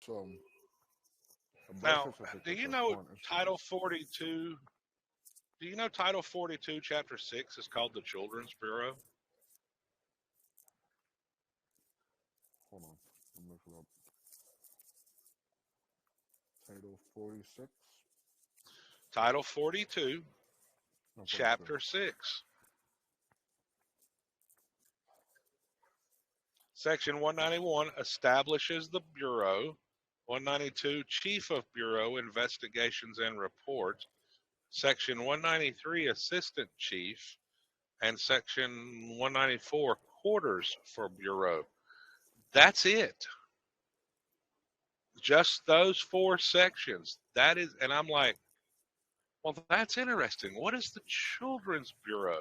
So a birth Now, do certificate you are know foreign Title instruments. 42? Do you know Title 42, Chapter 6 is called the Children's Bureau? Hold on, I'm looking up Title 46. Title 42, No, 43. Chapter 6. Section 191 establishes the Bureau. 192, Chief of Bureau, Investigations and Reports. Section 193, Assistant Chief. And Section 194, Quarters for Bureau. That's it. Just those four sections. That is, and I'm like, well, that's interesting. What is the Children's Bureau?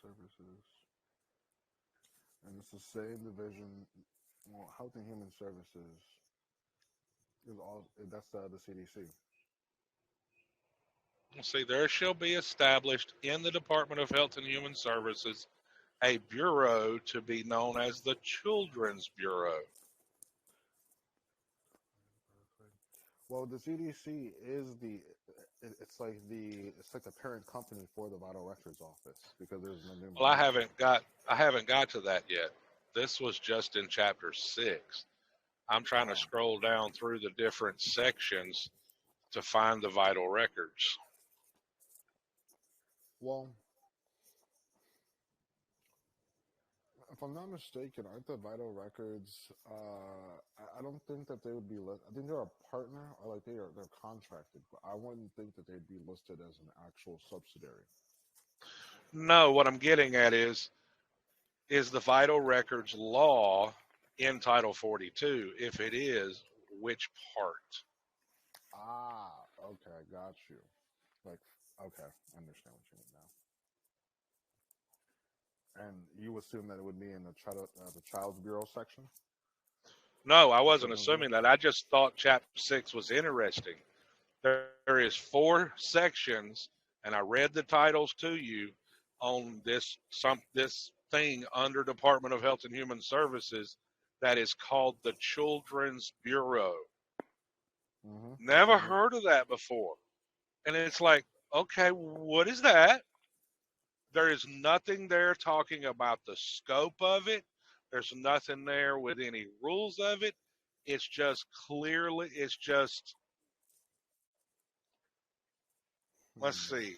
Services, and it's the same division. Well, Health and Human Services is all. That's the CDC. See, there shall be established in the Department of Health and Human Services a bureau to be known as the Children's Bureau. Well, the CDC is it's like the parent company for the Vital Records Office because there's an Well, I administration. haven't got I haven't got to that yet. This was just in chapter 6. I'm trying to Oh, scroll down through the different sections to find the vital records. well, if I'm not mistaken, aren't the Vital Records? I don't think that they would be. I think they're a partner, or like they're contracted, but I wouldn't think that they'd be listed as an actual subsidiary. No, what I'm getting at is the vital records law in Title 42? If it is, which part? Ah, okay, I got you. Like, okay, I understand what you mean now. And you assume that it would be in the Child's Bureau section, No, I the wasn't Children's Bureau. assuming that. I just thought chapter 6 was interesting. There is four sections, and I read the titles to you on this thing under Department of Health and Human Services that is called the Children's Bureau. Mm-hmm. Never Mm-hmm. heard of that before. And it's like, okay, what is that? There is nothing there talking about the scope of it. There's nothing there with any rules of it. It's just clearly, it's just, let's Hmm. see,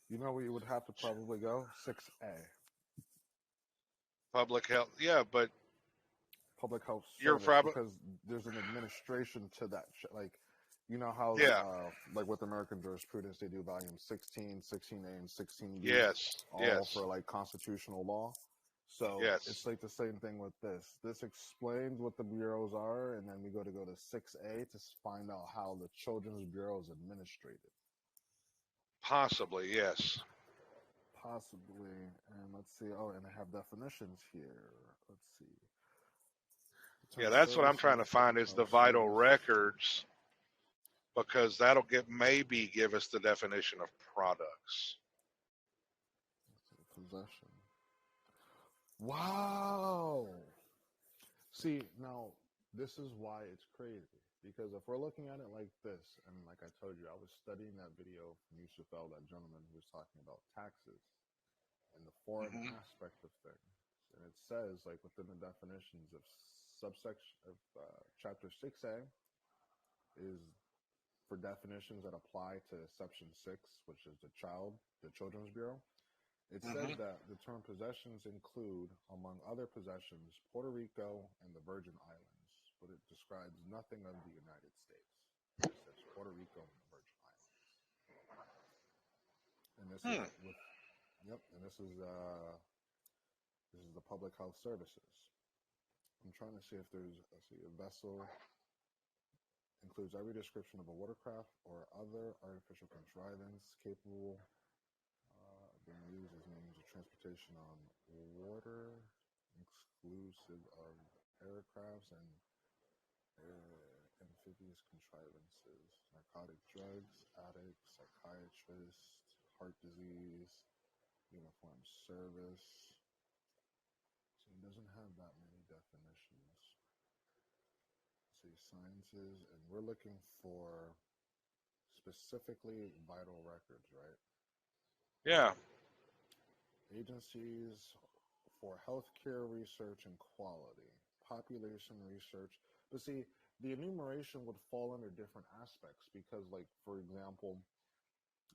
You know where you would have to probably go? 6A, public health. Yeah, but Public Health you're Service, probably, because there's an administration to that. Like, you know how, yeah, like with American jurisprudence, they do volume 16, 16A, and 16B, yes, all yes, for like constitutional law. So yes, it's like the same thing with this. This explains what the bureaus are, and then we go to 6A to find out how the Children's Bureau is administrated. possibly, yes. Possibly. And let's see. Oh, and I have definitions here. Let's see. The Yeah, term that's what I'm trying to services, find public is the health vital service, records because that'll get maybe give us the definition of products. let's see, possession. Wow. See, now this is why it's crazy. Because if we're looking at it like this, and like I told you, I was studying that video from Yusuf El, that gentleman who was talking about taxes and the foreign Hmm. aspect of things. And it says, like within the definitions of subsection of chapter 6A, is for definitions that apply to section 6, which is the Children's Bureau. It Hmm. says that the term possessions include, among other possessions, Puerto Rico and the Virgin Islands, but it describes nothing of the United States. It just says Puerto Rico and the Virgin Islands. And this is Hmm. with, yep, and this is the Public Health Services. I'm trying to see if there's, let's see, a vessel includes every description of a watercraft or other artificial contrivance capable being used as means of transportation on water, exclusive of aircrafts and amphibious contrivances, narcotic drugs, addicts, psychiatrists, heart disease, uniform service. So he doesn't have that many definitions. sciences, and we're looking for specifically vital records, right? Yeah. Agencies for healthcare research and quality, population research. But see, the enumeration would fall under different aspects because, like, for example,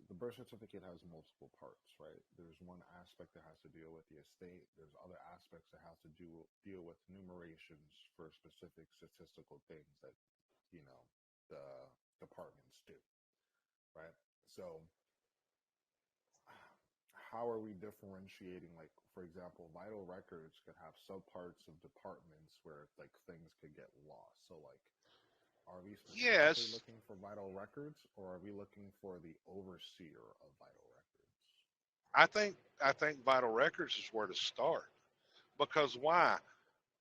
the birth certificate has multiple parts, right? There's one aspect that has to deal with the estate. There's other aspects that have to deal with numerations for specific statistical things that, you know, the departments do, right? So how are we differentiating, like, for example, vital records could have subparts of departments where like things could get lost. So like, are we specifically Yes. looking for vital records, or are we looking for the overseer of vital records? I think vital records is where to start. Because why?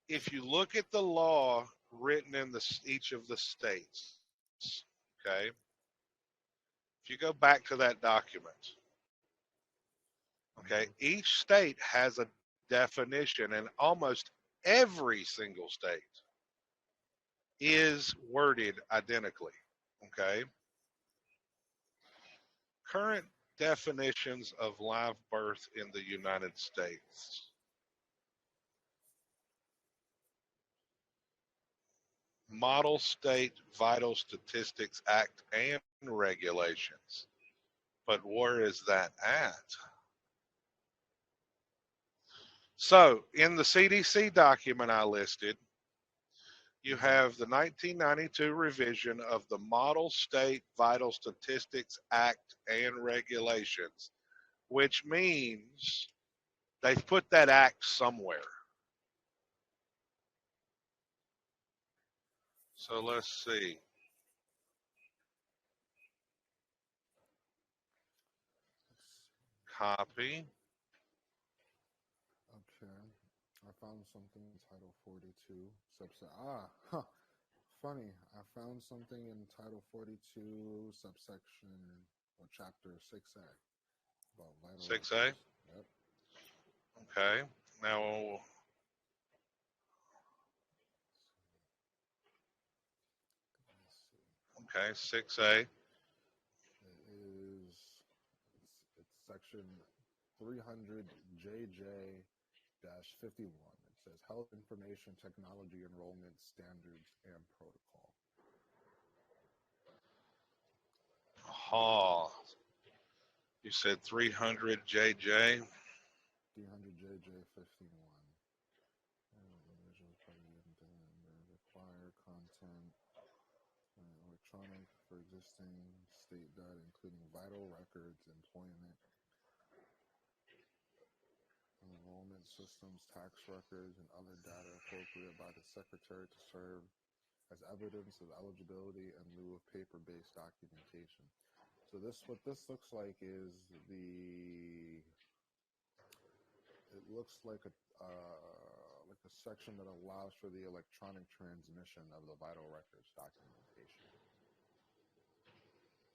If you look at the law written in each of the states, okay, if you go back to that document, okay, Mm-hmm. each state has a definition, and almost every single state is worded identically. Okay, current definitions of live birth in the United States. Model State Vital Statistics Act and regulations. But where is that at? So, in the CDC document I listed, you Mm-hmm. have the 1992 revision of the Model State Vital Statistics Act and regulations, which means they've put that act somewhere. So let's see. Copy. Okay. I found something in Title 42, huh. Funny. I found something in Title 42, subsection, or Chapter 6A about vital 6A. records. Yep. Okay. Now, Let's see. okay, 6A. It is, it's section 300 JJ 51. It says Health Information Technology Enrollment Standards and Protocol. Oh, you said 300 JJ. 300 JJ 51. Individuals require content electronic for existing state data, including vital records, employment, enrollment systems, tax records, and other data appropriate by the Secretary to serve as evidence of eligibility in lieu of paper-based documentation. So what this looks like is it looks like a section that allows for the electronic transmission of the vital records documentation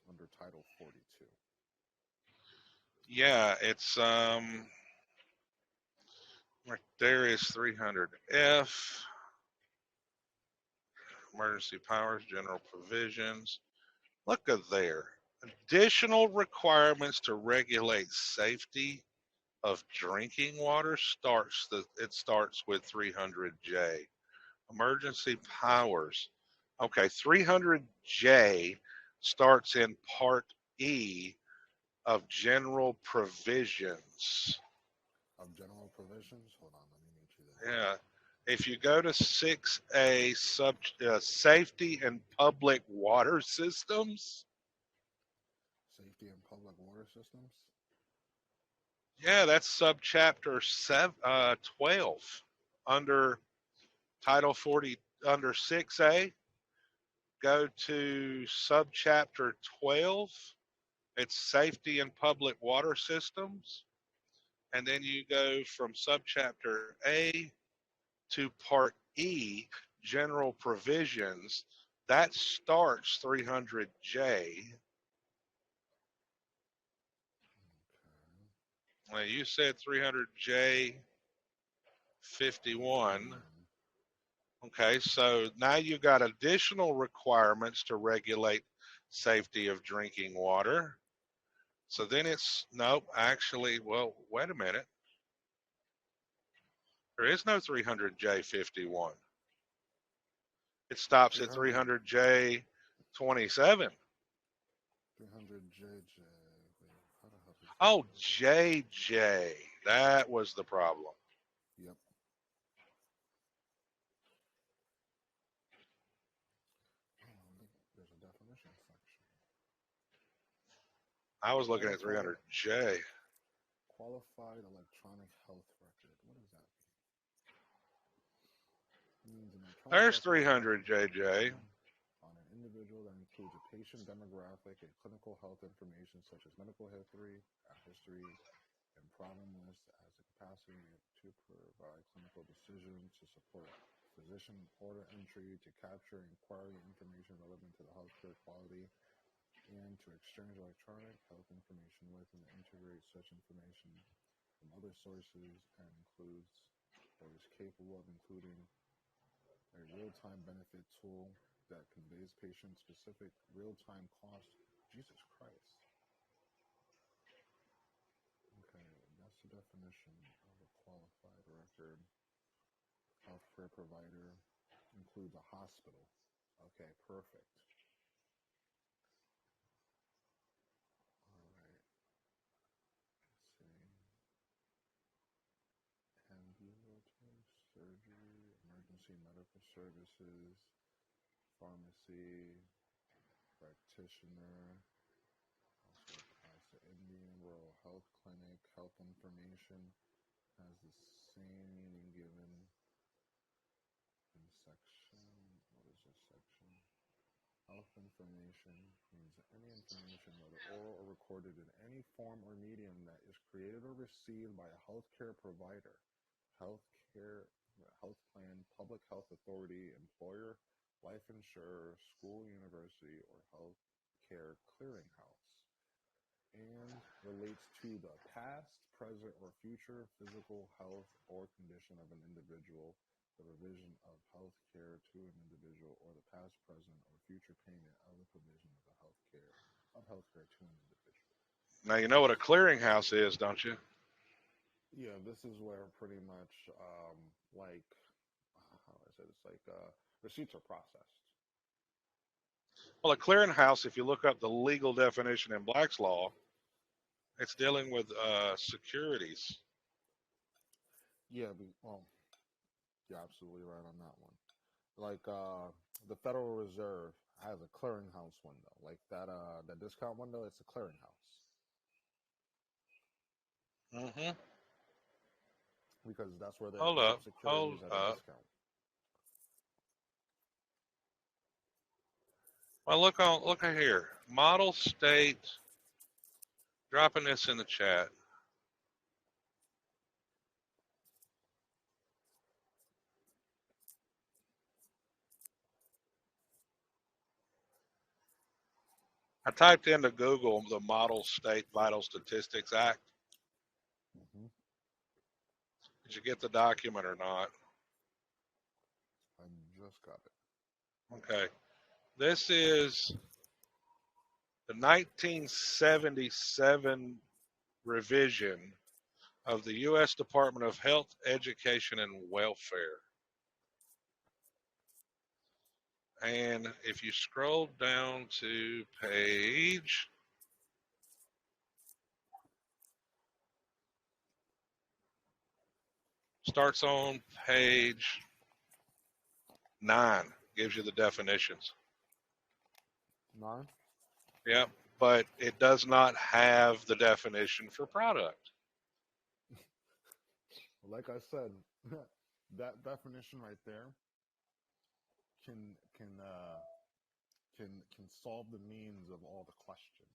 under Title 42. Yeah, it's right there is 300F. Emergency powers, general provisions. Look at there. Additional requirements to regulate safety of drinking water it starts with 300J. Emergency powers. Okay, 300J starts in Part E of general provisions. Of general provisions? Hold on, let me meet you there. Yeah. If you go to 6A, safety and public water systems. Safety and public water systems? Yeah, that's subchapter 12 under Title 40, under 6A. Go to subchapter 12. It's safety and public water systems. And then you go from subchapter A to Part E, general provisions. That starts 300J. Okay. Now you said 300J 51. Okay, so now you've got additional requirements to regulate safety of drinking water. So then it's, nope, actually, well, wait a minute. There is no 300J51. It stops at 300J27. 300JJ. Wait, how the hell is that? Oh, JJ. That was the problem. Yep. Oh, there's a definition section. I was looking at 300J. Qualified electronic health record. What does that mean? It means an electronic There's record 300JJ. on an individual that includes a patient demographic and clinical health information such as medical history, and problem list as a capacity to provide clinical decisions, to support physician order entry, to capture inquiry information relevant to the healthcare quality, and to exchange electronic health information with and integrate such information from other sources, and includes or is capable of including a real-time benefit tool that conveys patient-specific real-time cost. Jesus Christ. Okay, that's the definition of a qualified record. Healthcare provider includes a hospital. Okay, perfect. All right. Let's see. Ambulatory surgery, emergency medical services, pharmacy, practitioner, also applies to Indian Rural Health Clinic. Health information has the same meaning given in section. What is this section? Health information means any information, whether oral or recorded in any form or medium, that is created or received by a healthcare provider, health plan, public health authority, employer, life insurer, school, university, or healthcare clearinghouse, and relates to the past, present, or future physical health or condition of an individual, the provision of health care to an individual, or the past, present, or future payment of the provision of the health care to an individual. Now you know what a clearinghouse is, don't you? Yeah, this is where pretty much like how I said, it's like receipts are processed. Well, a clearinghouse, if you look up the legal definition in Black's Law, it's dealing with securities. Yeah, you're absolutely right on that one. Like the Federal Reserve has a clearinghouse window, like that discount window. It's a clearinghouse. Mm-hmm. Because that's where they Hold put up. securities at a discount. Well, look at here. Model state. Dropping this in the chat. I typed into Google the Model State Vital Statistics Act. Mm-hmm. Did you get the document or not? I just got it. Okay. This is the 1977 revision of the U.S. Department of Health, Education, and Welfare. And if you scroll down to page starts on page 9, gives you the definitions. 9? Yep, but it does not have the definition for product. Like I said, that definition right there can solve the means of all the questions.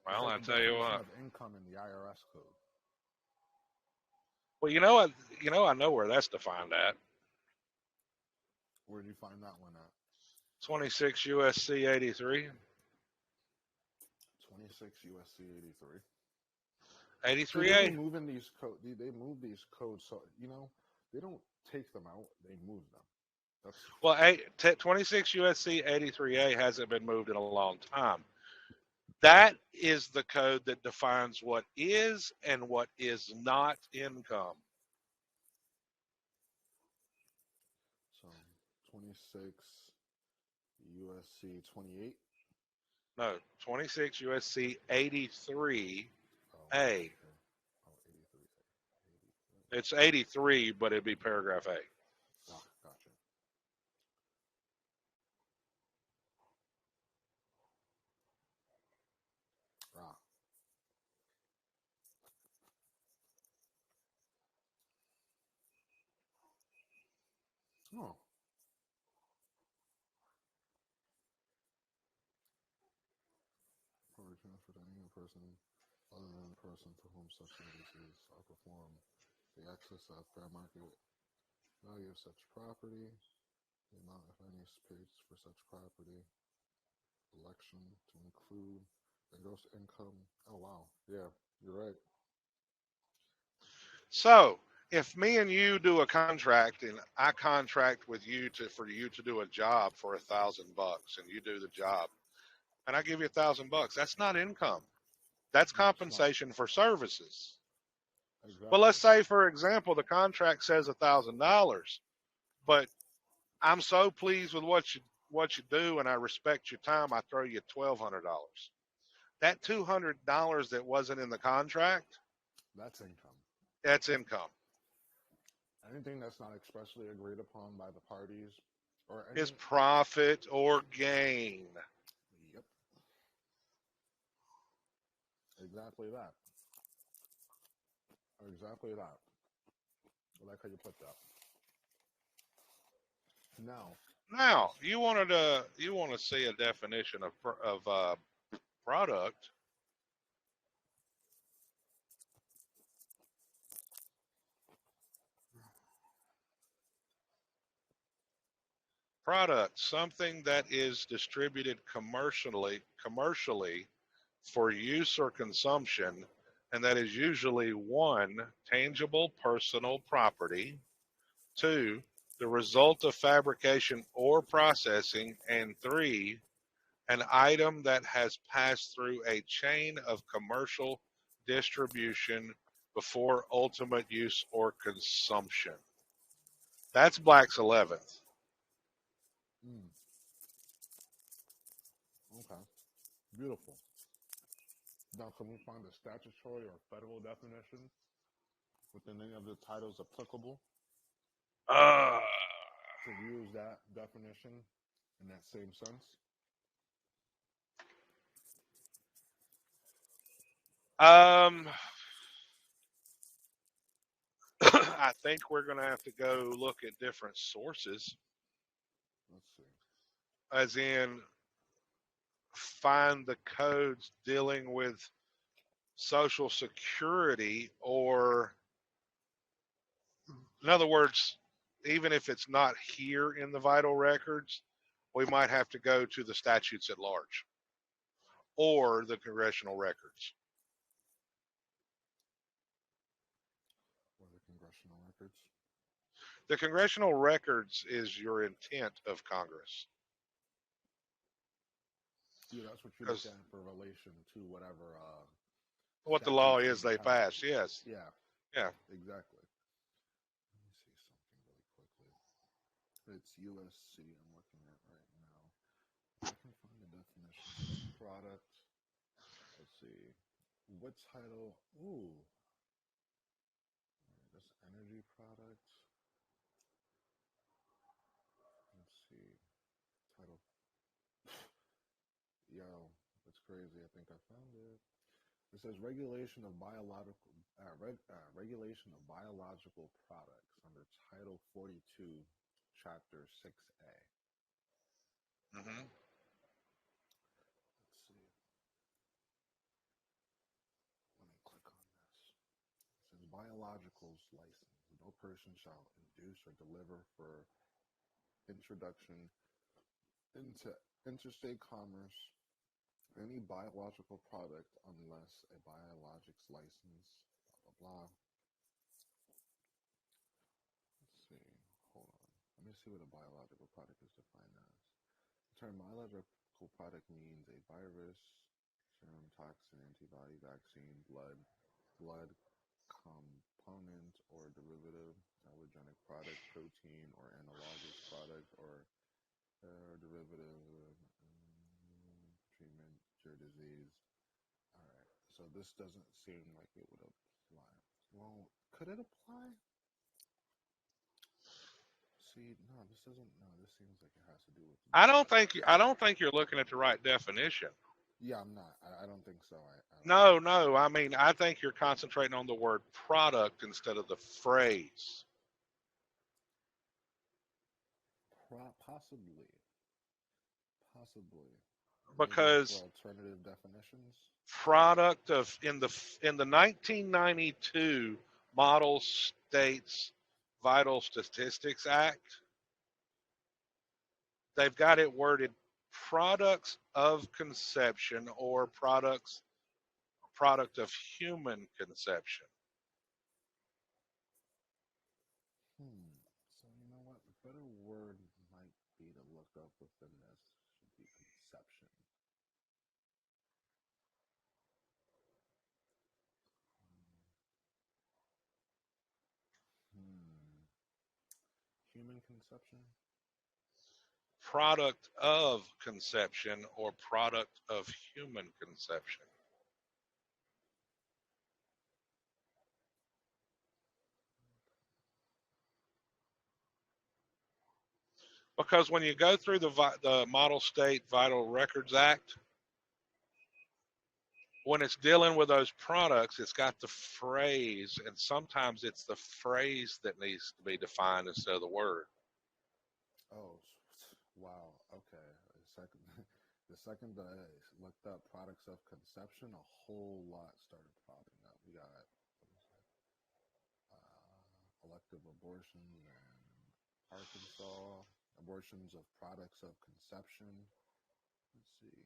Well, like I tell you what. Of income in the IRS code. Well, I know where that's defined at. Where did you find that one at? 26 USC 83. 26 USC 83. 83A. They move these codes, so they don't take them out; they move them. That's Well, 26 USC 83A hasn't been moved in a long time. That is the code that defines what is and what is not income. so 26 USC 28. No, 26 USC 83A. Oh, okay. Oh, 83. It's 83, but it'd be paragraph A. Ah, gotcha. Ah. Oh. For transfer to any person other than the person to whom such notices are performed, the excess of fair market value of such property, the amount of any paid for such property, election to include the gross income. Oh wow, yeah, you're right. So, if me and you do a contract and I contract with you for you to do a job for $1,000 and you do the job and I give you $1,000, that's not income. That's No, it's not. compensation for services. Exactly. But let's say, for example, the contract says $1,000, but I'm so pleased with what you do, and I respect your time. I throw you $1,200. That $200 that wasn't in the contract, That's income. that's income. Anything that's not expressly agreed upon by the parties, or any. Is profit or gain. Yep. Exactly that. Exactly that. I like how you put that. Now, Now, you want to see a definition of product. Product, something that is distributed commercially for use or consumption, and that is usually one, tangible personal property, two, the result of fabrication or processing, and three, an item that has passed through a chain of commercial distribution before ultimate use or consumption. That's Black's 11th. mm, okay, beautiful. Now, can we find a statutory or federal definition within any of the titles applicable Uh, to use that definition in that same sense? um, I think we're going to have to go look at different sources, Let's see. as in find the codes dealing with Social Security, or, in other words, even if it's not here in the vital records, we might have to go to the statutes at large or the congressional records. Or the congressional records. The congressional records is your intent of Congress. Yeah, that's what you look at for relation to whatever. What the law statutes is they pass, yes. Yeah. Yeah. Exactly. Let me see something really quickly. It's USC. I'm looking at right now. I can find the definition of product. Let's see. What title? Ooh. This energy product. Let's see. Title. Yo, that's crazy. I think I found it. It says regulation of regulation of biological products under Title 42, Chapter 6A. Mm-hmm. Let's see. Let me click on this. It says biologicals license. No person shall induce or deliver for introduction into interstate commerce any biological product unless a biologics license, blah, blah, blah. Let's see. let's see what a biological product is defined as. The term biological product means a virus, serum, toxin, antibody, vaccine, blood component or derivative, allergenic product, protein or analogous product, or derivative treatment, cure disease. All right. So this doesn't seem like it would apply. Well, could it apply? See, no, this doesn't. No, this seems like it has to do with. I don't think you're looking at the right definition. Yeah, I'm not. I don't think so. No. I mean, I think you're concentrating on the word product instead of the phrase. Possibly. Because alternative definitions. Product of in the 1992 Model States Vital Statistics Act, they've got it worded products of conception or product of human conception. So you know what? A better word might be to look up within this should be conception. Human conception? Product of conception or product of human conception. Because when you go through the Model State Vital Records Act, when it's dealing with those products, it's got the phrase, and sometimes it's the phrase that needs to be defined instead of the word. Oh, wow. Okay. The second that I looked up products of conception, a whole lot started popping up. We got elective abortions in Arkansas, abortions of products of conception. Let's see.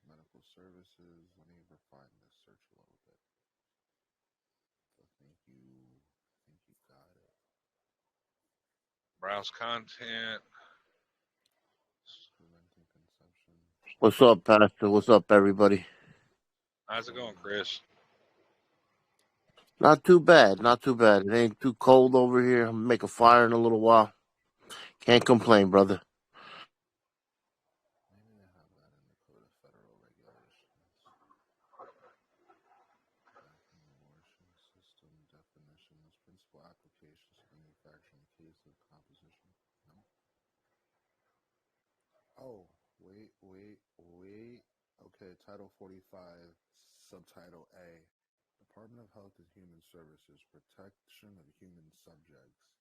Medical services. Let me refine this search a little bit. I think you got it. Browse content. Preventing conception. What's up, Pastor? What's up, everybody? How's it going, Chris? Not too bad. Not too bad. It ain't too cold over here. I'm gonna make a fire in a little while. Can't complain, brother. Maybe they have that in the Code of Federal Regulations. Abortion system definitions, principal applications to manufacturing case of composition. No. Oh, wait. Okay, Title 45, Subtitle A. Department of Health and Human Services, protection of human subjects.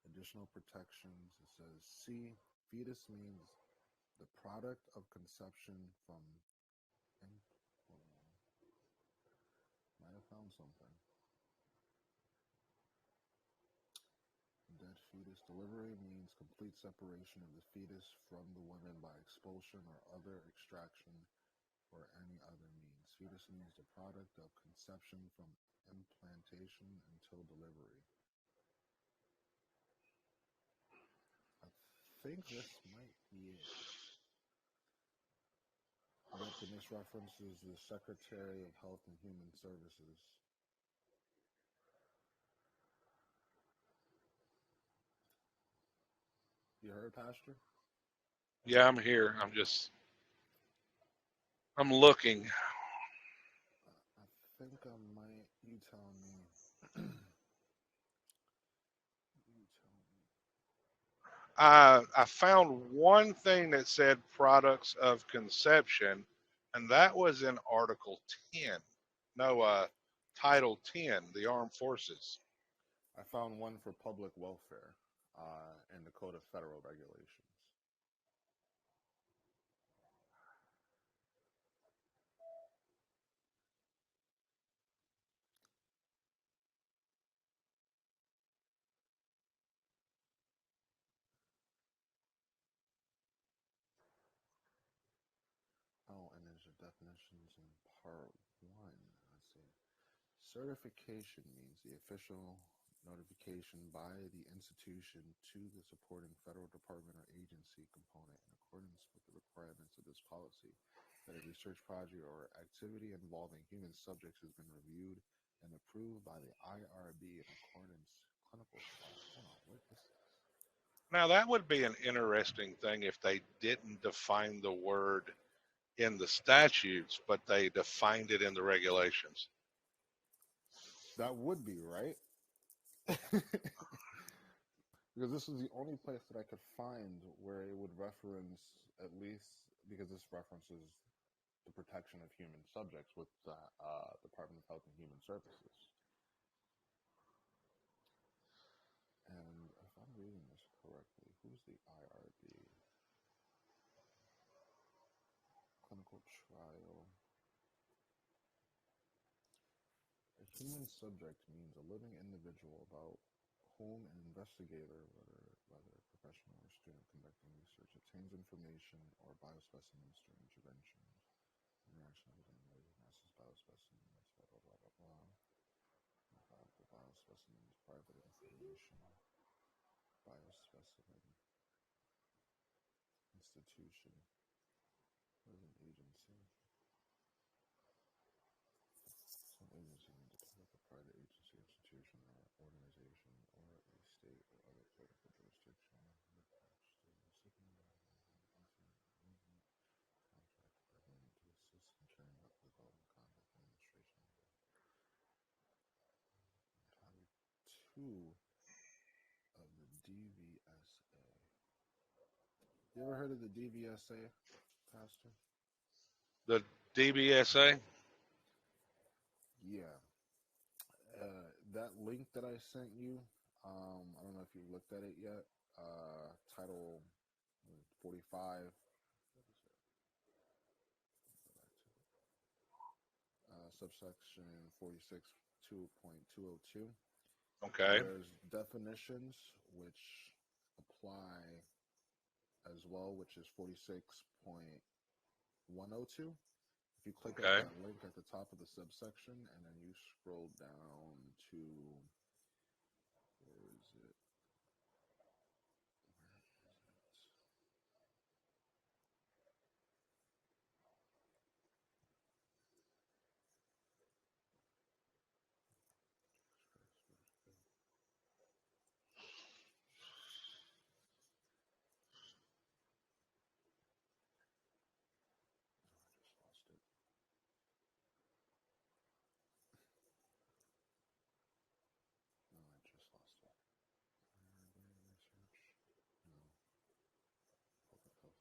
Additional protections, it says C, fetus means the product of conception from, might have found something. Dead fetus delivery means complete separation of the fetus from the woman by expulsion or other extraction or any other means. Fetus means the product of conception from implantation until delivery. I think this might be it. But the misreference is the Secretary of Health and Human Services. You heard, Pastor? Yeah, I'm here. I'm looking. I think I might. You tell me. I found one thing that said products of conception, and that was in Article 10. No, Title 10, the Armed Forces. I found one for public welfare in the Code of Federal Regulations. Oh, and there's your definitions in Part 1. Let's see. Certification means the official notification by the institution to the supporting federal department or agency component in accordance with the requirements of this policy that a research project or activity involving human subjects has been reviewed and approved by the IRB in accordance clinical trial. Hold on, what is this? Now that would be an interesting thing if they didn't define the word in the statutes, but they defined it in the regulations. That would be right. Because this is the only place that I could find where it would reference, at least because this references the protection of human subjects with the Department of Health and Human Services. And if I'm reading this correctly, who's the IRB? Clinical trial. A human subject means a living individual about whom an investigator, whether professional or student conducting research, obtains information or biospecimens during interventions. Interaction with anybody who masses biospecimens, blah, blah, blah, blah, blah. Viable biospecimens, private information, biospecimen, institution, what is an agency? Some agency means a public or private agency, institution, or organization, or a state or other political jurisdiction, attached to the recipient of an movement, contract, or agreement to assist in carrying out the development, conduct, and administration of Title II of the DVSA. You ever heard of the DVSA, Pastor? The DBSA? Yeah. That link that I sent you, I don't know if you looked at it yet. Title 45. Subsection 46.202. Okay. There's definitions which apply as well, which is 46.102. If you click Okay. on that link at the top of the subsection and then you scroll down to, where is it?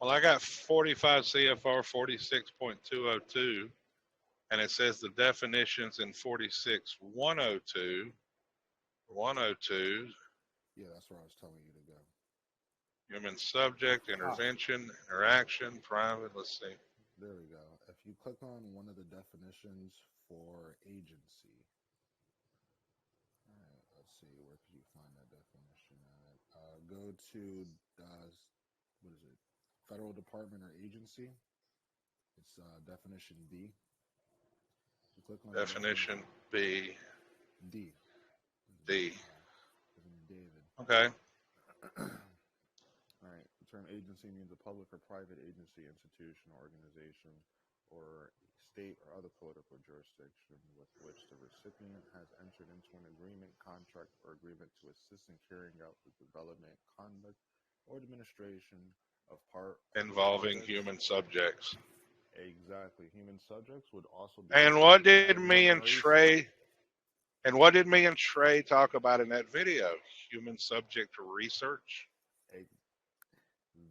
Well, I got 45 CFR 46.202, and it says the definitions in 46.102. 102, Yeah, that's where I was telling you to go. human subject, intervention, interaction, private. Let's see. There we go. If you click on one of the definitions for agency, all right, let's see, where can you find that definition at? Go to, what is it, Federal Department or Agency. It's definition B. You click on Definition B. D. D. David. Okay. All right. The term agency means a public or private agency, institution, organization, or state or other political jurisdiction with which the recipient has entered into an agreement, contract, or agreement to assist in carrying out the development, conduct, or administration of part Involving human subjects. Exactly. Human subjects would also be. And what did me and Trey talk about in that video? Human subject research.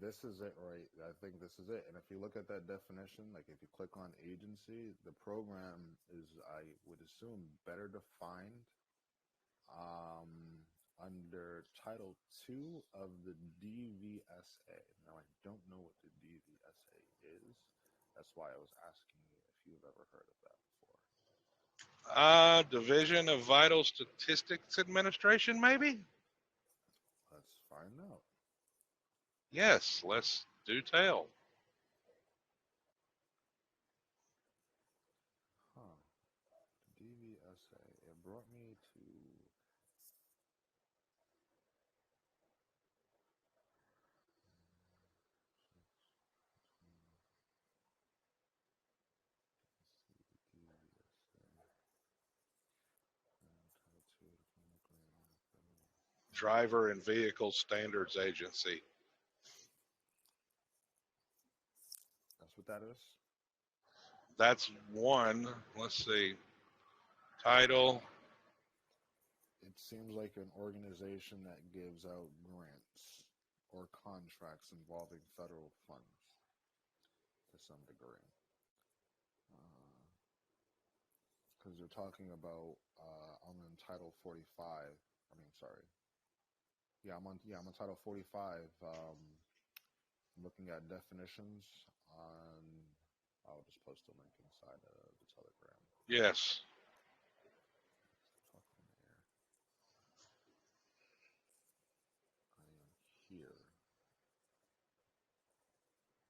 This is it, right? I think this is it. And if you look at that definition, like if you click on agency, the program is, I would assume, better defined under Title II of the DVSA. Now, I don't know what the DVSA is. That's why I was asking you if you've ever heard of that before. Division of Vital Statistics Administration, maybe? Let's find out. Yes, let's do tell. DVSA. It brought me to Driver and Vehicle Standards Agency. That's what that is. That's one. Let's see. Title. It seems like an organization that gives out grants or contracts involving federal funds to some degree. Because they're talking about I'm in Title 45. I mean, sorry. I'm on Title 45. Looking at definitions on. I'll just post a link inside the Telegram. Yes. Fucking air. I am here,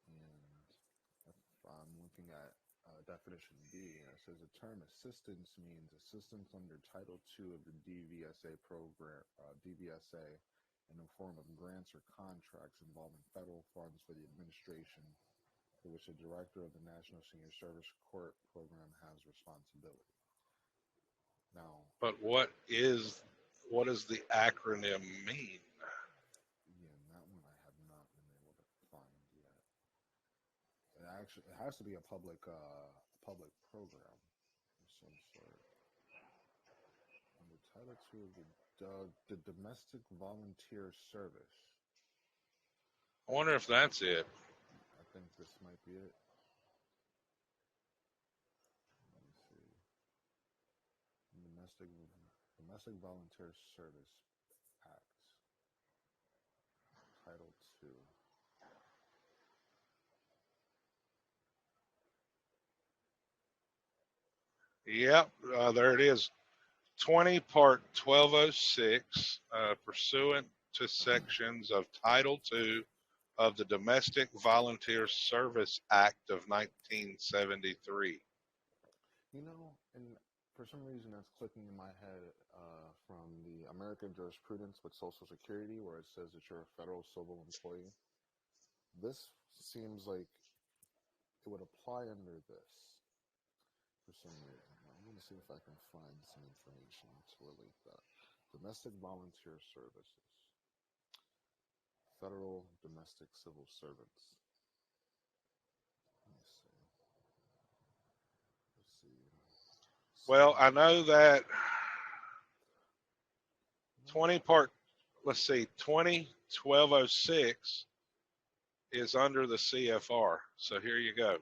and if I'm looking at definition B, and it says the term assistance means assistance under Title II of the DVSA program, DVSA, in the form of grants or contracts involving federal funds for the administration, for which the director of the National Senior Service Corps program has responsibility. Now, But what does the acronym mean? yeah, that one I have not been able to find yet. It has to be a public program of some sort. Under Title II of the Domestic Volunteer Service. I wonder if that's it. I think this might be it. Let me see. Domestic Volunteer Service Act. Title II. Yep, there it is. 20 Part 1206, pursuant to sections of Title II of the Domestic Volunteer Service Act of 1973. You know, and for some reason that's clicking in my head from the American jurisprudence with Social Security, where it says that you're a federal civil employee. This seems like it would apply under this for some reason. I'm going to see if I can find some information to relate that. Domestic Volunteer Services. Federal Domestic Civil Servants. Let me see. Let's see. Well, I know that 20 1206 is under the CFR. So here you go.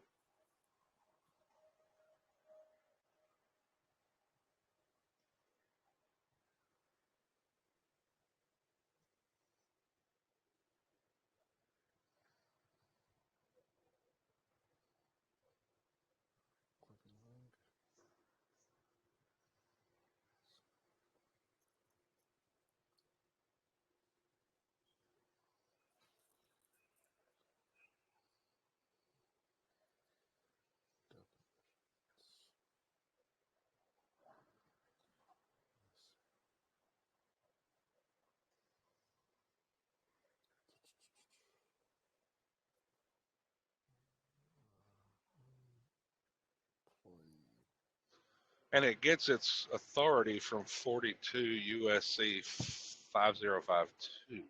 Clicking link. And it gets its authority from 42 USC 5052.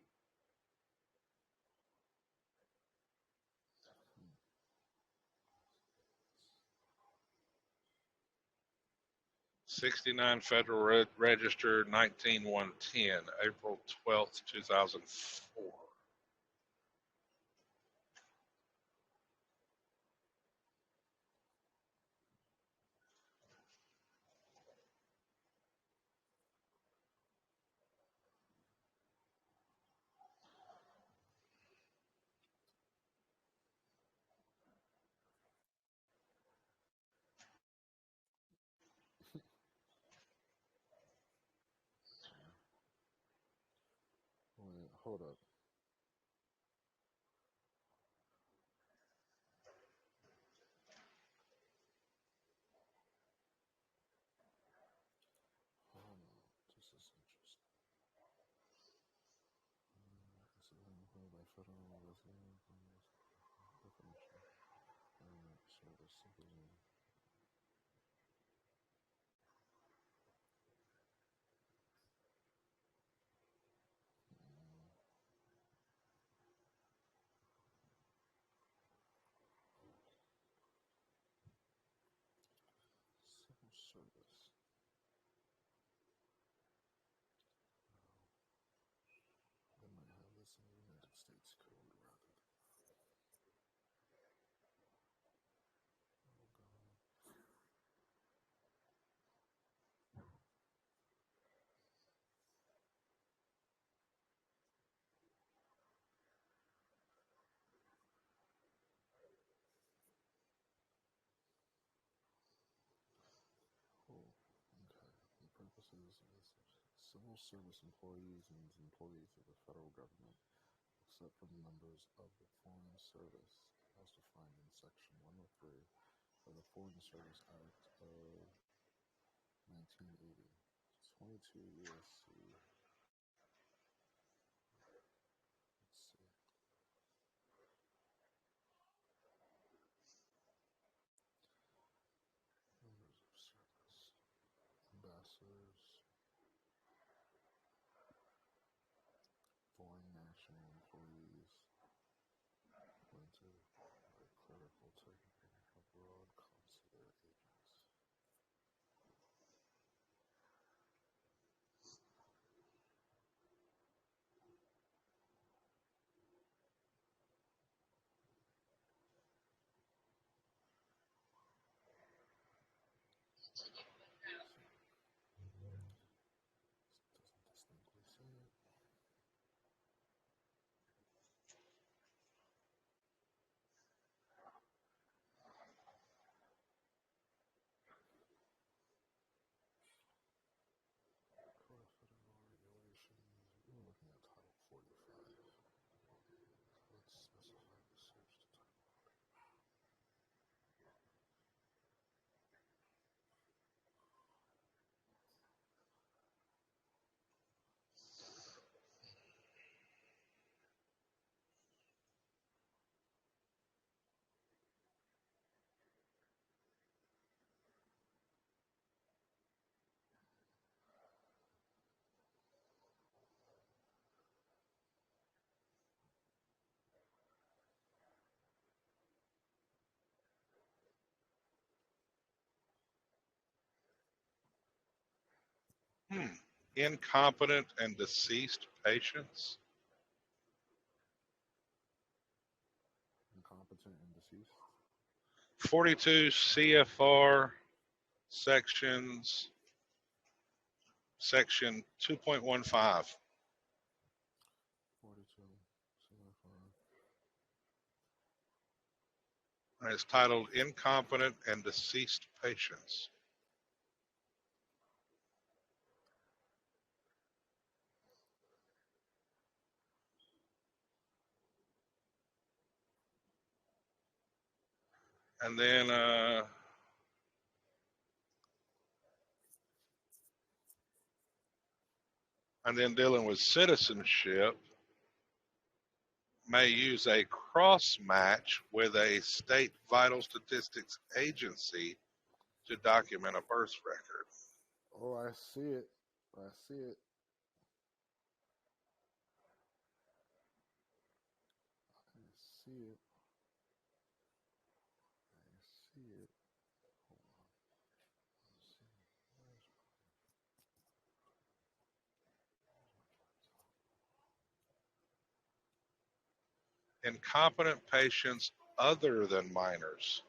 '69 Federal Register 19110, April 12th, 2004. Wait, hold up. Hold on. This is interesting. This is employed by federal definition. Service citizen. civil service employees and employees of the federal government, except for the members of the Foreign Service, as defined in Section 103 of the Foreign Service Act of 1980. 22 U.S.C. Let's see. Members of service, ambassadors, foreign national employees, appointed by clerical, technical, abroad consular agents. Doesn't distinctly say it. Code of Federal Regulations. We're looking at Title 45. Let's specify the search to title. Incompetent and deceased patients. Incompetent and deceased. 42 CFR sections, section 2.15. 42 CFR. And it's titled Incompetent and Deceased Patients. And then dealing with citizenship, may use a cross match with a state vital statistics agency to document a birth record. Oh, I see it. I see it. I see it. I see it. Hold on. Let's see. Where's Incompetent patients other than minors.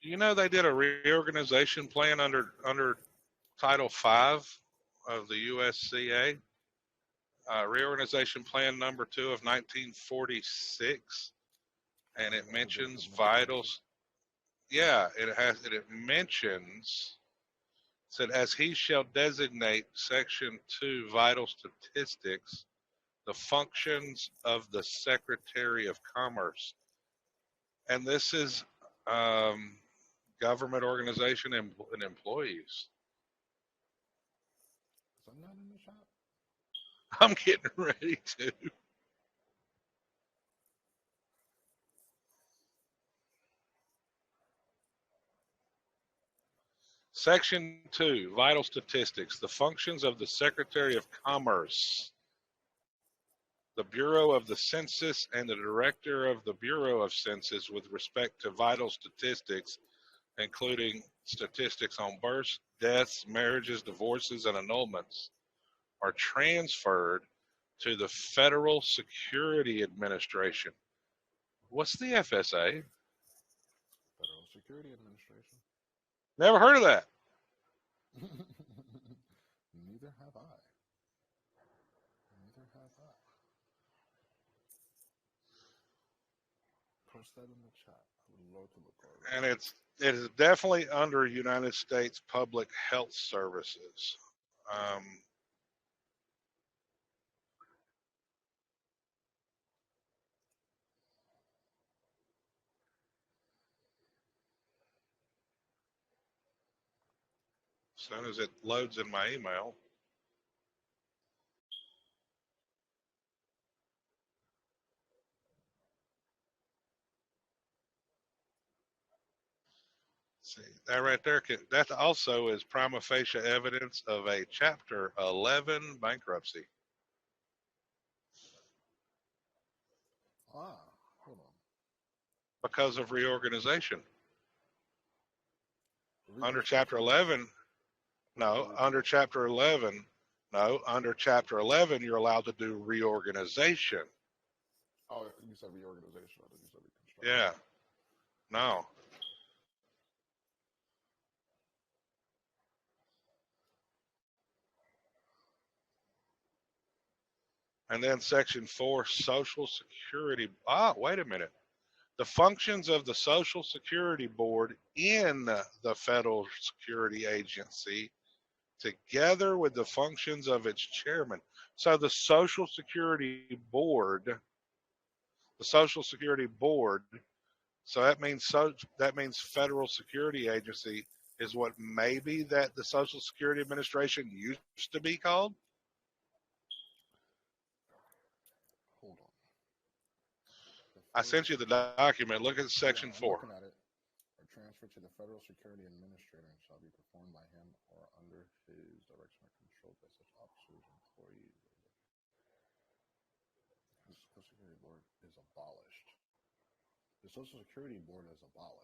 You know, they did a reorganization plan under Title V of the USCA. Reorganization Plan number 2 of 1946, and it mentions vitals. Yeah, it mentions, said, as he shall designate Section 2 vital statistics, the functions of the Secretary of Commerce. And this is government organization and employees. Is that not in the chat? I'm getting ready to. Section 2, Vital Statistics. The functions of the Secretary of Commerce, the Bureau of the Census, and the Director of the Bureau of Census with respect to vital statistics, including statistics on births, deaths, marriages, divorces, and annulments, are transferred to the Federal Security Administration. What's the FSA? Federal Security Administration. Never heard of that. Neither have I. Neither have I. Post that in the chat. I would love to look over it. And it is definitely under United States Public Health Services. As soon as it loads in my email. See, that right there, that also is prima facie evidence of a Chapter 11 bankruptcy. Ah, hold on. Because of reorganization. Under Chapter 11, under Chapter 11, you're allowed to do reorganization. Oh, you said reorganization. I thought you said reconstruction. Yeah. No. And then Section 4, Social Security. Wait a minute. The functions of the Social Security Board in the Federal Security Agency, together with the functions of its chairman. So the Social Security Board, so that means Federal Security Agency is what maybe that the Social Security Administration used to be called. Hold on. I sent you the document. Look at Section 4. Looking at it, are transferred to the Federal Security Administrator and shall be performed by him or under his direction or control by such officers, employees. The Social Security Board is abolished. The Social Security Board is abolished.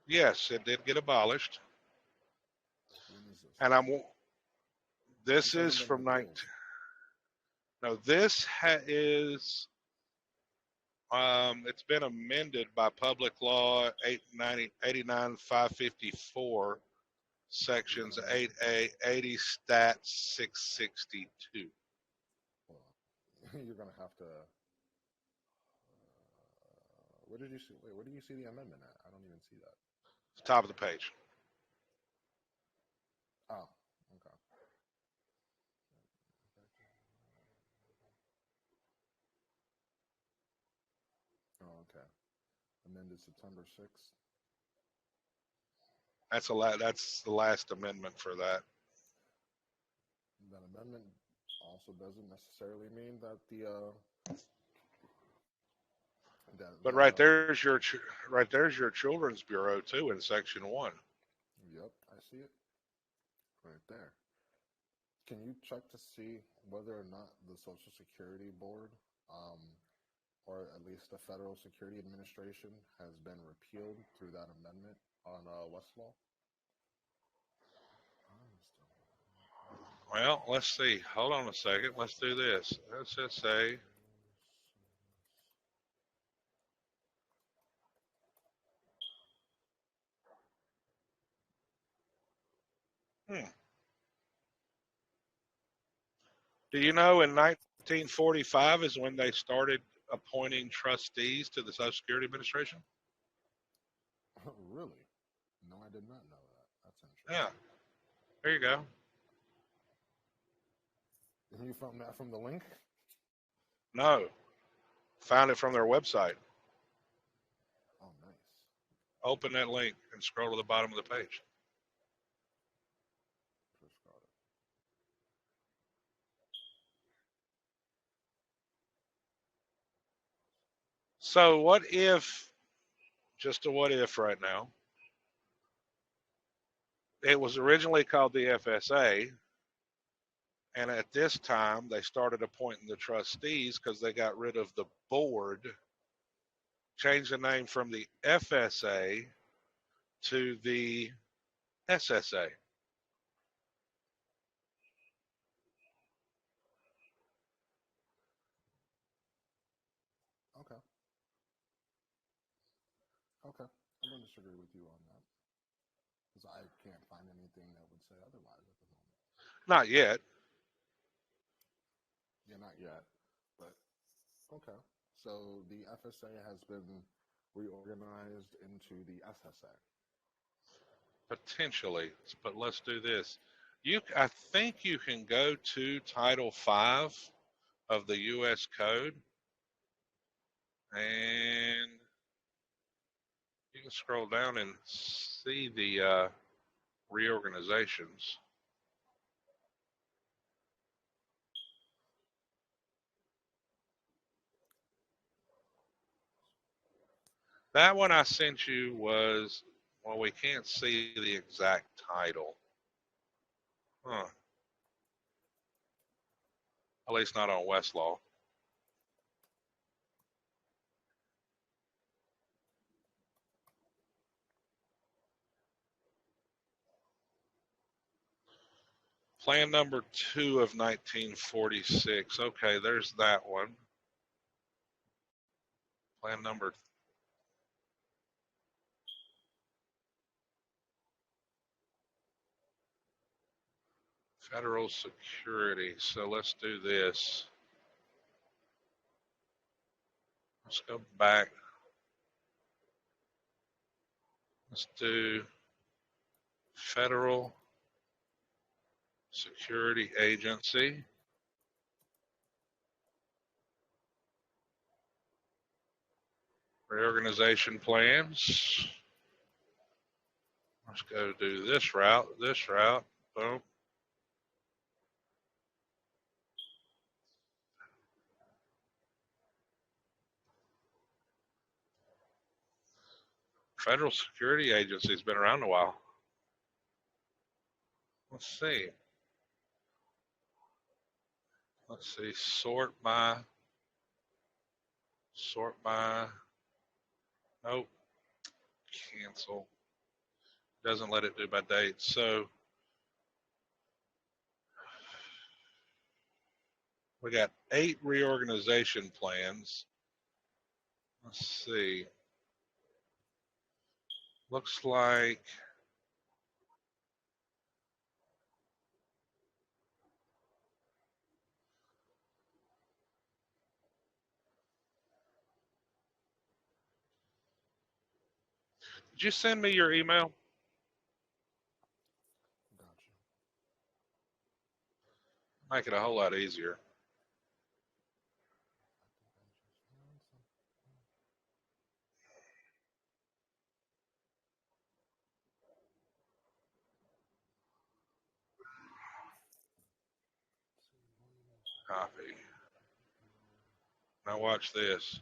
Yes, it did get abolished. When is this? And this is from 19. No, this is. It's been amended by Public Law 89-554, sections 8A, 80 Stat 662. You're gonna have to. Where did you see? Wait, where do you see the amendment at? I don't even see that. Top of the page. Oh, okay. Oh, okay. Amended September 6th. That's the last amendment for that. That amendment also doesn't necessarily mean that But right there's your Children's Bureau too in Section 1. Yep, I see it right there. Can you check to see whether or not the Social Security Board, or at least the Federal Security Administration, has been repealed through that amendment on Westlaw? Well, let's see. Hold on a second. Let's do this. Let's just say. Do you know in 1945 is when they started appointing trustees to the Social Security Administration? Really? No, I did not know that. That's interesting. Yeah. There you go. And you found that from the link? No. Found it from their website. Oh, nice. Open that link and scroll to the bottom of the page. Just got it. So what if, just a what if right now, it was originally called the FSA, and at this time they started appointing the trustees because they got rid of the board, changed the name from the FSA to the SSA. Okay. Okay. I don't disagree with you on that because I can't find anything that would say otherwise at the moment. Not yet. Yeah, not yet, but okay. So the FSA has been reorganized into the SSA. Potentially, but let's do this. I think you can go to Title 5 of the U.S. Code, and you can scroll down and see the reorganizations. That one I sent you was, well, we can't see the exact title. Huh. At least not on Westlaw. Plan number 2 of 1946. Okay, there's that one. Plan number Federal Security. So let's do this. Let's go back. Let's do Federal Security Agency. Reorganization plans. Let's go do this route, boom. Federal Security Agency has been around a while. Let's see. Sort by, nope, cancel. Doesn't let it do by date. So we got 8 reorganization plans. Let's see. Looks like did you send me your email? Gotcha. Make it a whole lot easier. Copy. Now watch this.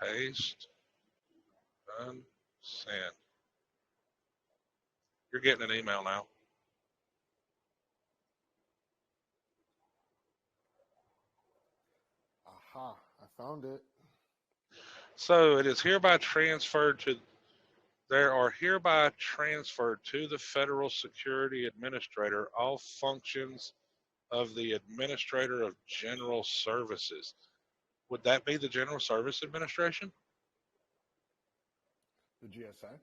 Paste. Done. Send. You're getting an email now. Aha, I found it. So it is hereby transferred to, there are hereby transferred to the Federal Security Administrator all functions of the Administrator of General Services. Would that be the General Service Administration? The GSA?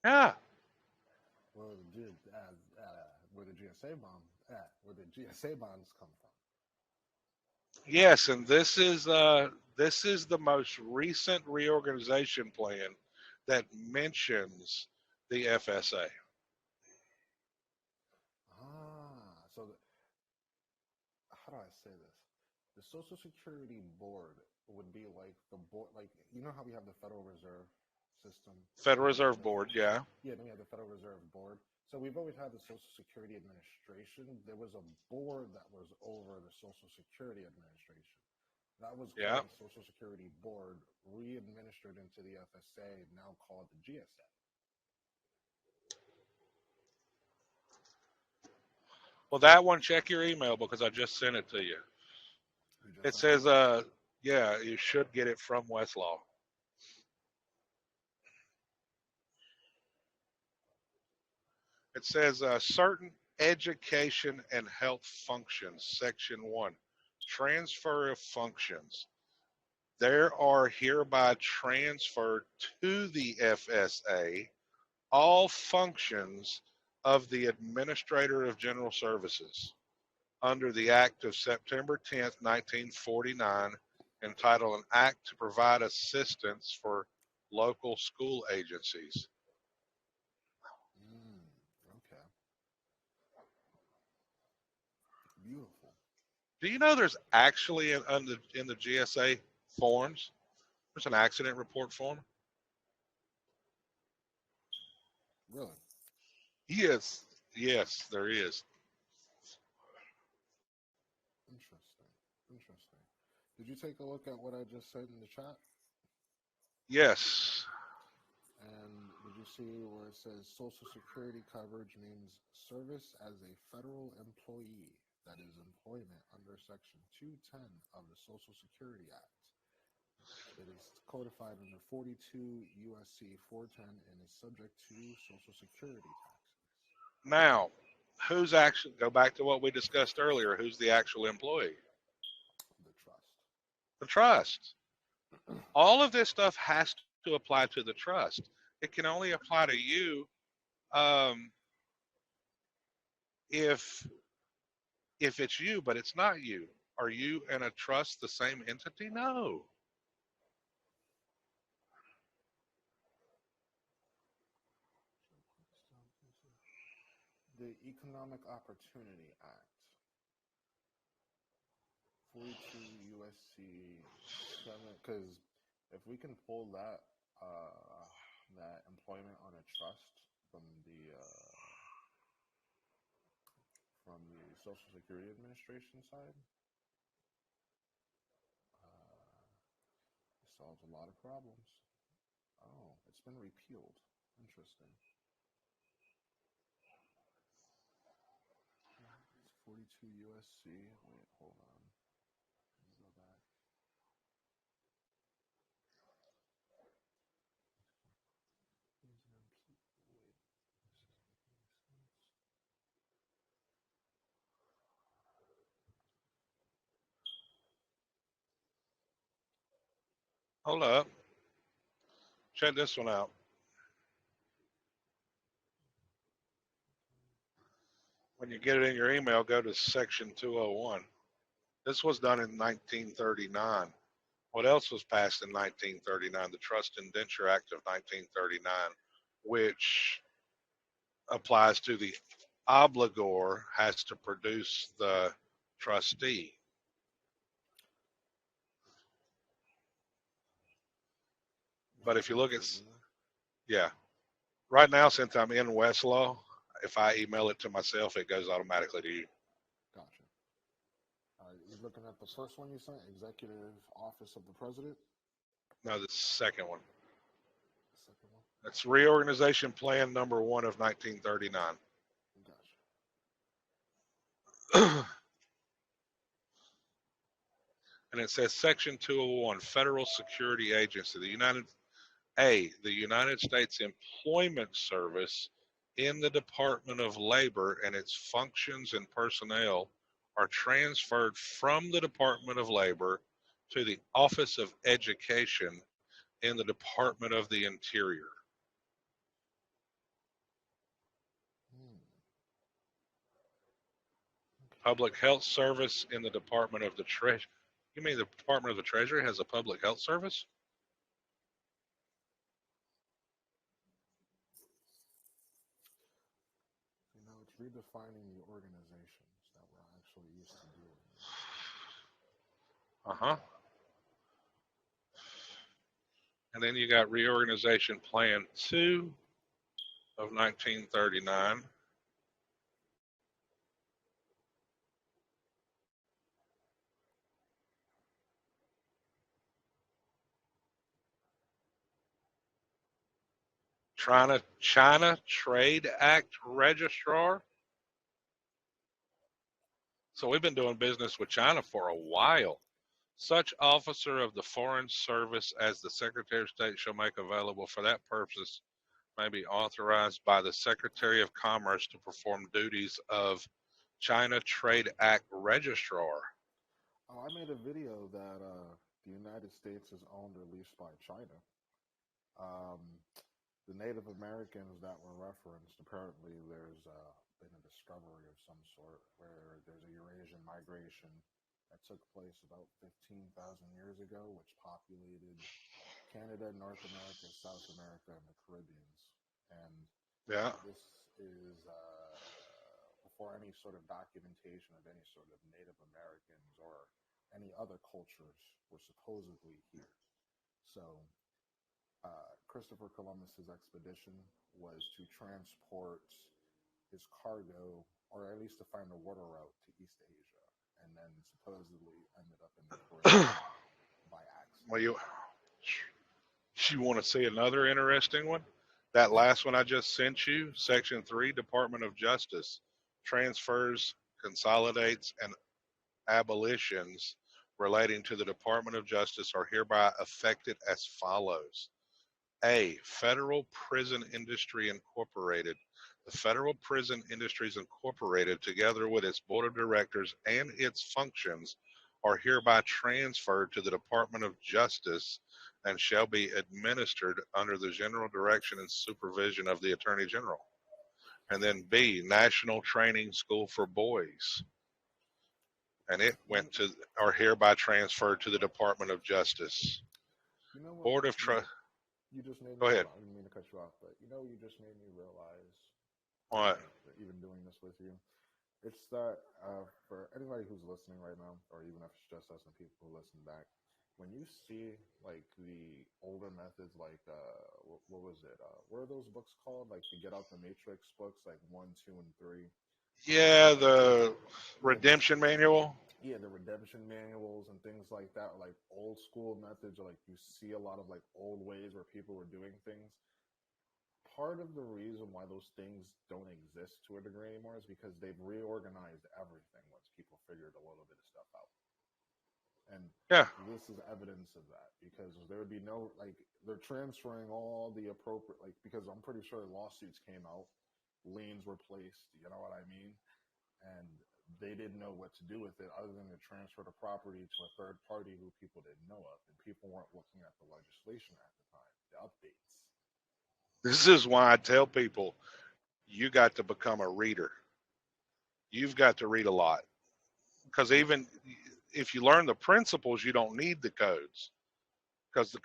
Yeah. Well, where the GSA bonds come from. Yes, and this is the most recent reorganization plan that mentions the FSA. Ah, so how do I say this? The Social Security Board would be like the board, like you know how we have the Federal Reserve System, Federal and Reserve Board, yeah. then we have the Federal Reserve Board. So we've always had the Social Security Administration. There was a board that was over the Social Security Administration. That was Yeah. called the Social Security Board, re-administered into the FSA, now called the GSA. Well, that one, check your email because I just sent it to you. You just It sent says, yeah, you should get it from Westlaw. It says certain education and health functions, section 1, transfer of functions. There are hereby transferred to the FSA all functions of the Administrator of General Services under the Act of September 10th, 1949, entitled An Act to Provide Assistance for Local School Agencies. Okay. Beautiful. Do you know there's actually in the GSA forms, there's an accident report form? Really? Yes, there is. Interesting. Interesting. Did you take a look at what I just said in the chat? Yes. And did you see where it says Social Security coverage means service as a federal employee, that is employment under Section 210 of the Social Security Act. It is codified under 42 USC 410 and is subject to Social Security taxes. Now, who's actually, go back to what we discussed earlier, who's the actual employee? The trust. The trust. All of this stuff has to apply to the trust. It can only apply to you if it's you, but it's not you. Are you and a trust the same entity? No. The Economic Opportunity Act. 42 USC 7, because if we can pull that employment on a trust from the Social Security Administration side, it solves a lot of problems. Oh, it's been repealed. Interesting. It's 42 USC. Wait, hold on. Let me go back. Hold up. Check this one out. When you get it in your email, go to section 201. This was done in 1939. What else was passed in 1939? The Trust Indenture Act of 1939, which applies to the obligor has to produce the trustee. But if you look at, yeah, right now, since I'm in Westlaw, if I email it to myself, it goes automatically to you. Gotcha. All right, you're looking at the first one you sent, Executive Office of the President? No, the second one. The second one? That's Reorganization Plan number 1 of 1939. Gotcha. And it says Section 201, Federal Security Agency, the United States Employment Service in the Department of Labor and its functions and personnel are transferred from the Department of Labor to the Office of Education in the Department of the Interior. Public Health Service in the Department of the Treasury. You mean the Department of the Treasury has a public health service? You know, it's redefining the organizations that we're actually used to doing. Uh-huh. And then you got Reorganization Plan 2 of 1939. China Trade Act Registrar. So we've been doing business with China for a while. Such officer of the Foreign Service as the Secretary of State shall make available for that purpose may be authorized by the Secretary of Commerce to perform duties of China Trade Act Registrar. Oh, I made a video that the United States is owned or leased by China. Um, the Native Americans that were referenced, apparently there's been a discovery of some sort where there's a Eurasian migration that took place about 15,000 years ago, which populated Canada, North America, South America, and the Caribbeans. And Yeah. this is before any sort of documentation of any sort of Native Americans or any other cultures were supposedly here. So Christopher Columbus's expedition was to transport his cargo, or at least to find a water route to East Asia, and then supposedly ended up in the Caribbean by accident. Well, you want to see another interesting one? That last one I just sent you, Section 3, Department of Justice, transfers, consolidates, and abolitions relating to the Department of Justice are hereby effected as follows. A. Federal Prison Industry Incorporated. The Federal Prison Industries Incorporated, together with its board of directors and its functions, are hereby transferred to the Department of Justice and shall be administered under the general direction and supervision of the Attorney General. And then B, National Training School for Boys. And it went to, are hereby transferred to the Department of Justice. You know what? Board of Trust. You just made me. Go ahead. I didn't mean to cut you off, but you know, you just made me realize. What? Even doing this with you, it's that for anybody who's listening right now, or even if it's just us and people who listen back, when you see like the older methods, like what was it? What are those books called? Like the Get Out the Matrix books, like 1, 2, and 3. Yeah, the redemption manual. Yeah, the redemption manuals and things like that, like old school methods, or like you see a lot of like old ways where people were doing things. Part of the reason why those things don't exist to a degree anymore is because they've reorganized everything once people figured a little bit of stuff out. And yeah, this is evidence of that, because there would be no, like, they're transferring all the appropriate, like, because I'm pretty sure lawsuits came out, liens were placed, you know what I mean? And they didn't know what to do with it other than to transfer the property to a third party who people didn't know of, and people weren't looking at the legislation at the time, the updates. This is why I tell people, you got to become a reader. You've got to read a lot, because even if you learn the principles, you don't need the codes, because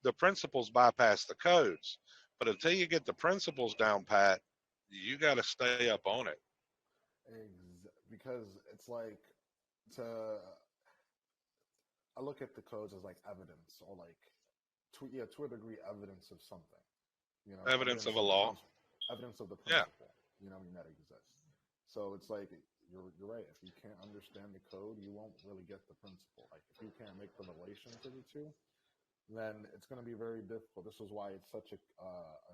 the principles bypass the codes. But until you get the principles down pat, you got to stay up on it. Because it's like, I look at the codes as like evidence, or like to a degree evidence of something, you know, evidence of a law, evidence of the principle, you know, that exists. So it's like, you're right. If you can't understand the code, you won't really get the principle. Like, if you can't make the relation to the two, then it's going to be very difficult. This is why it's such a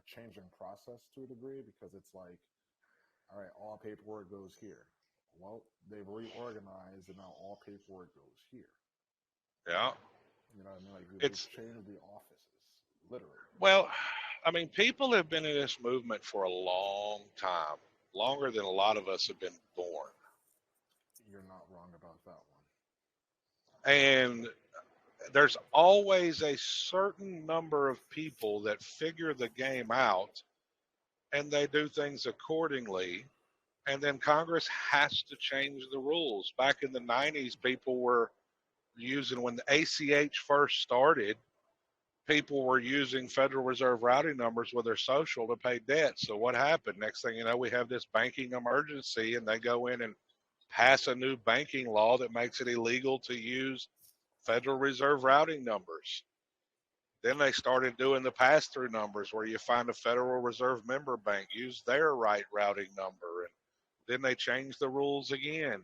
changing process to a degree, because it's like, all right, all paperwork goes here. Well, they've reorganized, and now all paperwork goes here. Yeah. You know what I mean? Like, they've changed the offices, literally. Well, I mean, people have been in this movement for a long time, longer than a lot of us have been born. You're not wrong about that one. And there's always a certain number of people that figure the game out, and they do things accordingly. And then Congress has to change the rules. Back in the 90s, people were using, when the ACH first started, people were using Federal Reserve routing numbers with their social to pay debt. So what happened? Next thing you know, we have this banking emergency, and they go in and pass a new banking law that makes it illegal to use Federal Reserve routing numbers. Then they started doing the pass-through numbers where you find a Federal Reserve member bank, use their right routing number, and then they changed the rules again.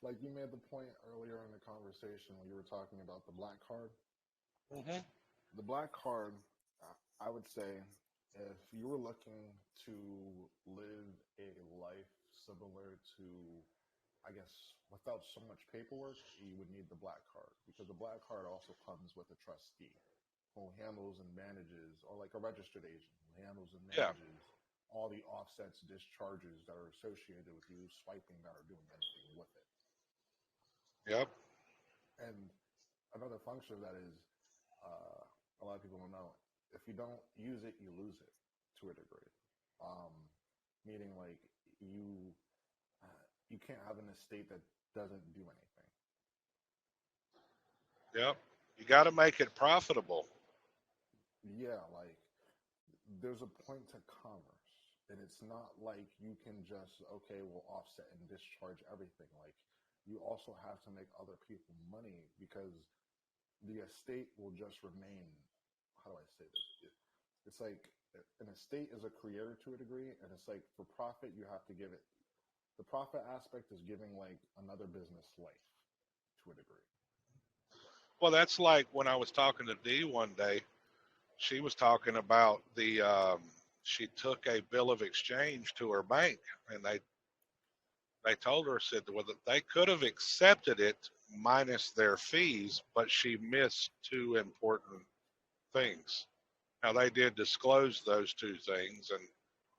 Like you made the point earlier in the conversation when you were talking about the black card. Mm-hmm. The black card, I would say, if you were looking to live a life similar to, I guess, without so much paperwork, you would need the black card because the black card also comes with a trustee who handles and manages, or like a registered agent who handles and Yeah. manages all the offsets, discharges that are associated with you swiping that are doing anything with it. Yep. And another function of that is a lot of people don't know. If you don't use it, you lose it to a degree. Meaning like you can't have an estate that doesn't do anything. Yep. You got to make it profitable. Yeah, like there's a point to commerce, and it's not like you can just we'll offset and discharge everything. Like you also have to make other people money because the estate will just remain. How do I say this? It's like an estate is a creator to a degree, and it's like for profit you have to give it. The profit aspect is giving like another business life to a degree. Well, that's like when I was talking to Dee one day. She was talking about she took a bill of exchange to her bank, and they told her, said well, they could have accepted it minus their fees, but she missed two important things. Now, they did disclose those two things, and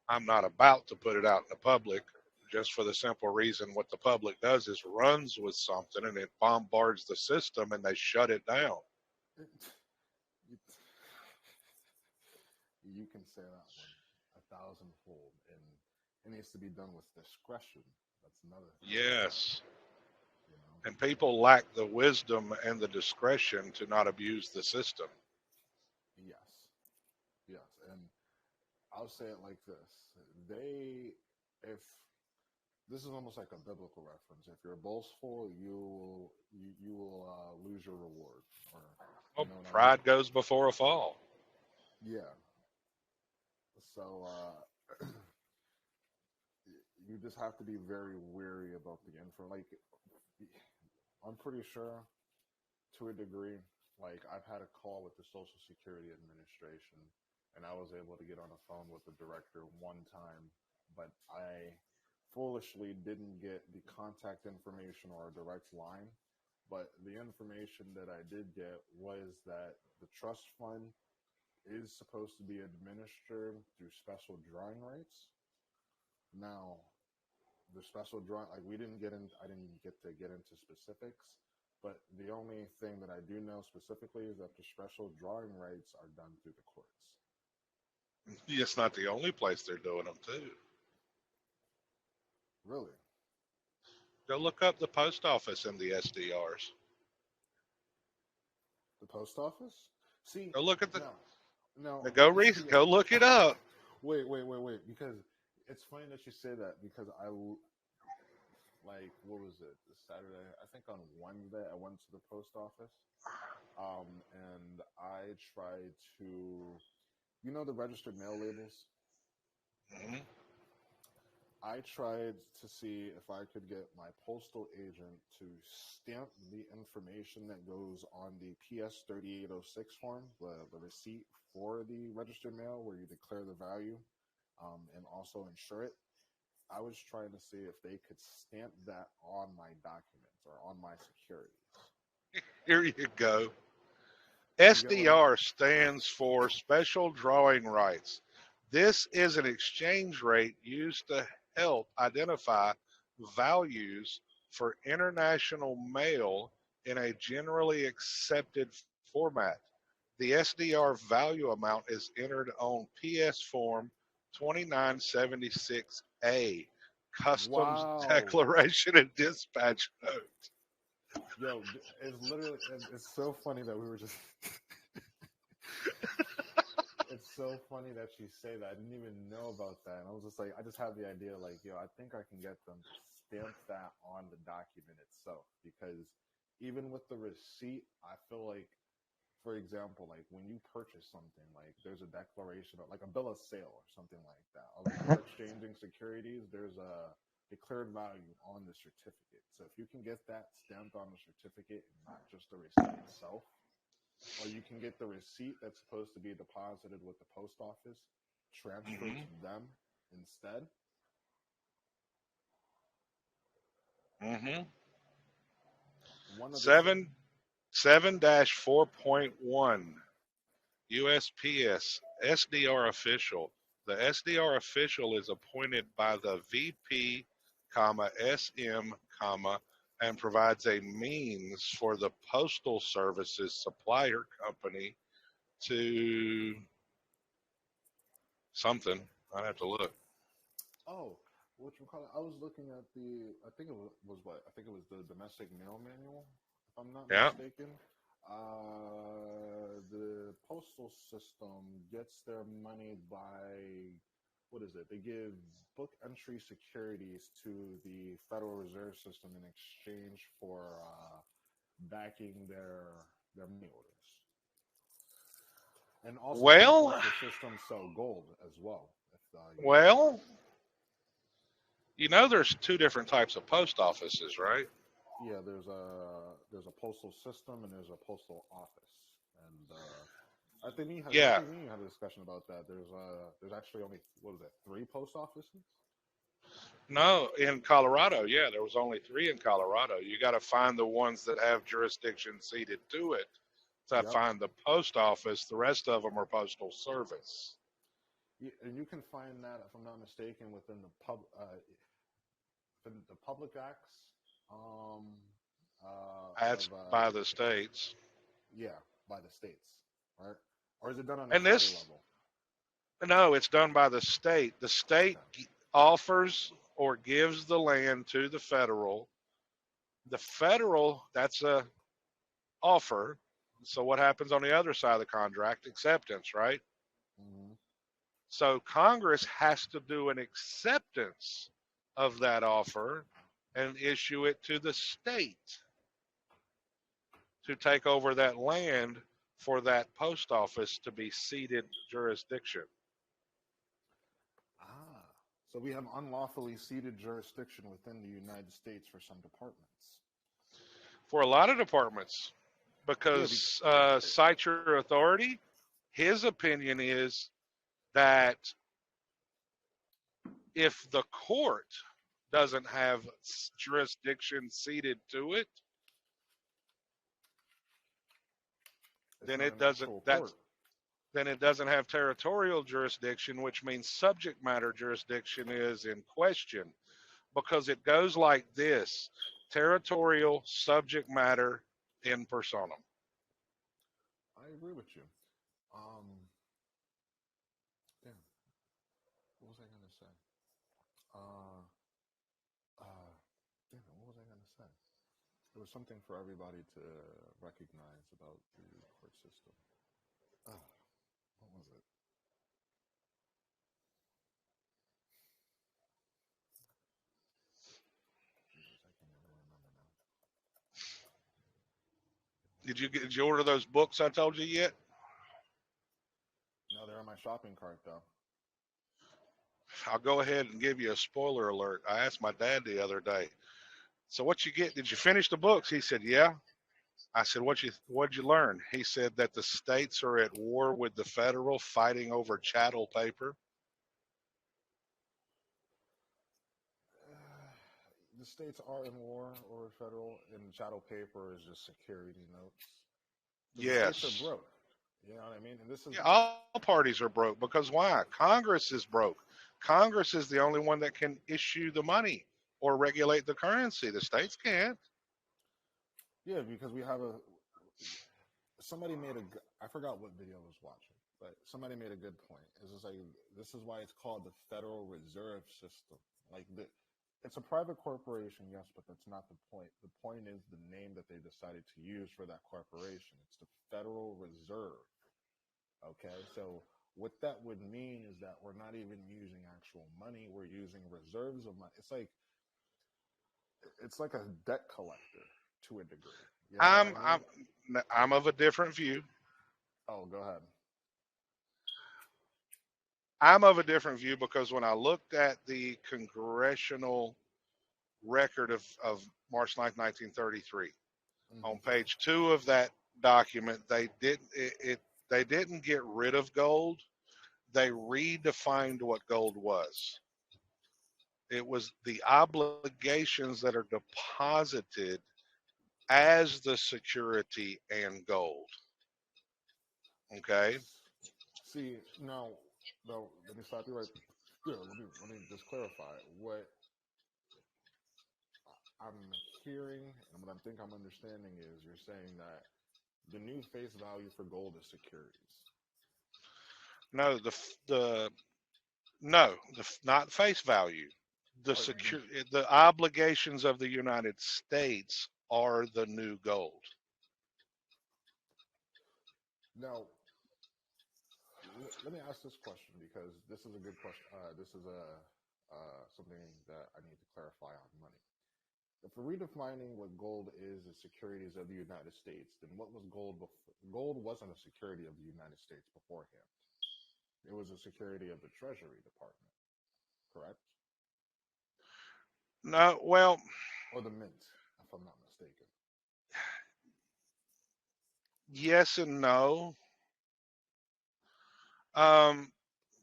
I'm not about to put it out in the public just for the simple reason what the public does is runs with something and it bombards the system and they shut it down. You can say that one 1,000-fold, and it needs to be done with discretion. That's another thing. Yes. You know? And people lack the wisdom and the discretion to not abuse the system. Yes, and I'll say it like this: if this is almost like a biblical reference, if you're boastful, you will lose your reward. Or well, pride goes before a fall. Yeah. So you just have to be very wary about the info. Like, I'm pretty sure, to a degree, like I've had a call with the Social Security Administration, and I was able to get on the phone with the director one time, but I foolishly didn't get the contact information or a direct line. But the information that I did get was that the trust fund is supposed to be administered through special drawing rights. Now, the special drawing, like I didn't get to get into specifics, but the only thing that I do know specifically is that the special drawing rights are done through the courts. It's not the only place they're doing them too. Really? Go look up the post office and the SDRs. The post office? See, go look at the. No. Go look it up. Wait. Because it's funny that you say that because what was it? Saturday? I think on Wednesday I went to the post office, and I tried to, the registered mail labels. Mm-hmm. I tried to see if I could get my postal agent to stamp the information that goes on the PS 3806 form, the receipt for the registered mail where you declare the value and also insure it. I was trying to see if they could stamp that on my documents or on my securities. Here you go. SDR stands for Special Drawing Rights. This is an exchange rate used to help identify values for international mail in a generally accepted format. The SDR value amount is entered on PS Form 2976A, Customs Declaration and Dispatch Note. Yo, it's so funny that we were just... It's so funny that you say that. I didn't even know about that. And I was just like, I just had the idea, like, I think I can get them to stamp that on the document itself, because even with the receipt, I feel like, for example, like when you purchase something, like there's a declaration, like a bill of sale or something like that. Like when you're exchanging securities, there's a declared value on the certificate. So if you can get that stamped on the certificate and not just the receipt itself, or you can get the receipt that's supposed to be deposited with the post office transferred Mm-hmm. to them instead. Mm-hmm. One of the 7-4.1 USPS SDR official. The SDR official is appointed by the VP, SM, and provides a means for the Postal Services supplier company to something. I'd have to look. Oh, what you call it? I was looking at the. I think it was what? I think it was the domestic mail manual, if I'm not Yeah. mistaken. The postal system gets their money by, what is it? They give book entry securities to the Federal Reserve System in exchange for backing their money orders, and also Well, sometimes the system sell gold as well. If you know about well, that. there's two different types of post offices, right? Yeah, there's a postal system and there's a postal office, and I think Yeah. we had a discussion about that. There's actually only, what was it, 3 post offices? No, in Colorado, yeah, there was only 3 in Colorado. You got to find the ones that have jurisdiction ceded to it to Yep. find the post office. The rest of them are postal service. And you can find that, if I'm not mistaken, within the public acts. That's by the states. Yeah, by the states, right? Or is it done on a And county this, level? no, it's done by the state. The state offers or gives the land to the federal. The federal, that's a offer. So what happens on the other side of the contract? Acceptance, right? Mm-hmm. So Congress has to do an acceptance of that offer and issue it to the state to take over that land for that post office to be ceded jurisdiction. So we have unlawfully ceded jurisdiction within the United States for some departments. For a lot of departments, because cite your authority, his opinion is that if the court doesn't have jurisdiction ceded to it, then it doesn't then it doesn't have territorial jurisdiction, which means subject matter jurisdiction is in question, because it goes like this: territorial subject matter in personam. I agree with you. Damn, what was I gonna say? Damn, what was I gonna say? There was something for everybody to recognize about the court system. What was it? Jesus, I can't even remember now. Did you order those books I told you yet? No, they're on my shopping cart though. I'll go ahead and give you a spoiler alert. I asked my dad the other day, so what you get? Did you finish the books? He said, yeah. I said, what'd you learn? He said that the states are at war with the federal, fighting over chattel paper. The states are in war over federal, and chattel paper is just security notes. Yes. The states are broke. You know what I mean? And this is all parties are broke, because why? Congress is broke. Congress is the only one that can issue the money or regulate the currency. The states can't. Yeah, because we have somebody made I forgot what video I was watching, but somebody made a good point. It's just like, this is why it's called the Federal Reserve System. Like, it's a private corporation, yes, but that's not the point. The point is the name that they decided to use for that corporation. It's the Federal Reserve. Okay, so what that would mean is that we're not even using actual money. We're using reserves of money. It's like, it's like a debt collector to a degree. You know what I'm I I'm mean? I'm of a different view. Oh, go ahead. I'm of a different view because when I looked at the congressional record of March 9th, 1933, Hmm. on page 2 of that document, they didn't get rid of gold. They redefined what gold was. It was the obligations that are deposited as the security and gold. Okay. See, now, though, let me stop you right there. Let me just clarify. What I'm hearing and what I think I'm understanding is you're saying that the new face value for gold is securities. No, the no, not face value. Or The obligations of the United States are the new gold. now, let me ask this question because this is a good question. This is a something that I need to clarify on money. If we're redefining what gold is as securities of the United States, then what was gold before? Gold wasn't a security of the United States beforehand. It was a security of the Treasury Department, correct? No, well, Or the Mint, if I'm not mistaken. yes and no. Um,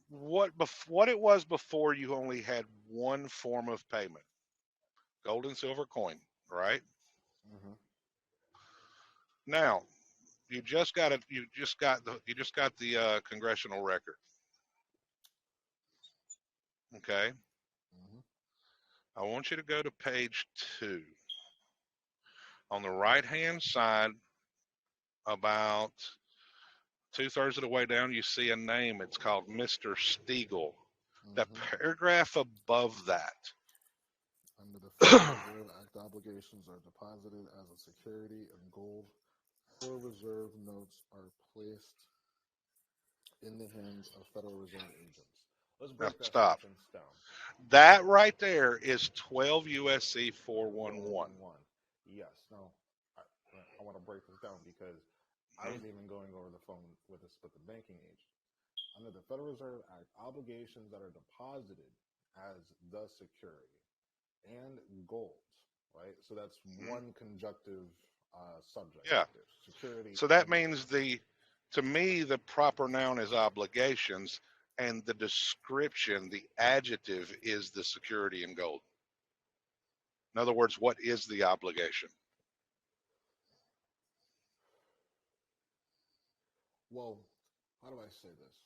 what it was before, you only had one form of payment: gold and silver coin, right? Hmm. Now, you just got the congressional record. Okay, Hmm. I want you to go to page 2. On the right hand side, about 2/3 of the way down, you see a name. It's called Mr. Stiegel. The Hmm. paragraph above that. Under the Federal Reserve Act, obligations are deposited as a security and gold for reserve notes are placed in the hands of Federal Reserve agents. Let's Now break that stop. sentence down. That right there is 12 USC 411. 411. Yes. Now, I, I want to break this down because I Mhm. was even going over the phone with the banking agent. Under the Federal Reserve Act, obligations that are deposited as the security and gold, right? So that's Mhm. one conjunctive subject Yeah. right there: security So that and gold. means to me, the proper noun is obligations, and the description, the adjective, is the security and gold. In other words, what is the obligation? Well, how do I say this?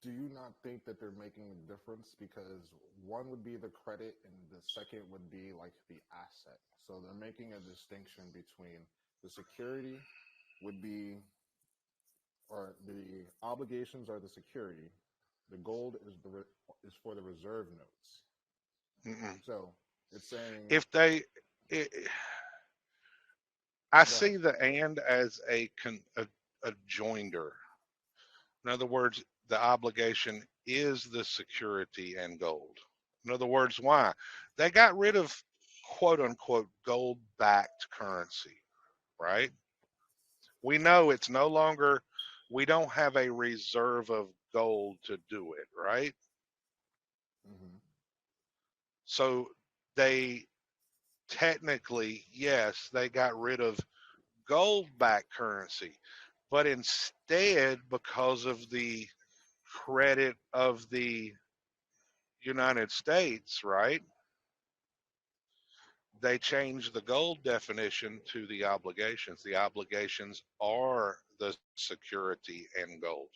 Do you not think that they're making a difference? Because one would be the credit and the second would be like the asset. So they're making a distinction between the security would be, or the obligations are the security. The gold is for the reserve notes. Mm-mm. So it's saying, If they, I I go ahead. see the and as a joinder. In other words, the obligation is the security and gold. In other words, why? They got rid of quote unquote gold backed currency, right? We know it's no longer, we don't have a reserve of gold to do it, right? Hmm. So they technically, yes, they got rid of gold backed currency, but instead, because of the credit of the United States, right? They changed the gold definition to the obligations. The obligations are the security and gold.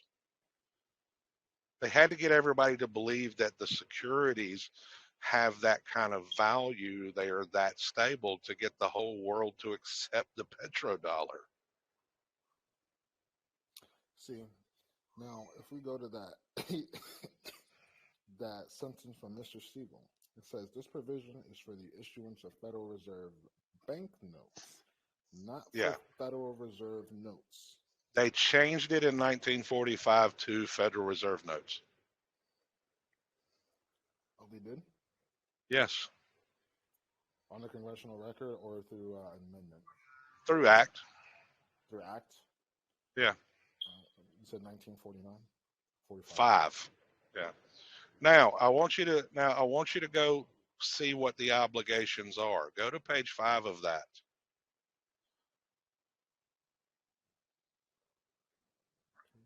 They had to get everybody to believe that the securities have that kind of value, they are that stable, to get the whole world to accept the petrodollar. See, now if we go to that that sentence from Mr. Siegel, it says this provision is for the issuance of Federal Reserve bank notes, not for Yeah. Federal Reserve notes. They changed it in 1945 to Federal Reserve notes. Oh, they did? Yes, On the congressional record or through amendment? through act. Through act? Yeah, You said 1949? 45. 5. Yeah. Now I want you to go see what the obligations are. Go to page 5 of that.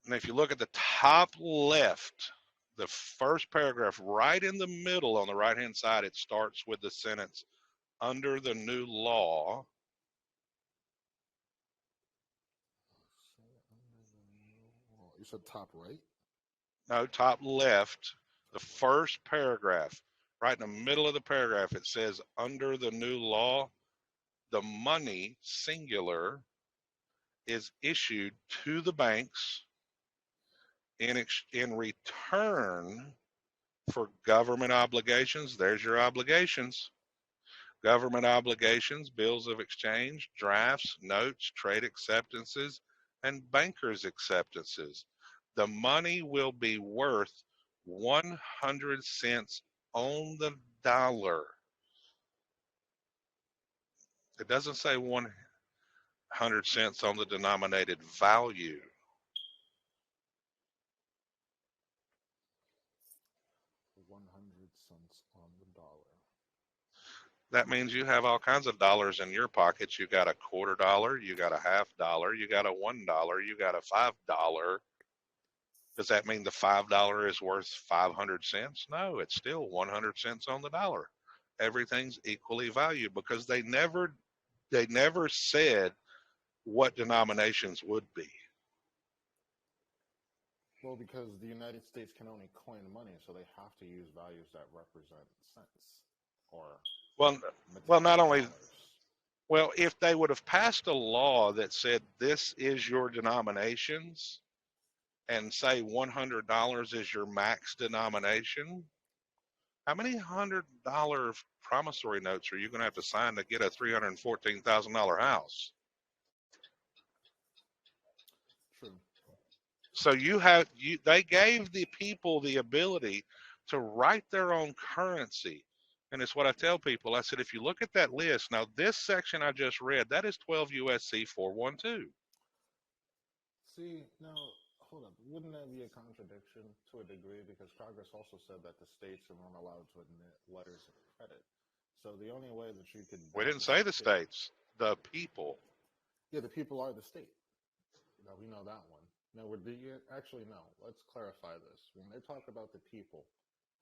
And if you look at the top left, the first paragraph right in the middle on the right hand side, it starts with the sentence, under the new law. You said top right? No, top left, the first paragraph, right in the middle of the paragraph, it says, under the new law, the money, singular, is issued to the banks in return for government obligations. There's your obligations. Government obligations, bills of exchange, drafts, notes, trade acceptances, and bankers' acceptances. The money will be worth 100 cents on the dollar. It doesn't say 100 cents on the denominated value. 100 cents on the dollar. That means you have all kinds of dollars in your pockets. You got a $quarter, you got a $half, you got a $1, you got a $5. Does that mean the $5 is worth 500 cents? No, it's still 100 cents on the dollar. Everything's equally valued because they never said what denominations would be. Well, because the United States can only coin money, so they have to use values that represent cents or Well, not only dollars. well, if they would have passed a law that said this is your denominations and say $100 is your max denomination, how many $100 promissory notes are you going to have to sign to get a $314,000 house? True. So they gave the people the ability to write their own currency. And it's what I tell people. I said, if you look at that list, now this section I just read, that is 12 USC 412. See, now, hold up. Wouldn't that be a contradiction to a degree? Because Congress also said that the states are not allowed to admit letters of credit. So the only way that you could... We didn't say the states, the people. Yeah, the people are the state. No, we know that one. No, actually, no. Let's clarify this. When they talk about the people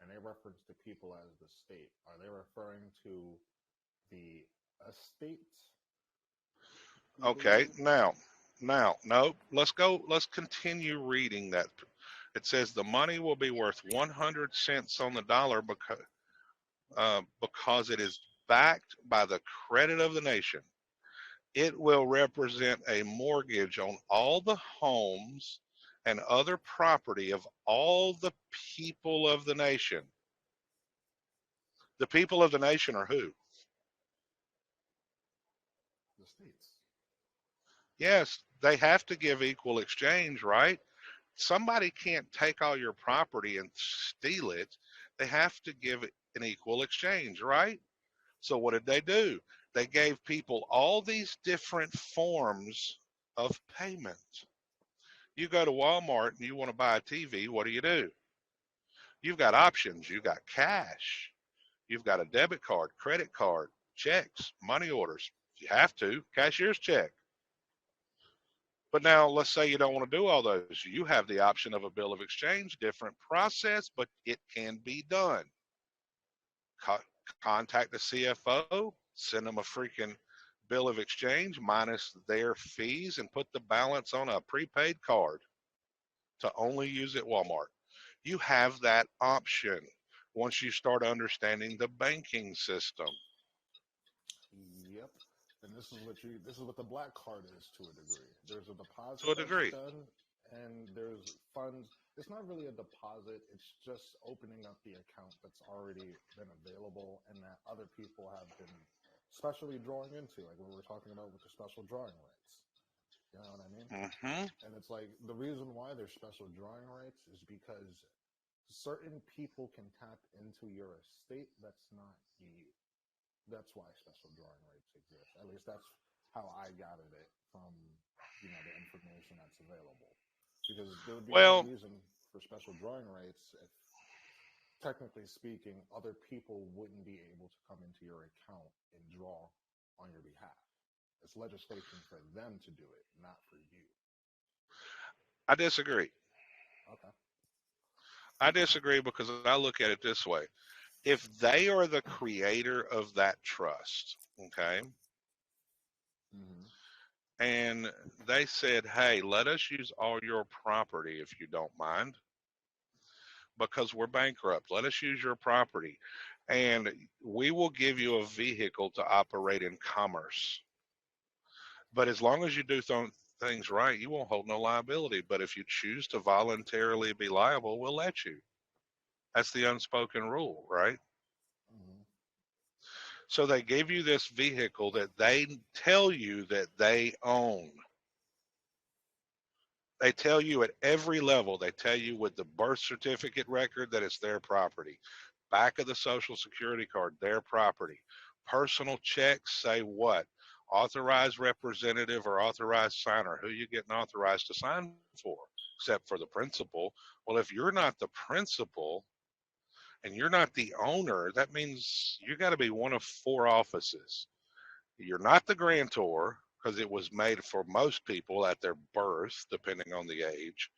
and they reference the people as the state, are they referring to the estate? Okay, now, no, let's continue reading that. It says the money will be worth 100 cents on the dollar because it is backed by the credit of the nation. It will represent a mortgage on all the homes and other property of all the people of the nation. The people of the nation are who? The states. Yes, they have to give equal exchange, right? Somebody can't take all your property and steal it. They have to give an equal exchange, right? So what did they do? They gave people all these different forms of payment. You go to Walmart and you want to buy a TV, what do? You've got options. You've got cash. You've got a debit card, credit card, checks, money orders. You have to, cashier's check. But now let's say you don't want to do all those. You have the option of a bill of exchange, different process, but it can be done. Contact the CFO, send them a freaking bill of exchange minus their fees and put the balance on a prepaid card to only use at Walmart. You have that option once you start understanding the banking system. Yep. And this is what the black card is to a degree. There's a deposit To a degree. that's done, and there's funds. It's not really a deposit. It's just opening up the account that's already been available and that other people have been specially drawing into, like what we were talking about with the special drawing rights. You know what I mean? Mm-hmm. And it's like the reason why there's special drawing rights is because certain people can tap into your estate that's not you. That's why special drawing rights exist. At least that's how I gathered it from the information that's available. Because there would be no Well, reason for special drawing rights if, technically speaking, other people wouldn't be able to come into your account and draw on your behalf. It's legislation for them to do it, not for you. I disagree. Okay. I disagree because I look at it this way. If they are the creator of that trust, okay, Mm-hmm. and they said, hey, let us use all your property if you don't mind, because we're bankrupt. Let us use your property, and we will give you a vehicle to operate in commerce. But as long as you do things right, you won't hold no liability. But if you choose to voluntarily be liable, we'll let you. That's the unspoken rule, right? Mm-hmm. So they gave you this vehicle that they tell you that they own. They tell you at every level, they tell you with the birth certificate record that it's their property. Back of the social security card, their property. Personal checks say what? Authorized representative or authorized signer. Who you getting authorized to sign for? Except for the principal. Well, if you're not the principal and you're not the owner, that means you got to be one of 4 offices. You're not the grantor, because it was made for most people at their birth, depending on the age,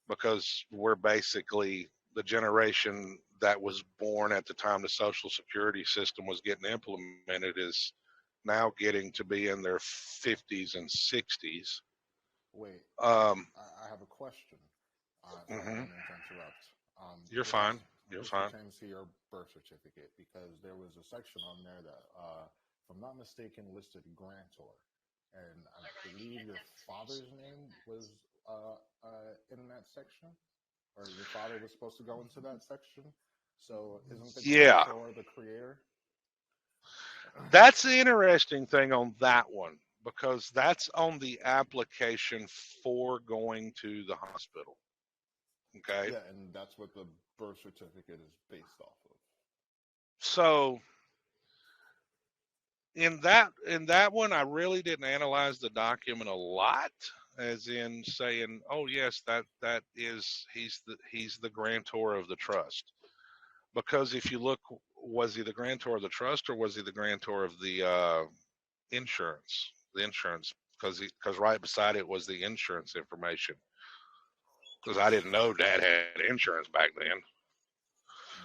because we're basically the generation that was born at the time the Social Security system was getting implemented is now getting to be in their 50s and 60s. Wait, Um, I have a question. Sorry, I mhm. didn't mean to interrupt. You're This is fine. You're this fine. pertains to your birth certificate because there was a section on there that, if I'm not mistaken, listed grantor, and I believe your father's name was in that section, or your father was supposed to go into that section. So isn't the Yeah, grantor the creator? that's the interesting thing on that one because that's on the application for going to the hospital. Okay. Yeah, and that's what the birth certificate is based off of. So in that one, I really didn't analyze the document a lot, as in saying, "Oh yes, that is he's the grantor of the trust." Because if you look, was he the grantor of the trust or was he the grantor of the insurance? The insurance, because right beside it was the insurance information. Because I didn't know Dad had insurance back then.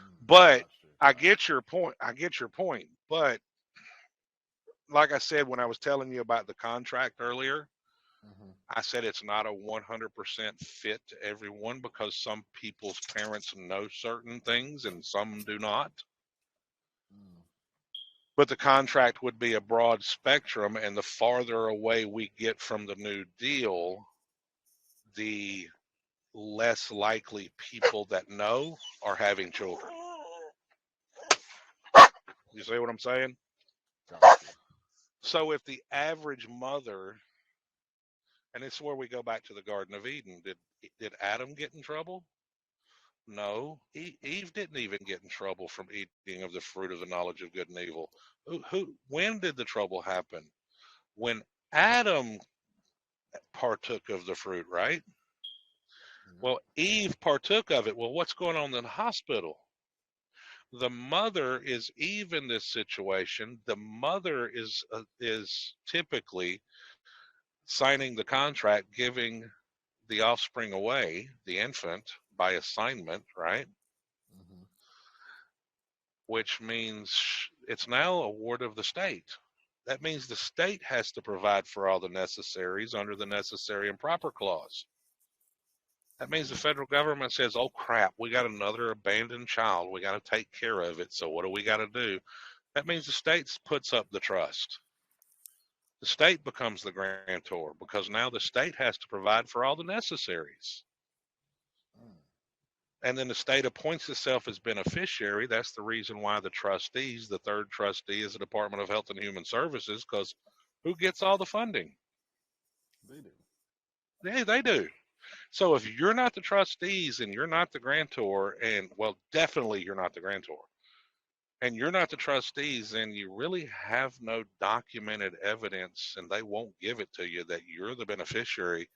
But Got you, I got get your point. I get your point. But like I said when I was telling you about the contract earlier, you. Hmm. I said it's not a 100% fit to everyone because some people's parents know certain things and some do not. Mm. But the contract would be a broad spectrum, and the farther away we get from the New Deal, the less likely people that know are having children. You see what I'm saying? Got you. So if the average mother, and it's where we go back to the Garden of Eden, did Adam get in trouble? No, Eve didn't even get in trouble from eating of the fruit of the knowledge of good and evil. When did the trouble happen? When Adam partook of the fruit, right? Yep. Well, Eve partook of it. Well, what's going on in the hospital? The mother is Eve in this situation. The mother is typically signing the contract, giving the offspring away, the infant, by assignment, right? Hmm. Which means it's now a ward of the state. That means the state has to provide for all the necessaries under the necessary and proper clause. That means the Hmm. federal government says, oh crap, we got another abandoned child. We got to take care of it. So what do we got to do? That means the state puts up the trust. The state becomes the grantor because now the state has to provide for all the necessaries. Mm. And then the state appoints itself as beneficiary. That's the reason why the trustees, the third trustee is the Department of Health and Human Services, because who gets all the funding? They do. Yeah, they do. So if you're not the trustees and you're not the grantor, and well, definitely you're not the grantor, and you're not the trustees, and you really have no documented evidence, and they won't give it to you that you're the beneficiary,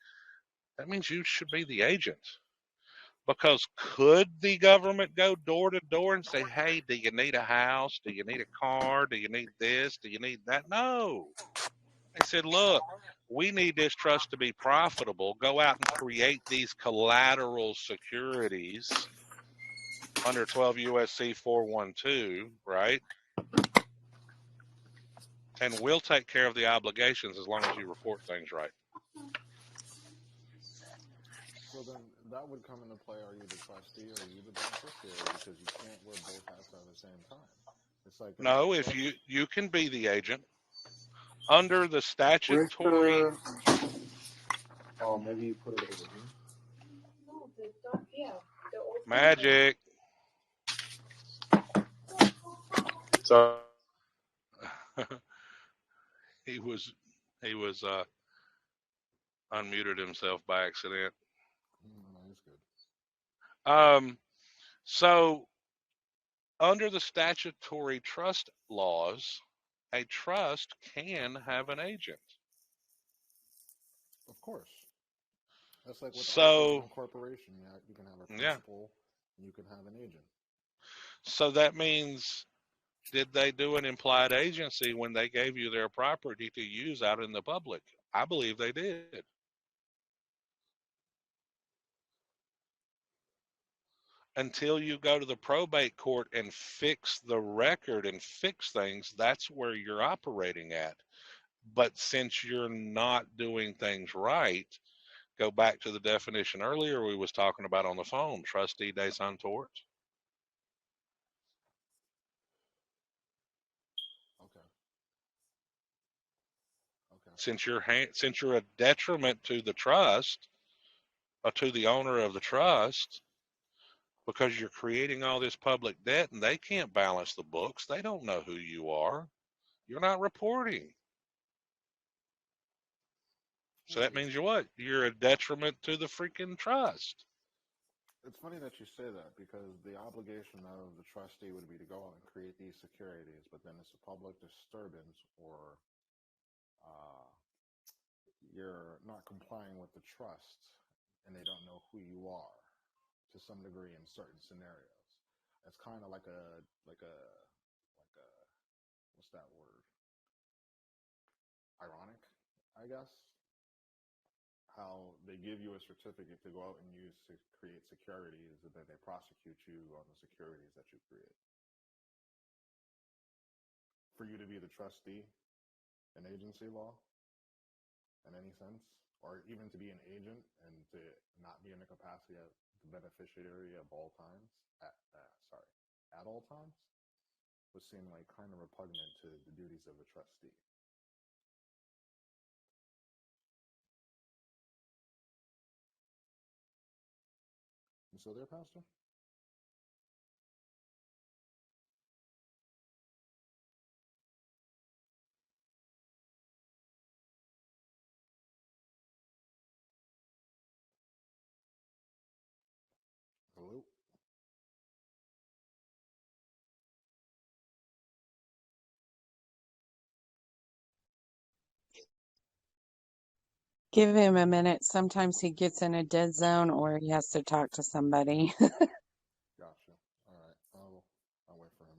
that means you should be the agent. Because could the government go door to door and say, hey, do you need a house? Do you need a car? Do you need this? Do you need that? No. They said, look, we need this trust to be profitable. Go out and create these collateral securities under 12 USC 412, right? And we'll take care of the obligations as long as you report things right. So then that would come into play. Are you the trustee or are you the beneficiary? Because you can't wear both hats at the same time. It's like No, if you can be the agent under the statutory. Oh, maybe you put it over here. No, the old Magic. Sorry. he was unmuted himself by accident. No, he's good. So under the statutory trust laws, a trust can have an agent. Of course. That's like with So corporation. Yeah, you can have a yeah. principal and you can have an agent. So that means, did they do an implied agency when they gave you their property to use out in the public? I believe they did. Until you go to the probate court and fix the record and fix things, that's where you're operating at. But since you're not doing things right, go back to the definition earlier we was talking about on the phone, trustee des untort. Okay. Since you're a detriment to the trust, or to the owner of the trust, because you're creating all this public debt and they can't balance the books. They don't know who you are. You're not reporting. So that means you're what? You're a detriment to the freaking trust. It's funny that you say that because the obligation of the trustee would be to go out and create these securities, but then it's a public disturbance or you're not complying with the trust and they don't know who you are to some degree in certain scenarios. It's kind of like a what's that word? Ironic, I guess. How they give you a certificate to go out and use to create securities, and then they prosecute you on the securities that you create. For you to be the trustee in agency law, in any sense, or even to be an agent and to not be in the capacity of the beneficiary at all times, at all times, would seem like kind of repugnant to the duties of a trustee. You still there, Pastor? Hello? Give him a minute. Sometimes he gets in a dead zone or he has to talk to somebody. Gotcha. All right. I'll wait for him.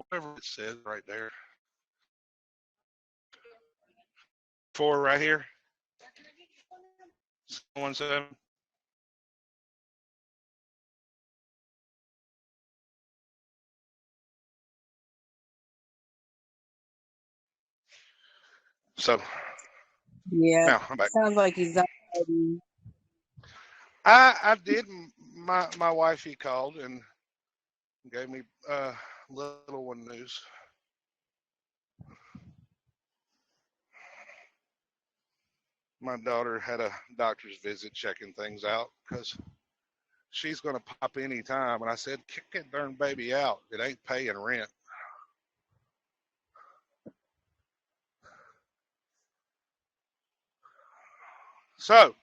Whatever it says right there. 4 right here. 17. So Yeah, now I'm back. sounds like he's already. I did. My wifey called and gave me little one news. My daughter had a doctor's visit checking things out because she's going to pop any time. And I said, kick that darn baby out. It ain't paying rent. So,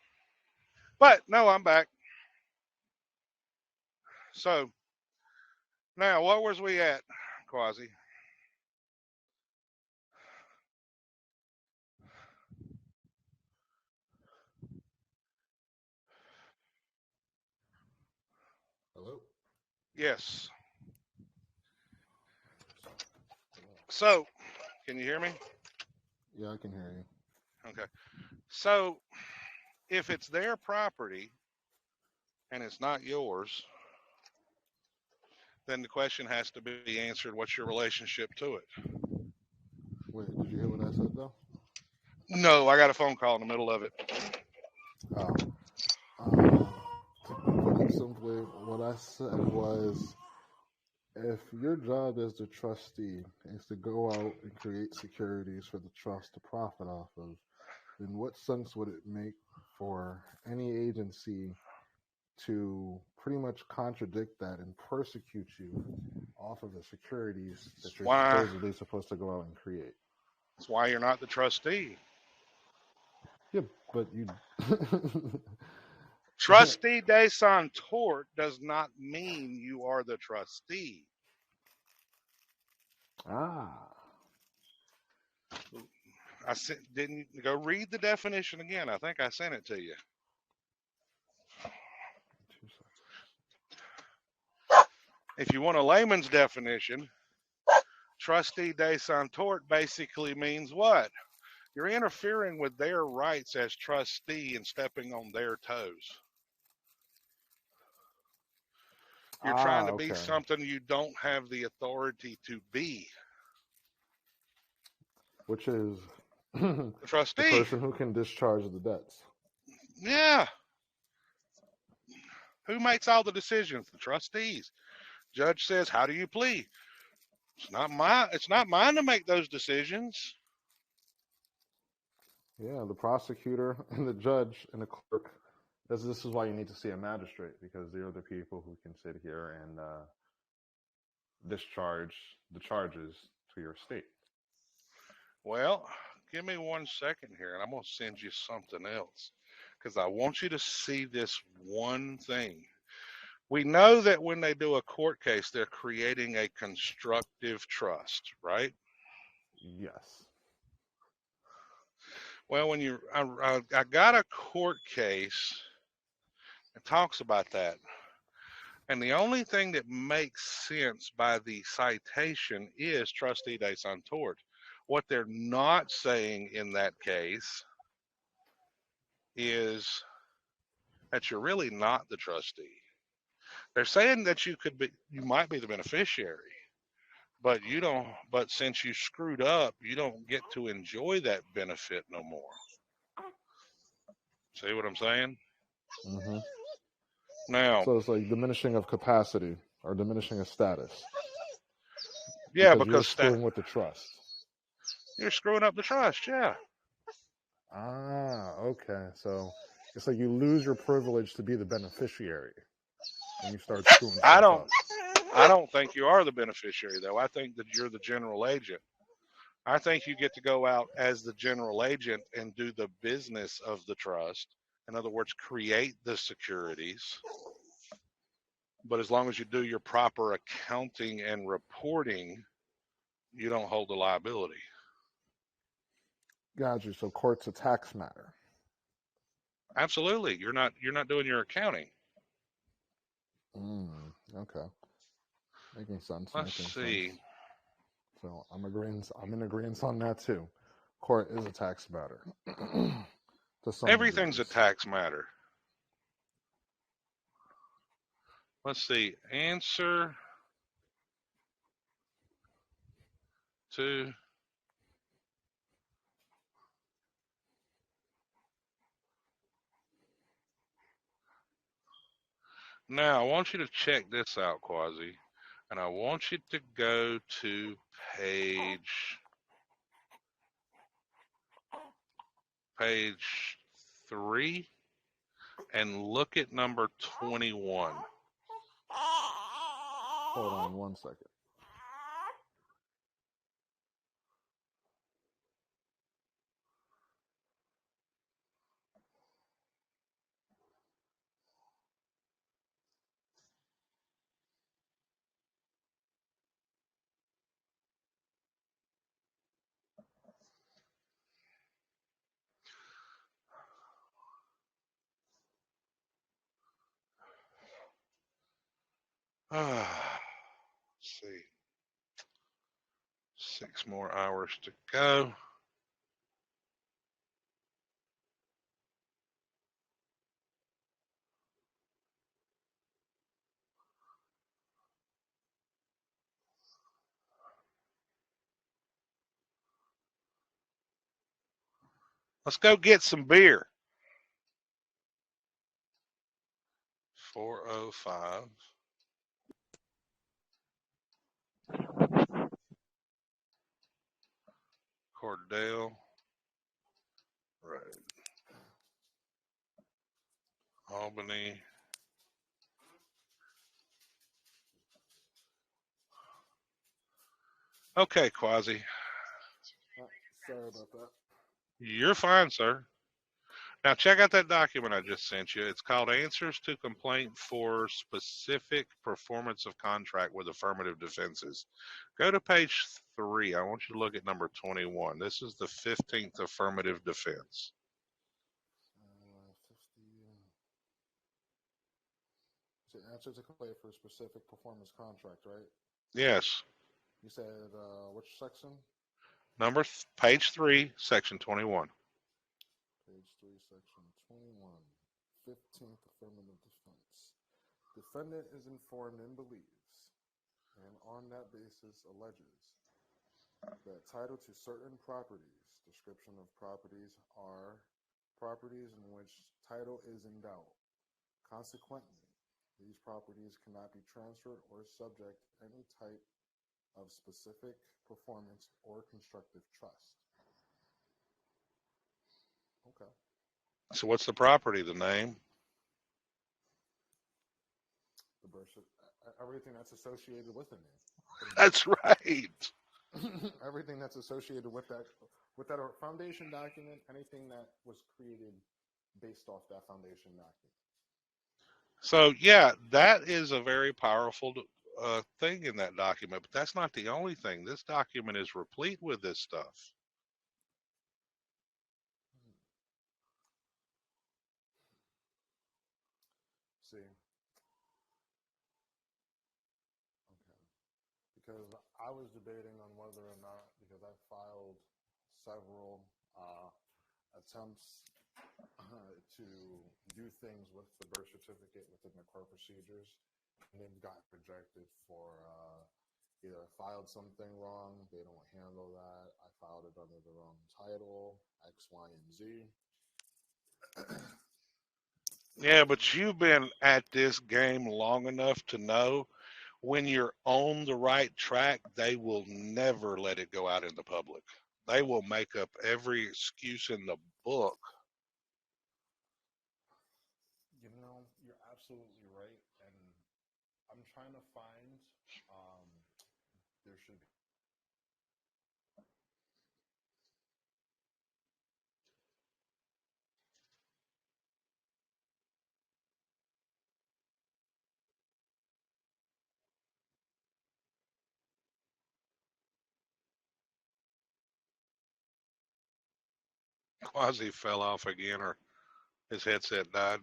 but no, I'm back. So, now what was we at, Quasi? Hello? Yes. So, can you hear me? Yeah, I can hear you. Okay. So, if it's their property and it's not yours, then the question has to be answered, what's your relationship to it? Wait, did you hear what I said, though? No, I got a phone call in the middle of it. Oh. To put it simply, what I said was, if your job as the trustee is to go out and create securities for the trust to profit off of, then what sense would it make for any agency to pretty much contradict that and persecute you off of the securities that you're supposedly supposed to go out and create? That's why you're not the trustee. Yeah, but you... Trustee de Santort does not mean you are the trustee. Ah. Didn't go read the definition again. I think I sent it to you. If you want a layman's definition, trustee de Santort basically means what? You're interfering with their rights as trustee and stepping on their toes. You're trying to be something you don't have the authority to be. Which is the trustee. The person who can discharge the debts. Yeah. Who makes all the decisions? The trustees. Judge says, how do you plead? It's not mine to make those decisions. Yeah, the prosecutor and the judge and the clerk. This is why you need to see a magistrate, because they're the people who can sit here and discharge the charges to your state. Well, give me 1 second here, and I'm going to send you something else, because I want you to see this one thing. We know that when they do a court case, they're creating a constructive trust, right? Yes. Well, when I got a court case that talks about that. And the only thing that makes sense by the citation is trustee de Santort. What they're not saying in that case is that you're really not the trustee. They're saying that you might be the beneficiary, but you don't. But since you screwed up, you don't get to enjoy that benefit no more. See what I'm saying? Mm-hmm. Now, so it's like diminishing of capacity or diminishing of status. Yeah, because you're screwing with the trust. You're screwing up the trust. Yeah. Ah, okay. So it's like you lose your privilege to be the beneficiary, and you start screwing stuff up. I don't think you are the beneficiary, though. I think that you're the general agent. I think you get to go out as the general agent and do the business of the trust. In other words, create the securities. But as long as you do your proper accounting and reporting, you don't hold the liability. Got you. So court's a tax matter. Absolutely. You're not doing your accounting. Okay. Making sense. Let's see. Sense. So I'm in agreement on that too. Court is a tax matter. Everything's a tax matter. Let's see. Answer to now, I want you to check this out, Quasi. And I want you to go to page 3 and look at number 21. Hold on 1 second. Let's see. 6 more hours to go. Let's go get some beer. 4:05. Cordell Road. Albany. Okay, Quasi. Sorry about that. You're fine, sir. Now check out that document I just sent you. It's called Answers to Complaint for Specific Performance of Contract with Affirmative Defenses. Go to page 3. I want you to look at number 21. This is the 15th affirmative defense. 50. So answer to complaint for a specific performance contract, right? Yes. You said which section? Page 3, section 21. Page 3, section 21. 15th affirmative defense. Defendant is informed and believes, and on that basis alleges, that title to certain properties, description of properties, are properties in which title is in doubt. Consequently, these properties cannot be transferred or subject to any type of specific performance or constructive trust. Okay. So what's the property? The name? The birth everything that's associated with the name. That's right. Everything that's associated with that foundation document, anything that was created based off that foundation document. So yeah, that is a very powerful thing in that document, but that's not the only thing. This document is replete with this stuff. See, okay, because I was debating on whether or not, because I filed several attempts to do things with the birth certificate within the court procedures, and they've gotten rejected for either I filed something wrong, they don't handle that, I filed it under the wrong title, X, Y, and Z. Yeah, but you've been at this game long enough to know when you're on the right track, they will never let it go out in the public. They will make up every excuse in the book. You know, you're absolutely right, and I'm trying to find there should be. Quasi fell off again, or his headset died.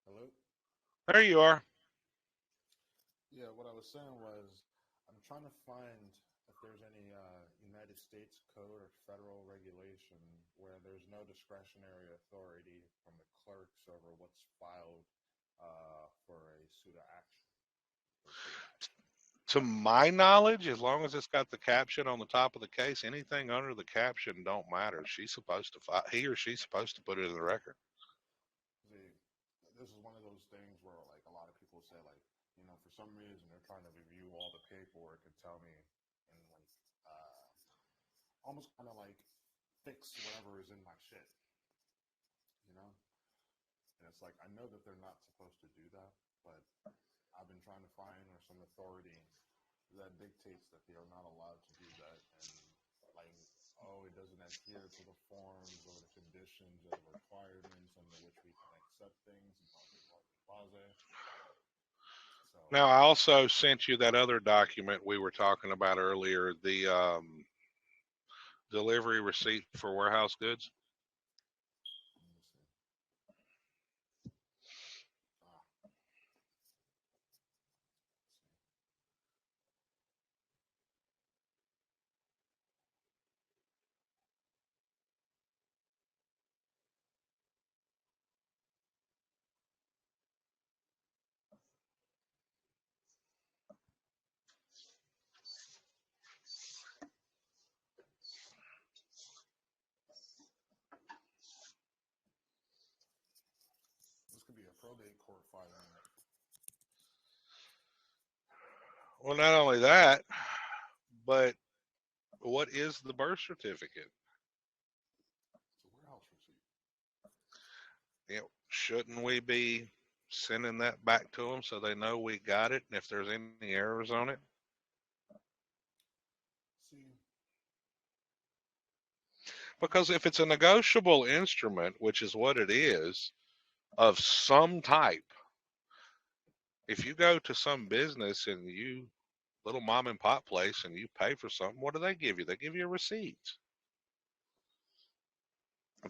Hello? There you are. Yeah, what I was saying was I'm trying to find if there's any United States code or federal regulation where there's no discretionary authority from the clerks over what's filed for a pseudo action. To my knowledge, as long as it's got the caption on the top of the case, anything under the caption don't matter. She's supposed to he or she's supposed to put it in the record. See, this is one of those things where like a lot of people say like, you know, for some reason they're trying to review all the paperwork and tell me and like almost kind of like fix whatever is in my shit, you know? And it's like, I know that they're not supposed to do that, but I've been trying to find some authority that dictates that they are not allowed to do that. And like, oh, it doesn't adhere to the forms or the conditions or the requirements under which we can accept things. So, Now, I also sent you that other document we were talking about earlier, the delivery receipt for warehouse goods. let me see. This could be a probate court filing. Well, not only that, but what is the birth certificate? It's a warehouse receipt. Shouldn't we be sending that back to them so they know we got it and if there's any errors on it? See, Because if it's a negotiable instrument, which is what it is, of some type, if you go to some business and you, little mom and pop place, and you pay for something, what do they give you? They give you a receipt.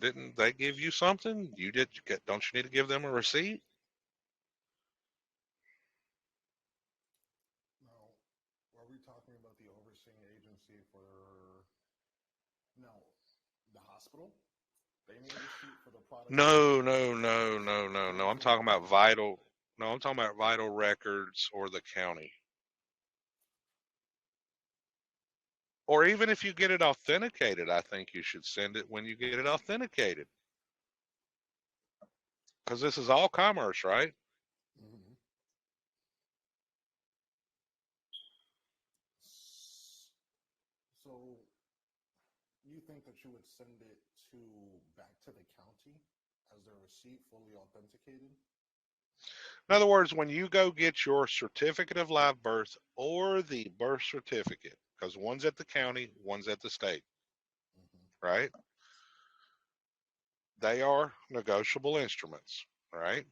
Didn't they give you something? Don't you need to give them a receipt? now, are we talking about the overseeing agency for, no, the hospital? They need a receipt for the product. No. I'm talking about vital. No, I'm talking about vital records or the county. Or even if you get it authenticated, I think you should send it when you get it authenticated. Because this is all commerce, right? Mm-hmm. So, you think that you would send it back to the county as their receipt fully authenticated? In other words, when you go get your certificate of live birth or the birth certificate, because one's at the county, one's at the state, Mm-hmm. right? They are negotiable instruments, right?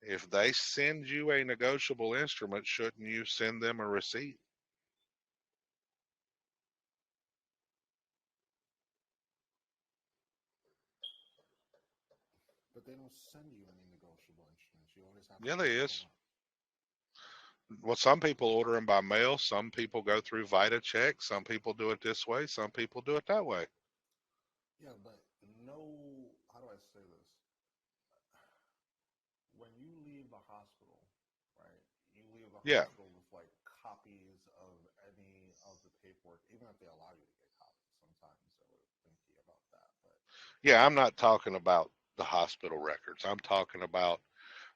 If they send you a negotiable instrument, shouldn't you send them a receipt? But they don't send you any negotiable instruments. You always have to. Yeah, there is. Well, some people order them by mail. Some people go through VitaCheck. Some people do it this way. Some people do it that way. Yeah, but no, how do I say this? When you leave the hospital, right? You leave the Yeah. hospital with like copies of any of the paperwork, even if they allow you to get copies. Sometimes they're thinking about that, but Yeah, I'm not talking about the hospital records. I'm talking about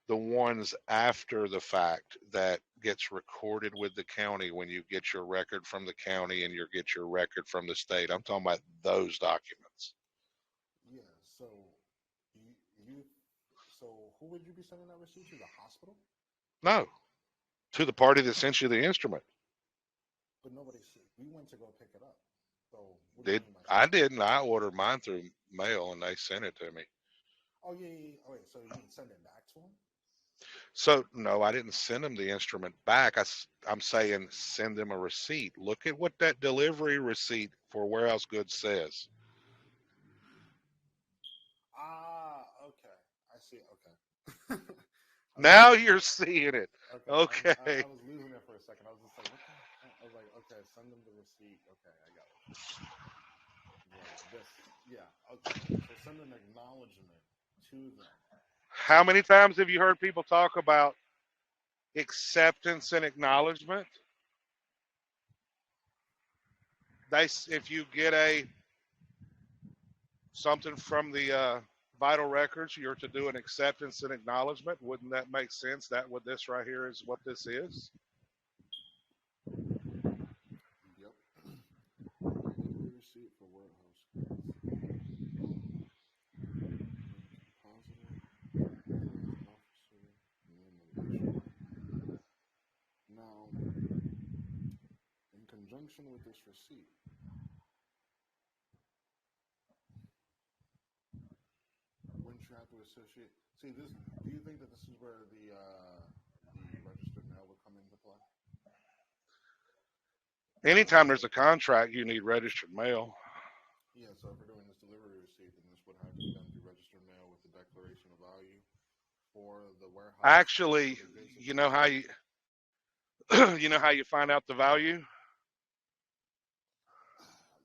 the ones after the fact that gets recorded with the county when you get your record from the county and you get your record from the state. I'm talking about those documents. yeah. So so who would you be sending that receipt to? The hospital? No, to the party that sent you the instrument. But nobody. We went to go pick it up. So what do you mean by I didn't. I ordered mine through mail and they sent it to me. Oh yeah. Oh, wait, so you mean send it back to them? So no, I didn't send them the instrument back. I'm saying send them a receipt. Look at what that delivery receipt for warehouse goods says. Ah, okay. I see. Okay. Now you're seeing it. Okay. I was losing it for a second. I was just like, what the? I was like, Okay, send them the receipt. Okay, I got it. Right. This. Yeah. Okay. So send an acknowledgement to them. How many times have you heard people talk about acceptance and acknowledgement? If you get something from the vital records, you're to do an acceptance and acknowledgement. Wouldn't that make sense? That what this right here is what this is? Yep. Delivery receipt for warehouse goods. Depositor, authorized officer, name of the issuer. Now, in conjunction with this receipt, wouldn't you have to associate? See, this. Do you think that this is where the registered mail would come into play? Anytime there's a contract, you need registered mail. Yeah. So if we're doing this delivery receipt, then this would have to be done through registered mail with the declaration of value for the warehouse. Actually, you know how you you know how you find out the value?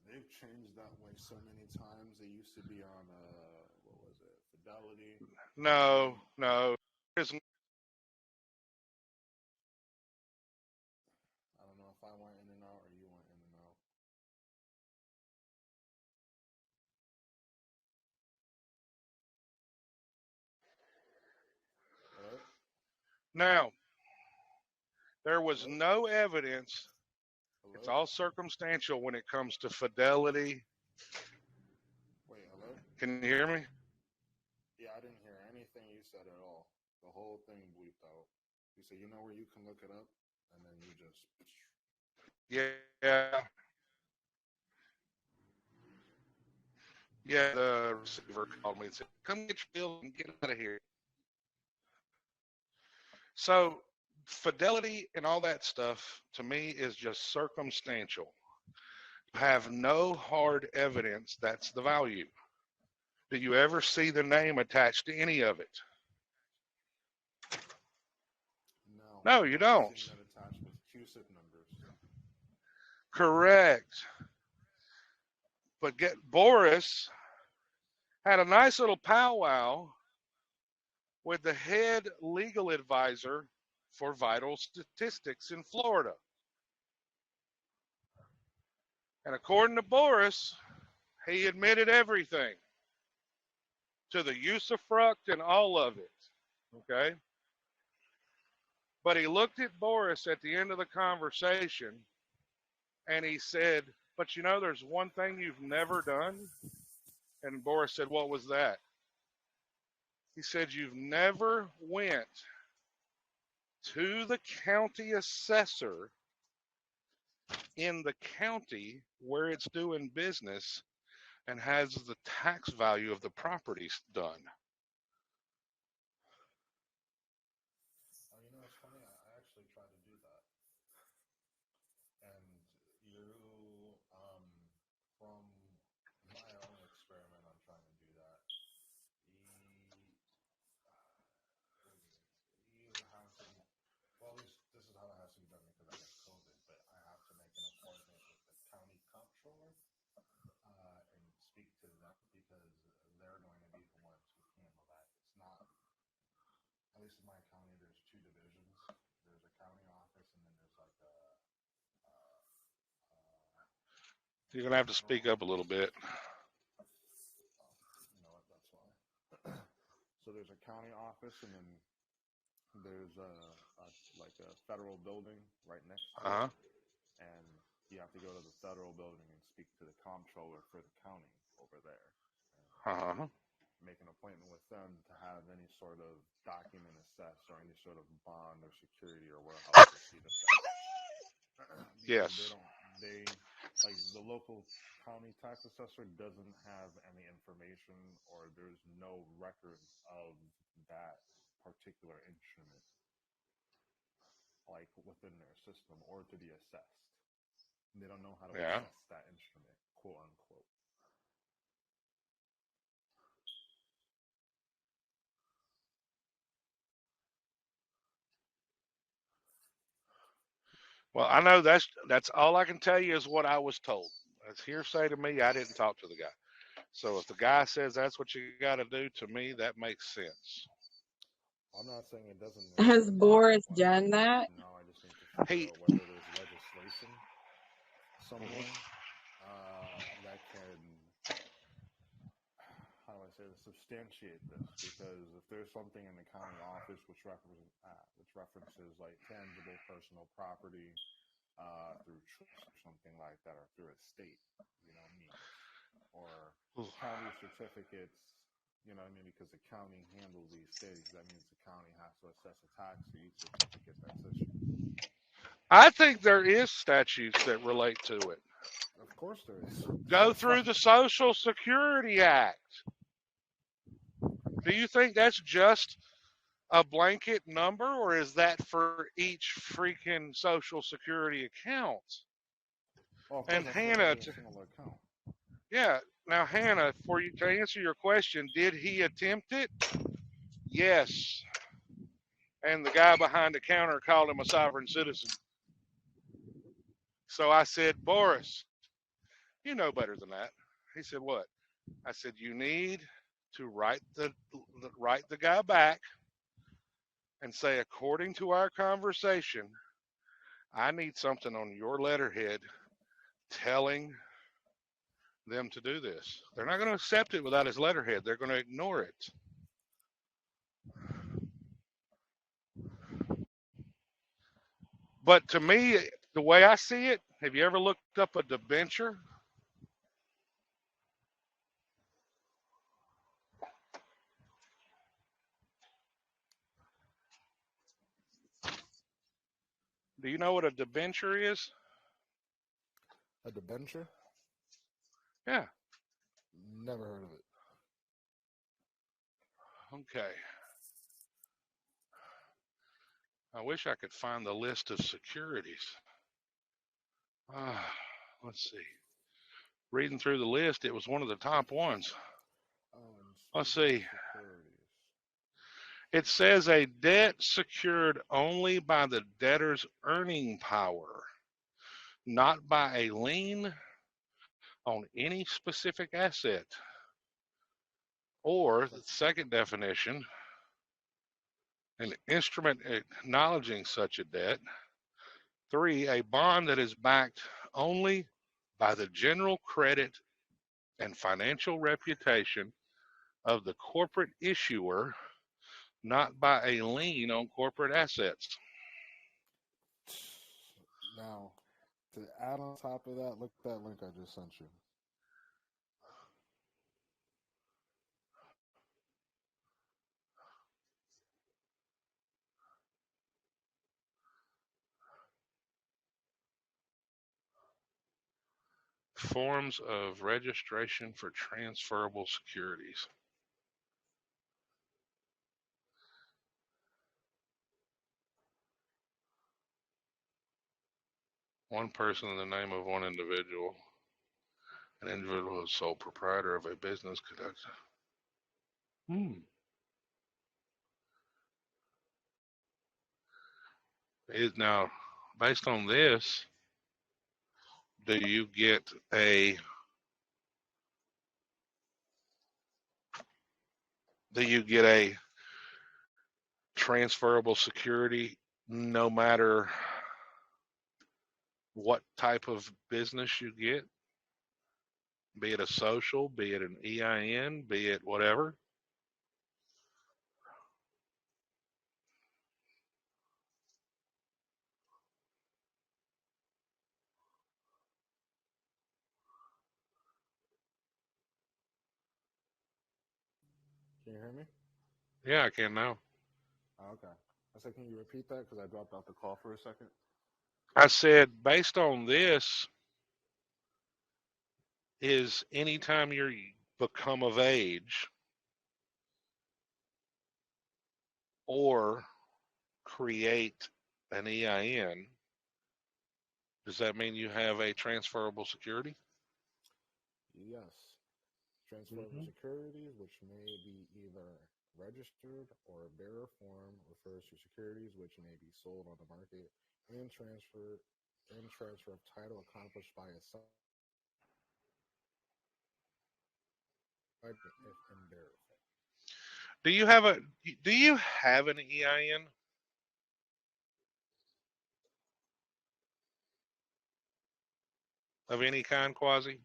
They've changed that way so many times. They used to be on what was it, Fidelity? No. I don't know if I went in and out or you went in and out. Hello? Now, there was Hello? no evidence. Hello? It's all circumstantial when it comes to Fidelity. Wait, hello? Can you hear me? Yeah, I didn't hear anything you said at all. The whole thing bleeped out. You said, you know where you can look it up? And then you just. Yeah. Yeah, the receiver called me and said, come get your bill and get out of here. So Fidelity and all that stuff to me is just circumstantial. You have no hard evidence that's the value. Do you ever see the name attached to any of it? No, you don't. Seen that attached with CUSIP numbers. Correct. But Boris had a nice little powwow with the head legal advisor for Vital Statistics in Florida. And according to Boris, he admitted everything to the usufruct and all of it. Okay? But he looked at Boris at the end of the conversation and he said, but you know, there's one thing you've never done. And Boris said, what was that? He said, you've never went to the county assessor in the county where it's doing business and has the tax value of the properties done. Oh, you know, it's funny. I actually tried to do that. And you, from my own experiment on trying to do that, you have to, well, at least this is how it has to be done because I guess COVID, but I have to make an appointment with the county comptroller and speak to them because they're going to be the ones who handle that. It's not, at least in my county, there's two divisions. There's a county office and then there's like a You're going to have to speak up a little bit. you know what, that's why. So there's a county office and then there's like a federal building right next to it. And you have to go to the federal building and speak to the comptroller for the county over there. Make an appointment with them to have any sort of document assessed or any sort of bond or security or warehouse receipt assessed. Yes. They like the local county tax assessor doesn't have any information or there's no records of that particular instrument like within their system or to be assessed. They don't know how to assess that instrument, quote unquote. Well, I know that's all I can tell you is what I was told. That's hearsay to me. I didn't talk to the guy. So if the guy says that's what you got to do, to me that makes sense. I'm not saying it doesn't make Has sense. Boris What I done need that? to know, I just need to figure He out whether there's legislation Mhm. somewhere that can, how do I say this, substantiate this. Because if there's something in the county office which references like tangible personal property through trust or something like that, or through a state, you know what I mean, or county certificates, you know what I mean, because the county handles these things. That means the county has to assess a tax for each certificate that's issued. I think there is statutes that relate to it. Of course there is. Go through the Social Security Act. Do you think that's just a blanket number, or is that for each freaking Social Security account? Oh, of course, And that's for Hannah, every single account. yeah. Now, Hannah, for you to answer your question, did he attempt it? Yes. And the guy behind the counter called him a sovereign citizen. So I said, Boris, you know better than that. He said, what? I said, you need to write the guy back and say, according to our conversation, I need something on your letterhead telling them to do this. They're not going to accept it without his letterhead. They're going to ignore it. But to me, the way I see it, have you ever looked up a debenture? Do you know what a debenture is? A debenture? Yeah. Never heard of it. Okay. I wish I could find the list of securities. Let's see. Reading through the list, it was one of the top ones. Let's see. It says a debt secured only by the debtor's earning power, not by a lien on any specific asset. Or the second definition, an instrument acknowledging such a debt. 3, a bond that is backed only by the general credit and financial reputation of the corporate issuer, not by a lien on corporate assets. Now, to add on top of that, look at that link I just sent you. Forms of registration for transferable securities. One person in the name of one individual. An individual is sole proprietor of a business conducts. Is now based on this, do you get a transferable security no matter what type of business you get? Be it a social, be it an EIN, be it whatever. Can you hear me? Yeah, I can now. Okay. I said, can you repeat that? Because I dropped out the call for a second. I said, based on this, is anytime you become of age or create an EIN, does that mean you have a transferable security? Yes. Transferable securities, which may be either registered or a bearer form, refers to securities which may be sold on the market and transferred and transfer of title accomplished by a side if invariable. Do you have an EIN of any kind, Quasi?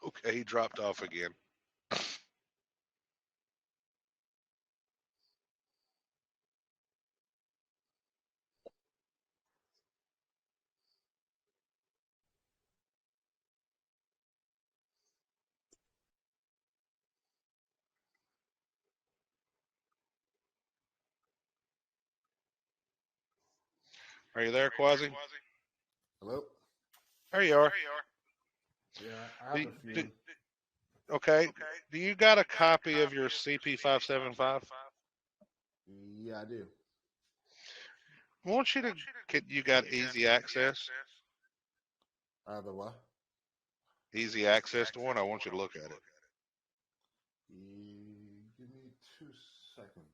Okay, he dropped off again. Are you there, Quasi? Hello? There you are. Yeah, I have a few. Okay. Do you got a copy of your CP575? Yeah, I do. I want you to get. You got easy access? The what? Easy access to one. I want you to look at it. Give me 2 seconds.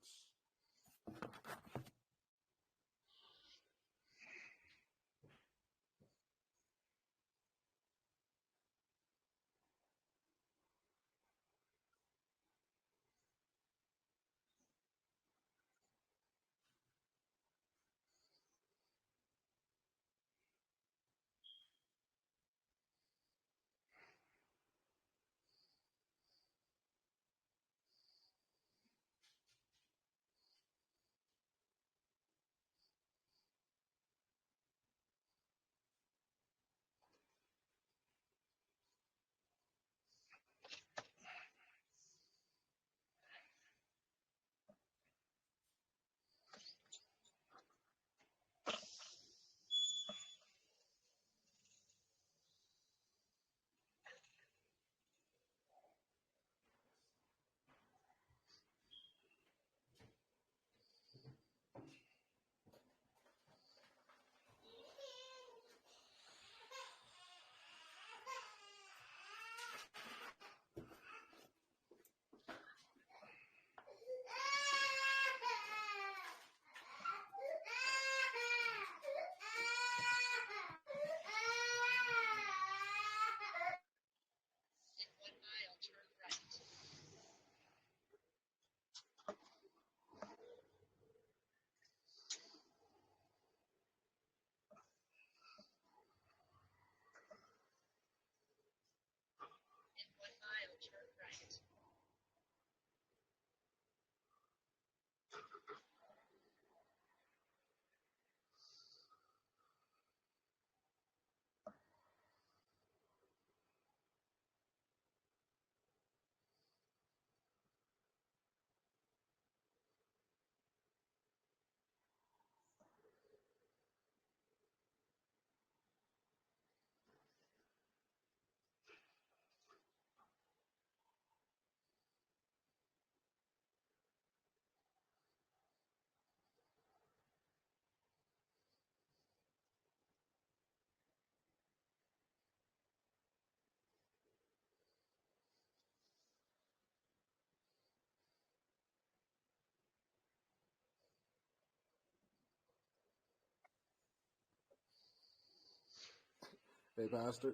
Hey, Pastor.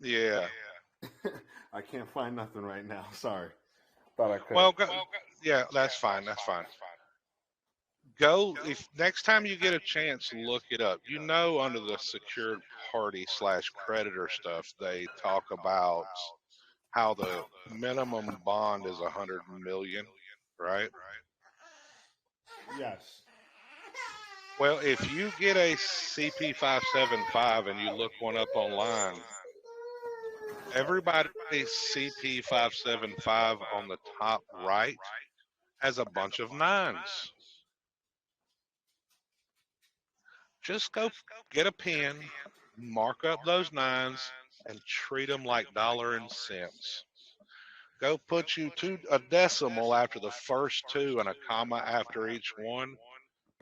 Yeah. I can't find nothing right now. Sorry. Thought I could. Well, yeah, that's fine. That's fine. Go if next time you get a chance, look it up. You know, under the secured party / creditor stuff, they talk about how the minimum bond is 100 million, right? Yes. Well, if you get a CP575 and you look one up online, everybody's CP575 on the top right has a bunch of nines. Just go get a pen, mark up those nines, and treat them like dollar and cents. Go put you a decimal after the first two and a comma after each one.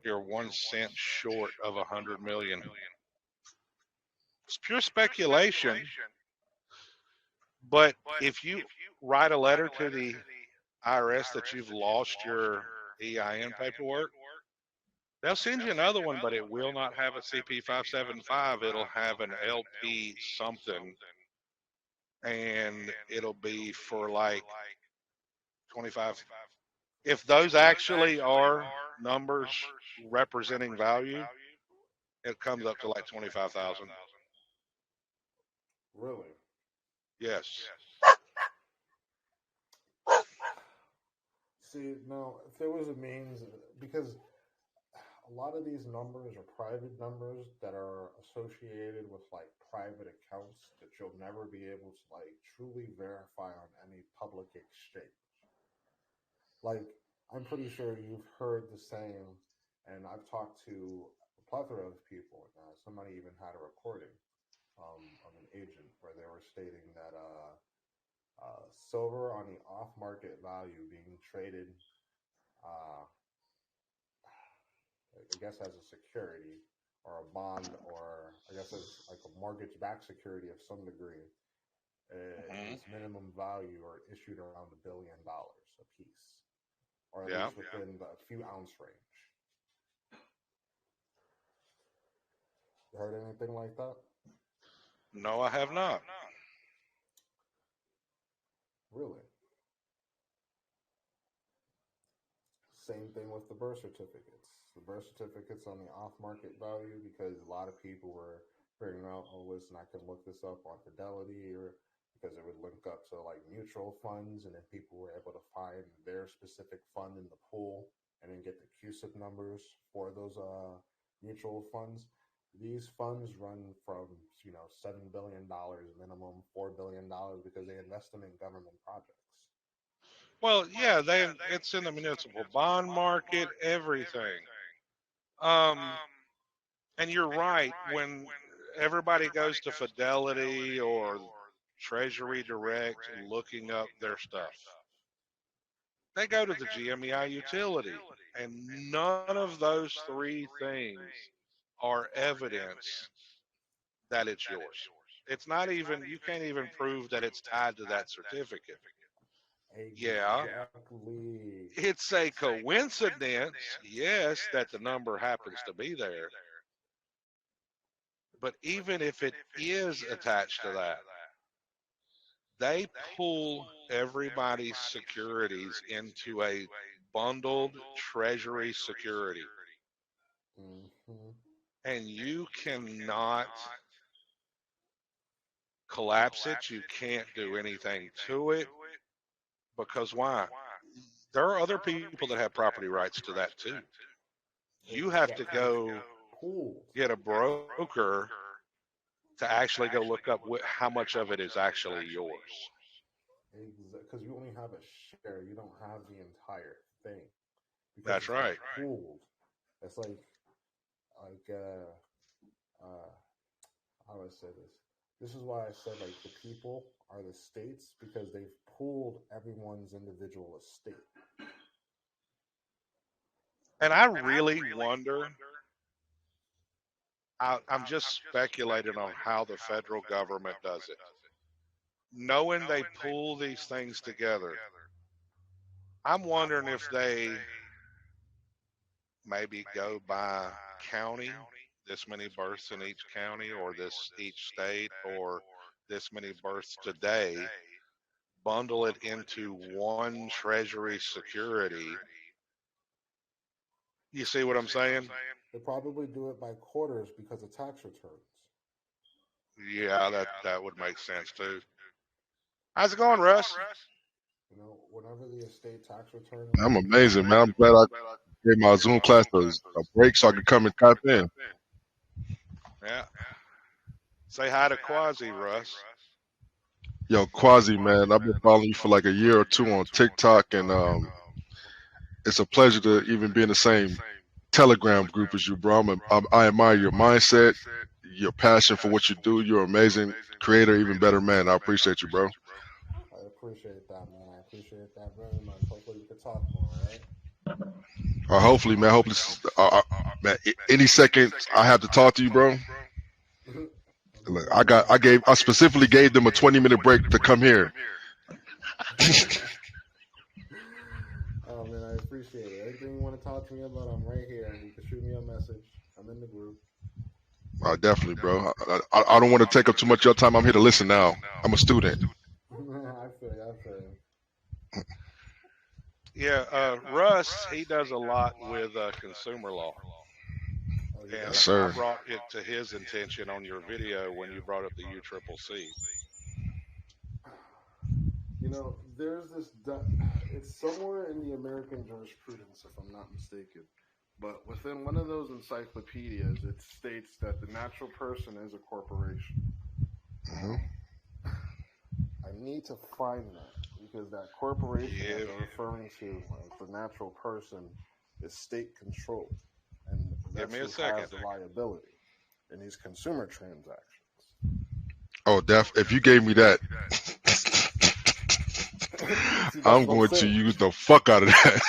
You're 1 cent short of 100 million. It's pure speculation. But if you write a letter to the IRS that you've lost your EIN paperwork, they'll send you another one, but it will not have a CP 575. It'll have an LP something, and it'll be for like 25. If those actually are numbers representing value, it comes up to like 25,000. Really? Yes. See, now, if there was a means, because a lot of these numbers are private numbers that are associated with like private accounts that you'll never be able to like truly verify on any public exchange. Like, I'm pretty sure you've heard the saying, and I've talked to a plethora of people. Somebody even had a recording of an agent where they were stating that silver on the off-market value being traded, I guess as a security or a bond, or I guess as like a mortgage-backed security of some degree, its minimum value or issued around $1 billion a piece, or at least within the few ounce range. You heard anything like that? No, I have not. Really? Same thing with the birth certificates. The birth certificates on the off-market value, because a lot of people were figuring out, oh, listen, I can look this up on Fidelity, or because it would link up to like mutual funds, and then people were able to find their specific fund in the pool and then get the CUSIP numbers for those mutual funds. These funds run from, $7 billion minimum, $4 billion, because they invest them in government projects. Well, yeah, it's in the municipal bond market, everything. And you're right. When everybody goes to Fidelity or Treasury Direct looking up their stuff, they go to the GMEI utility, and none of those three things are evidence that it's yours. It's not even, you can't even prove that it's tied to that certificate. Yeah, Exactly. it's a coincidence, yes, that the number happens to be there. But even if it is attached to that, they pull everybody's securities into a bundled treasury security. Mm-hmm. And you cannot collapse it. You can't do anything to it. Because why? There are other people that have property rights to that too. You have to go get a broker to actually go look up how much of it is actually yours. Because you only have a share, you don't have the entire thing. Because That's right. Pooled. It's like how do I say this? This is why I said like the people are the states, because they've pooled everyone's individual estate. And I really wonder, I'm just speculating on how the federal government does it. Knowing they pull these things together, I'm wondering if they maybe go by county, this many births in each county, or each state, or this many births today, bundle it into one treasury security. You see what I'm saying? They probably do it by quarters because of tax returns. Yeah, that would make sense too. How's it going, Russ? Whenever the estate tax return. I'm amazing, man. I'm glad I gave my Zoom class a break so I could come and type in. Yeah. Say hi to Quasi, Russ. Yo, Quasi, man, I've been following you for like a year or two on TikTok, and it's a pleasure to even be in the same Telegram group as you, bro. I admire your mindset, your passion for what you do. You're an amazing creator, even better man. I appreciate you, bro. I appreciate that, man. I appreciate that very much. Hopefully we can talk more, right? Hopefully, man. Hopefully, man, any second I have to talk to you, bro. Look, I specifically gave them a 20-minute break to come here. Oh man, I appreciate it. Anything you want to talk to me about, I'm right here. You can shoot me a message. I'm in the group. Definitely, bro. I don't want to take up too much of your time. I'm here to listen now. I'm a student. I feel you. I feel you. Yeah, Russ, he does a lot with consumer law. Oh, you And got Yes, it. sir. I brought it to his attention on your video when you brought up the UCCC. You know, there's this. It's somewhere in the American jurisprudence, if I'm not mistaken. But within one of those encyclopedias, it states that the natural person is a corporation. hmm I need to find that because that corporation that Yeah. they're referring to, like the natural person, is state controlled, and Give that's me a who second. has the liability in these consumer transactions. Oh, if you gave me that, See, that's I'm what I'm going to saying. use the fuck out of that.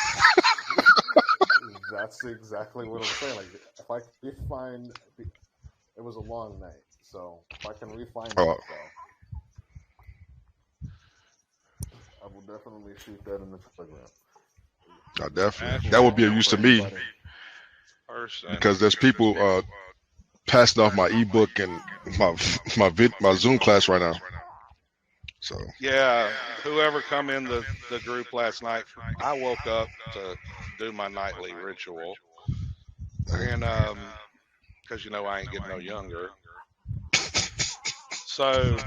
That's exactly what I'm saying. Like, if I can find, it was a long night, so if I can refind Oh, it, I will definitely shoot that in the Telegram. definitely. That would be of use to me Person. because there's people passing off my ebook and my Zoom class right now. So Yeah, whoever come in the group last night, I woke up to do my nightly ritual. And because I ain't getting no younger. So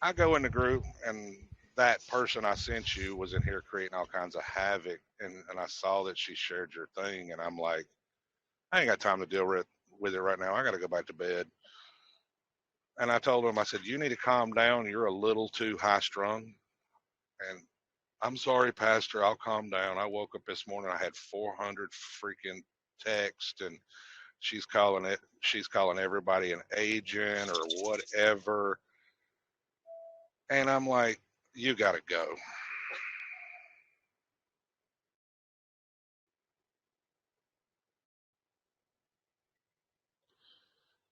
I go in the group, and that person I sent you was in here creating all kinds of havoc. And I saw that she shared your thing, and I'm like, I ain't got time to deal with it right now. I got to go back to bed. And I told him, I said, you need to calm down. You're a little too high strung. And I'm sorry, Pastor. I'll calm down. I woke up this morning. I had 400 freaking texts, and she's calling everybody an agent or whatever. And I'm like, you got to go.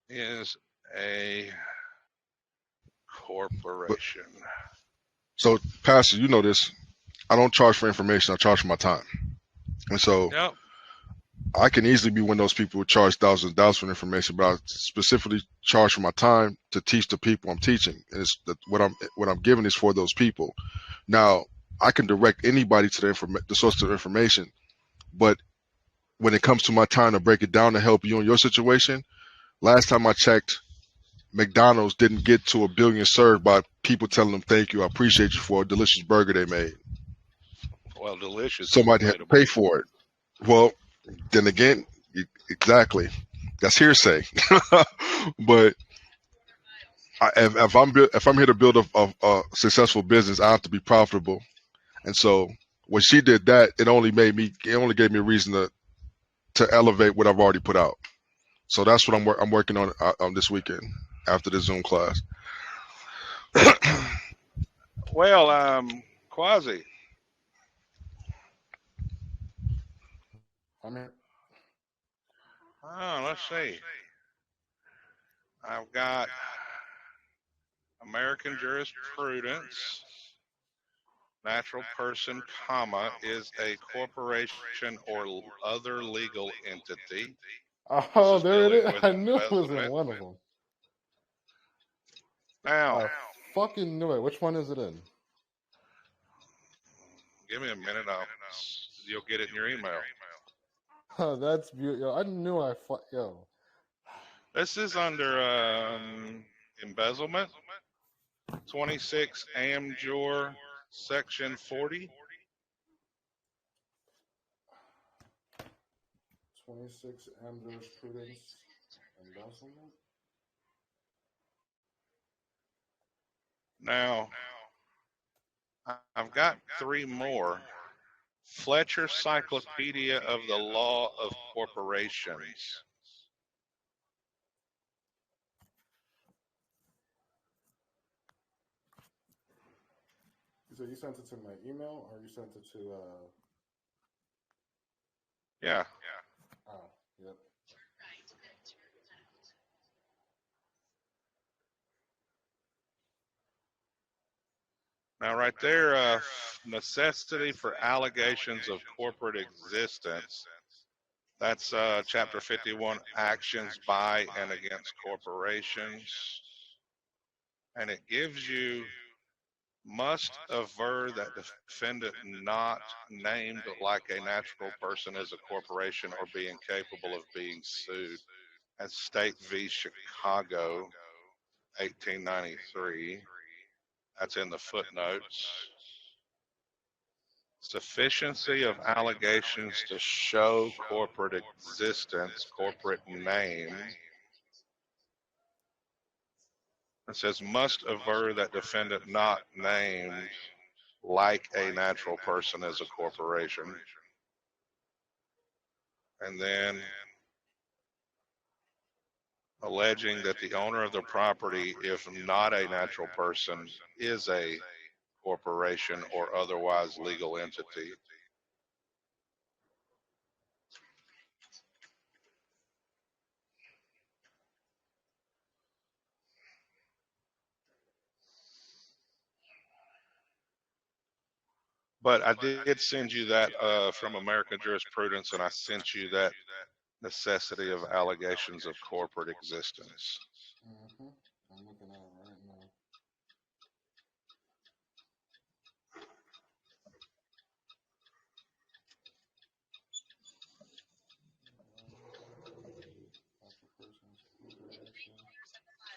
Is a corporation. so Pastor, you know this. I don't charge for information. I charge for my time. And so Yep. I can easily be one of those people who charge thousands of dollars for information, but I specifically charge for my time to teach the people I'm teaching. And it's what I'm giving is for those people. Now I can direct anybody to the source of information, but when it comes to my time to break it down to help you in your situation, last time I checked, McDonald's didn't get to 1 billion served by people telling them thank you, I appreciate you for a delicious burger they made. Well, delicious. Somebody had to pay for it. Well, then again, exactly. That's hearsay. But if I'm here to build a successful business, I have to be profitable. And so when she did that, it only gave me a reason to elevate what I've already put out. So that's what I'm working on this weekend after the Zoom class. Well, Quasi, I'm here. let's see. I've got American jurisprudence. Natural person, comma, is a corporation or other legal entity. Oh, This is there it dealing is. with I knew it was in embezzlement. one of them. Now, I fucking knew it. Which one is it in? give me a minute. You'll get it in your email. Oh, that's beautiful. I knew yo. This is under embezzlement. 26 Amjur, Section 40. 26 M jurisprudence embezzlement. Now, I've got 3 more. Fletcher Cyclopedia of the Law of Corporations. So you sent it to my email, or you sent it to? Yeah. Oh, yep. Now, right there, necessity for allegations of corporate existence. That's Chapter 51, actions by and against corporations. And it gives you must aver that defendant not named like a natural person as a corporation or be incapable of being sued. That's State v. Chicago, 1893. That's in the footnotes. Sufficiency of allegations to show corporate existence, corporate name. It says must aver that defendant not named like a natural person as a corporation. And then alleging that the owner of the property, if not a natural person, is a corporation or otherwise legal entity. But I did send you that from American Jurisprudence, and I sent you that necessity of allegations of corporate existence. Mm-hmm. I'm looking at it right now. Natural persons, corporation, or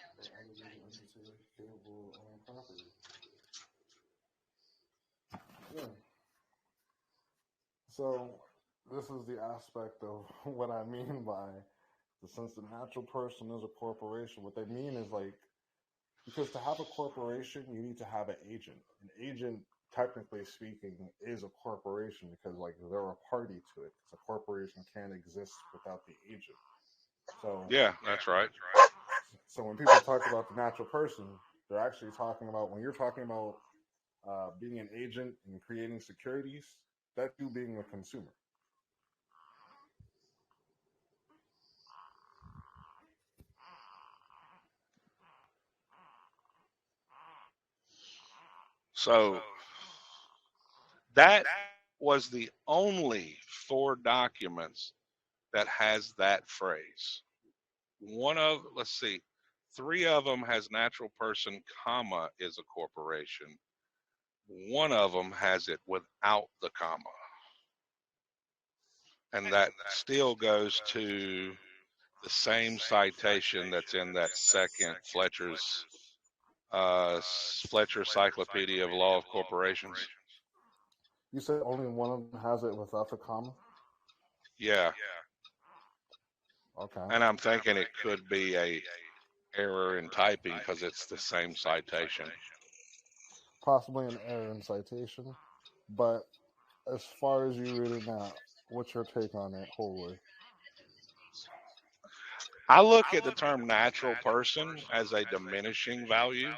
other legal entity capable of owning property. Yeah. So this is the aspect of what I mean by since the natural person is a corporation. What they mean is like, because to have a corporation, you need to have an agent. An agent, technically speaking, is a corporation because like they're a party to it. Because a corporation can't exist without the agent. So Yeah, that's right. So when people talk about the natural person, they're actually talking about, when you're talking about being an agent and creating securities, that's you being a consumer. So that was the only 4 documents that has that phrase. Let's see, 3 of them has natural person, comma, is a corporation. 1 of them has it without the comma. And that still goes to the same citation that's in that second Fletcher Cyclopedia of Law of Corporations. You said only one of them has it without the comma? Yeah. Okay. And I'm thinking it could be a error in typing because it's the same citation. Possibly an error in citation. But as far as you read it now, what's your take on it wholly? I look at the term natural person as a diminishing value.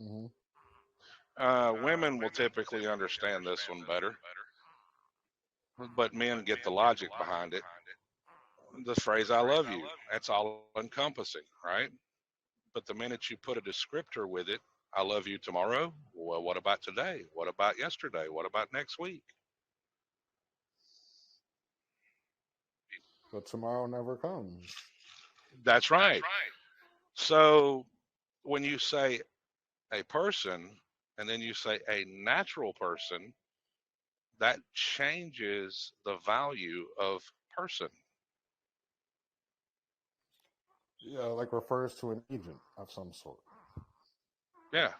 Mm-hmm. Women will typically understand this one better, but men get the logic behind it. The phrase, I love you, that's all encompassing, right? But the minute you put a descriptor with it, I love you tomorrow, well, what about today? What about yesterday? What about next week? But tomorrow never comes. That's right. So when you say a person and then you say a natural person, that changes the value of person. Yeah, like refers to an agent of some sort. Yeah.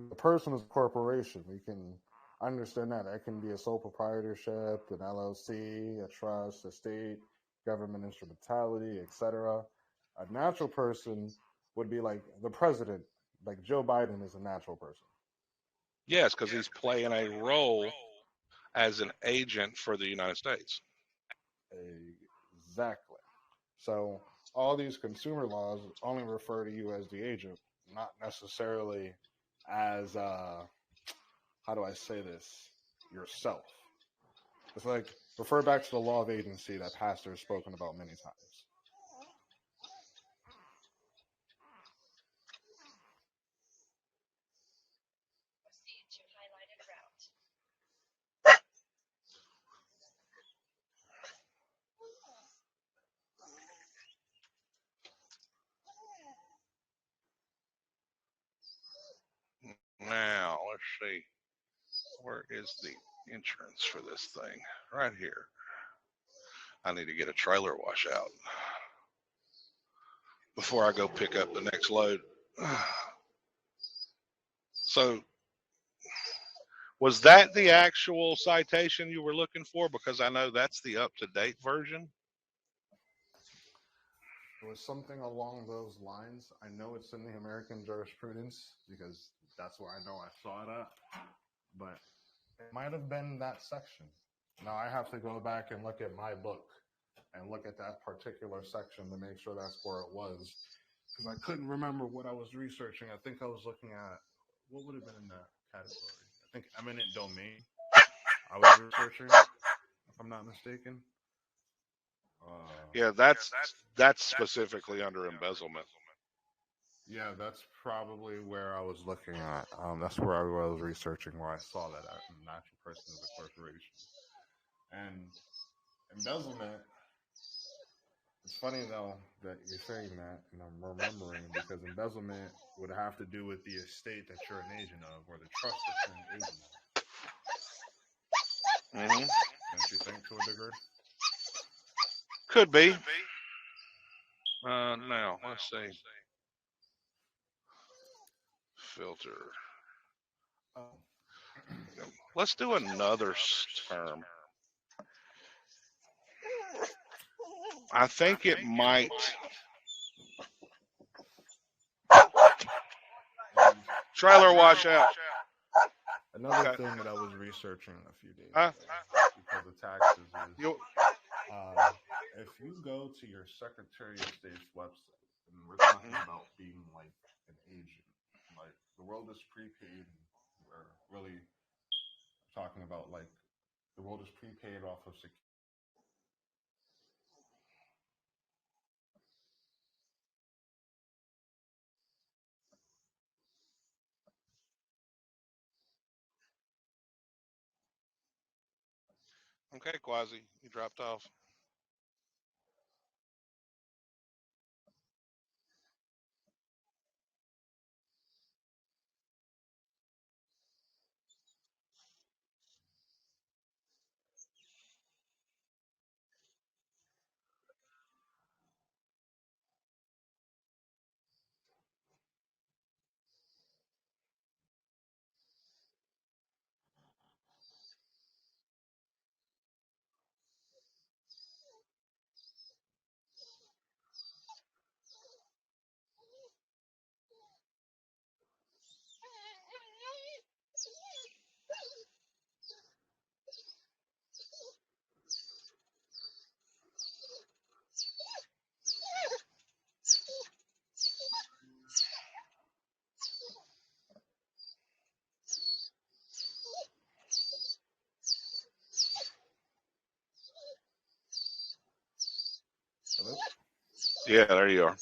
The person is a corporation. We can understand that. That can be a sole proprietorship, an LLC, a trust, a state, government instrumentality, etc. A natural person would be like the president. Like Joe Biden is a natural person. Yes, because he's playing a role as an agent for the United States. Exactly. So all these consumer laws only refer to you as the agent, not necessarily as how do I say this? Yourself. It's like refer back to the law of agency that Pastor has spoken about many times. fee. Where is the insurance for this thing? Right here. I need to get a trailer washout before I go pick up the next load. So, was that the actual citation you were looking for? Because I know that's the up-to-date version. It was something along those lines. I know it's in the American jurisprudence because that's where I know I saw it at. But it might have been that section. Now I have to go back and look at my book and look at that particular section to make sure that's where it was. Because I couldn't remember what I was researching. I think I was looking at, what would have been in that category? I think eminent domain. I was researching, if I'm not mistaken. Yeah, that's specifically under embezzlement. Yeah, that's probably where I was looking at. That's where I was researching, where I saw that at, a natural person is a corporation. And embezzlement, it's funny though that you're saying that, and I'm remembering, because embezzlement would have to do with the estate that you're an agent of, or the trust that you're an agent of. Mm-hmm. Don't you think, to a degree? Could be. Now, let's see. Filter. Oh. Let's do another term. I think it might. Trailer washout. Another thing that I was researching a few days ago because of taxes is if you go to your Secretary of State's website, and we're talking about being like an agent, like the world is prepaid, we're really talking about like the world is prepaid off of security. Okay, Quasi, you dropped off. Hello? Yeah, there you are. Okay,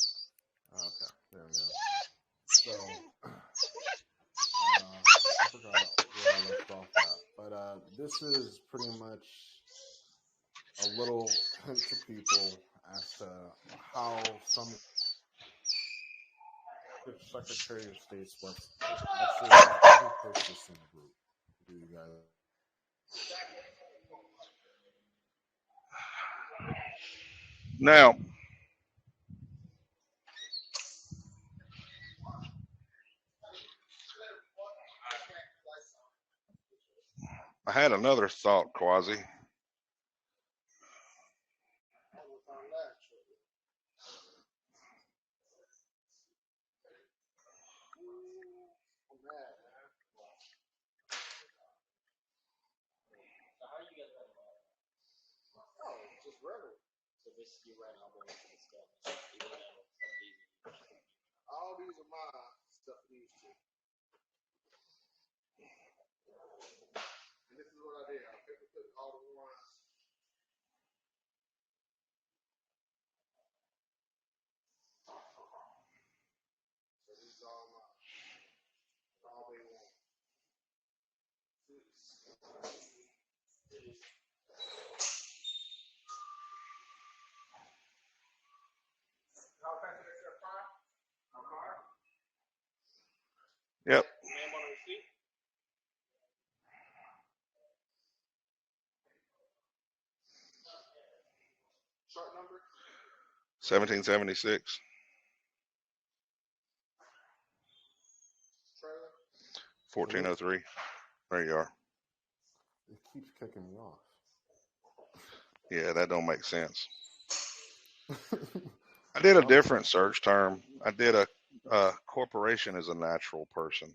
there we go. So I forgot where I left off at, but this is pretty much a little hint to people as to how some Secretary of State's website. Actually, let me post this in the group. Do you guys? Now, I had another thought, Quasi. All these are my stuff these two. And this is what I did. I paper clipped all the ones. So these are all mine. All they want. How fast is that fire? How far? 1776. 1403. There you are. It keeps kicking me off. Yeah, that don't make sense. I did a different search term. I did a corporation is a natural person.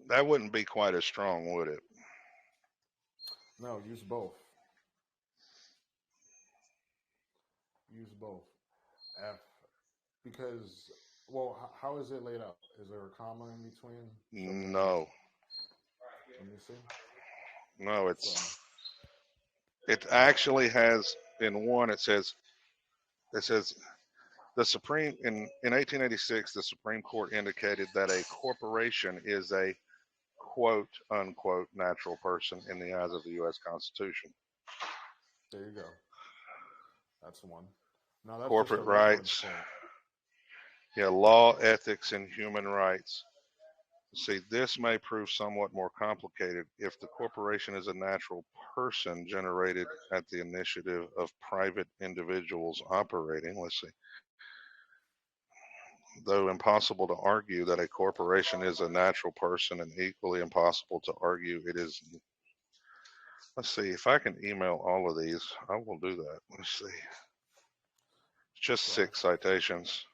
That wouldn't be quite as strong, would it? No, use both. Use both. F. Because, well, how is it laid out? Is there a comma in between? No. Let me see. No, it actually has in one. It says the Supreme in 1886 the Supreme Court indicated that a corporation is a quote unquote natural person in the eyes of the U.S. Constitution. There you go. That's the one. No, that's Corporate just a reference rights. point. Yeah, law, ethics, and human rights. See, this may prove somewhat more complicated if the corporation is a natural person generated at the initiative of private individuals operating. Let's see. Though impossible to argue that a corporation is a natural person, and equally impossible to argue it is. Let's see, if I can email all of these, I will do that. Let's see. Just 6 citations.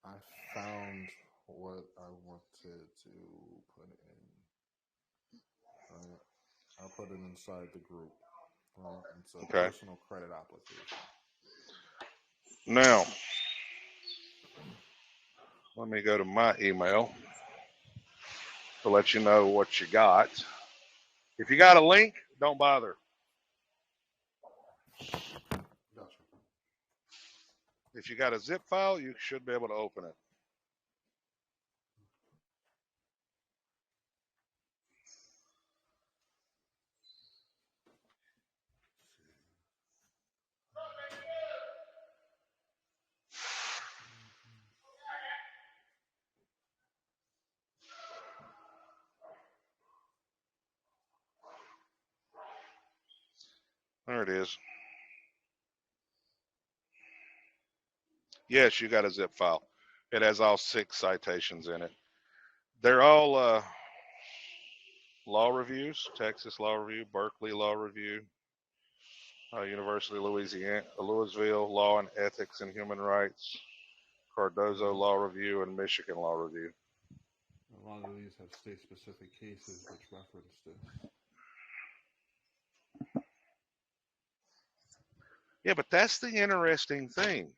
I found what I wanted to put in. I'll put it inside the group. It's a personal credit application. Now, let me go to my email to let you know what you got. If you got a link, don't bother. Gotcha. If you got a zip file, you should be able to open it. There it is. Yes, you got a zip file. It has all 6 citations in it. They're all law reviews: Texas Law Review, Berkeley Law Review, University of Louisiana, Louisville Law and Ethics and Human Rights, Cardozo Law Review, and Michigan Law Review. A lot of these have state-specific cases which reference this. Yeah, but that's the interesting thing.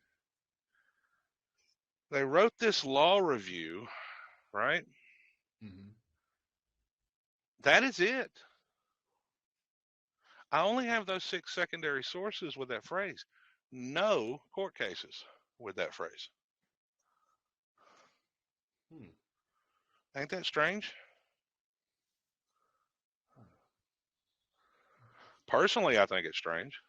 They wrote this law review, right? Mm-hmm. That is it. I only have those 6 secondary sources with that phrase. No court cases with that phrase. Ain't that strange? Personally, I think it's strange.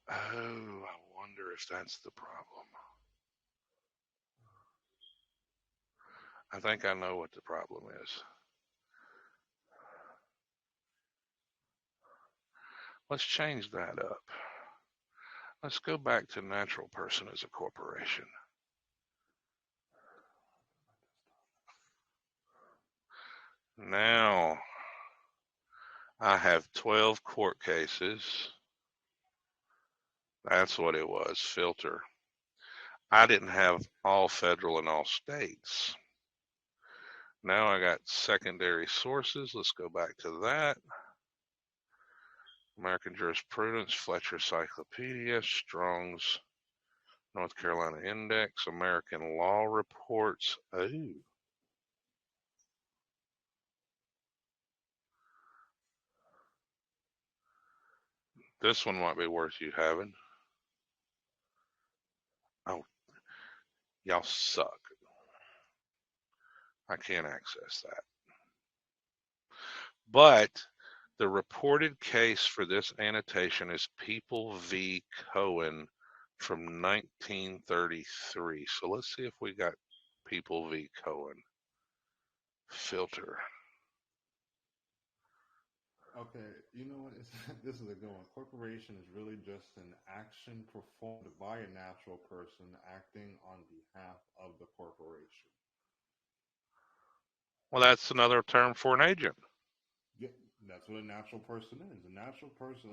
Oh, I wonder if that's the problem. I think I know what the problem is. Let's change that up. Let's go back to natural person as a corporation. Now, I have 12 court cases. That's what it was, filter. I didn't have all federal and all states. Now I got secondary sources. Let's go back to that. American Jurisprudence, Fletcher Cyclopedia, Strong's North Carolina Index, American Law Reports. Oh. This one might be worth you having. Oh, y'all suck. I can't access that. But the reported case for this annotation is People v. Cohen from 1933. So let's see if we got People v. Cohen. Filter. Okay, you know what? This is a good one. Corporation is really just an action performed by a natural person acting on behalf of the corporation. Well, that's another term for an agent. Yeah, that's what a natural person is. A natural person,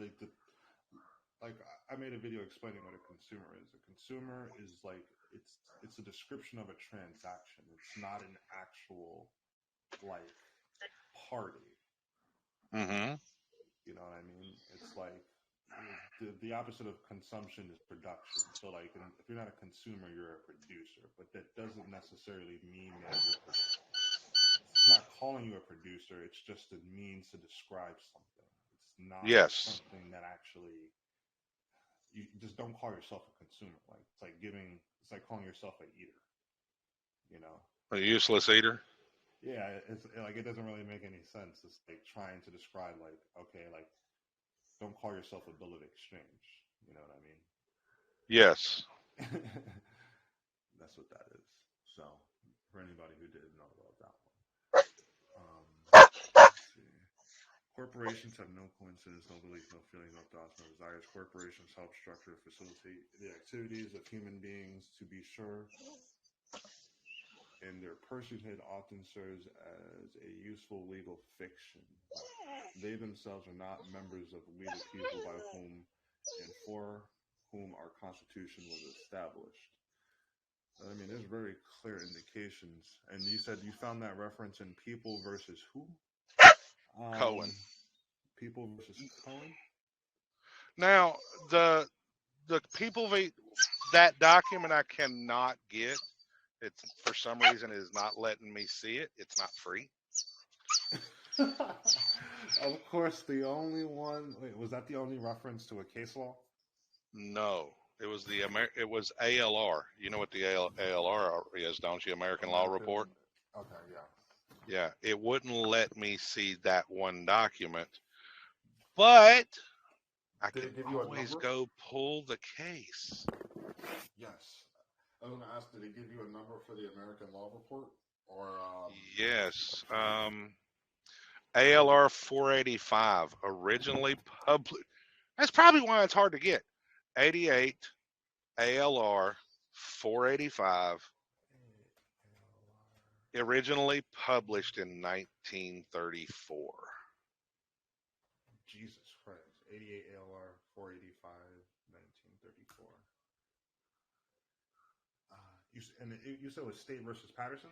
like I made a video explaining what a consumer is. A consumer is like it's a description of a transaction. It's not an actual like party. Mm-hmm. You know what I mean? It's like the opposite of consumption is production. So, like, if you're not a consumer, you're a producer. But that doesn't necessarily mean that it's not calling you a producer. It's just a means to describe something. It's not Yes. something that actually you just don't call yourself a consumer. Like it's like calling yourself an eater. You know? A useless eater. Yeah, it's like it doesn't really make any sense. It's like trying to describe like okay, like don't call yourself a bill of exchange. You know what I mean? Yes. That's what that is. So, for anybody who didn't know about that one, let's see. Corporations have no coincidence, no belief, no feelings, no thoughts, no desires. Corporations help structure, facilitate the activities of human beings. To be sure, and their personhood often serves as a useful legal fiction. They themselves are not members of we the people by whom and for whom our Constitution was established. I mean, there's very clear indications. And you said you found that reference in People versus who? Cohen. People versus Cohen? Now, the People v. That document I cannot get. It's for some reason it is not letting me see it. It's not free. Of course, the only one. Wait, was that the only reference to a case law? No, it was it was ALR. You know what the ALR is, don't you? American Law Report. Okay, yeah. Yeah, it wouldn't let me see that one document, but I Did can it give you a always number? go pull the case. Yes. I was going to ask, did it give you a number for the American Law Report? Or Yes. ALR 485, originally published. That's probably why it's hard to get. 88 ALR 485, originally published in 1934. Jesus Christ. 88 ALR 485 1934. You said it was State versus Patterson?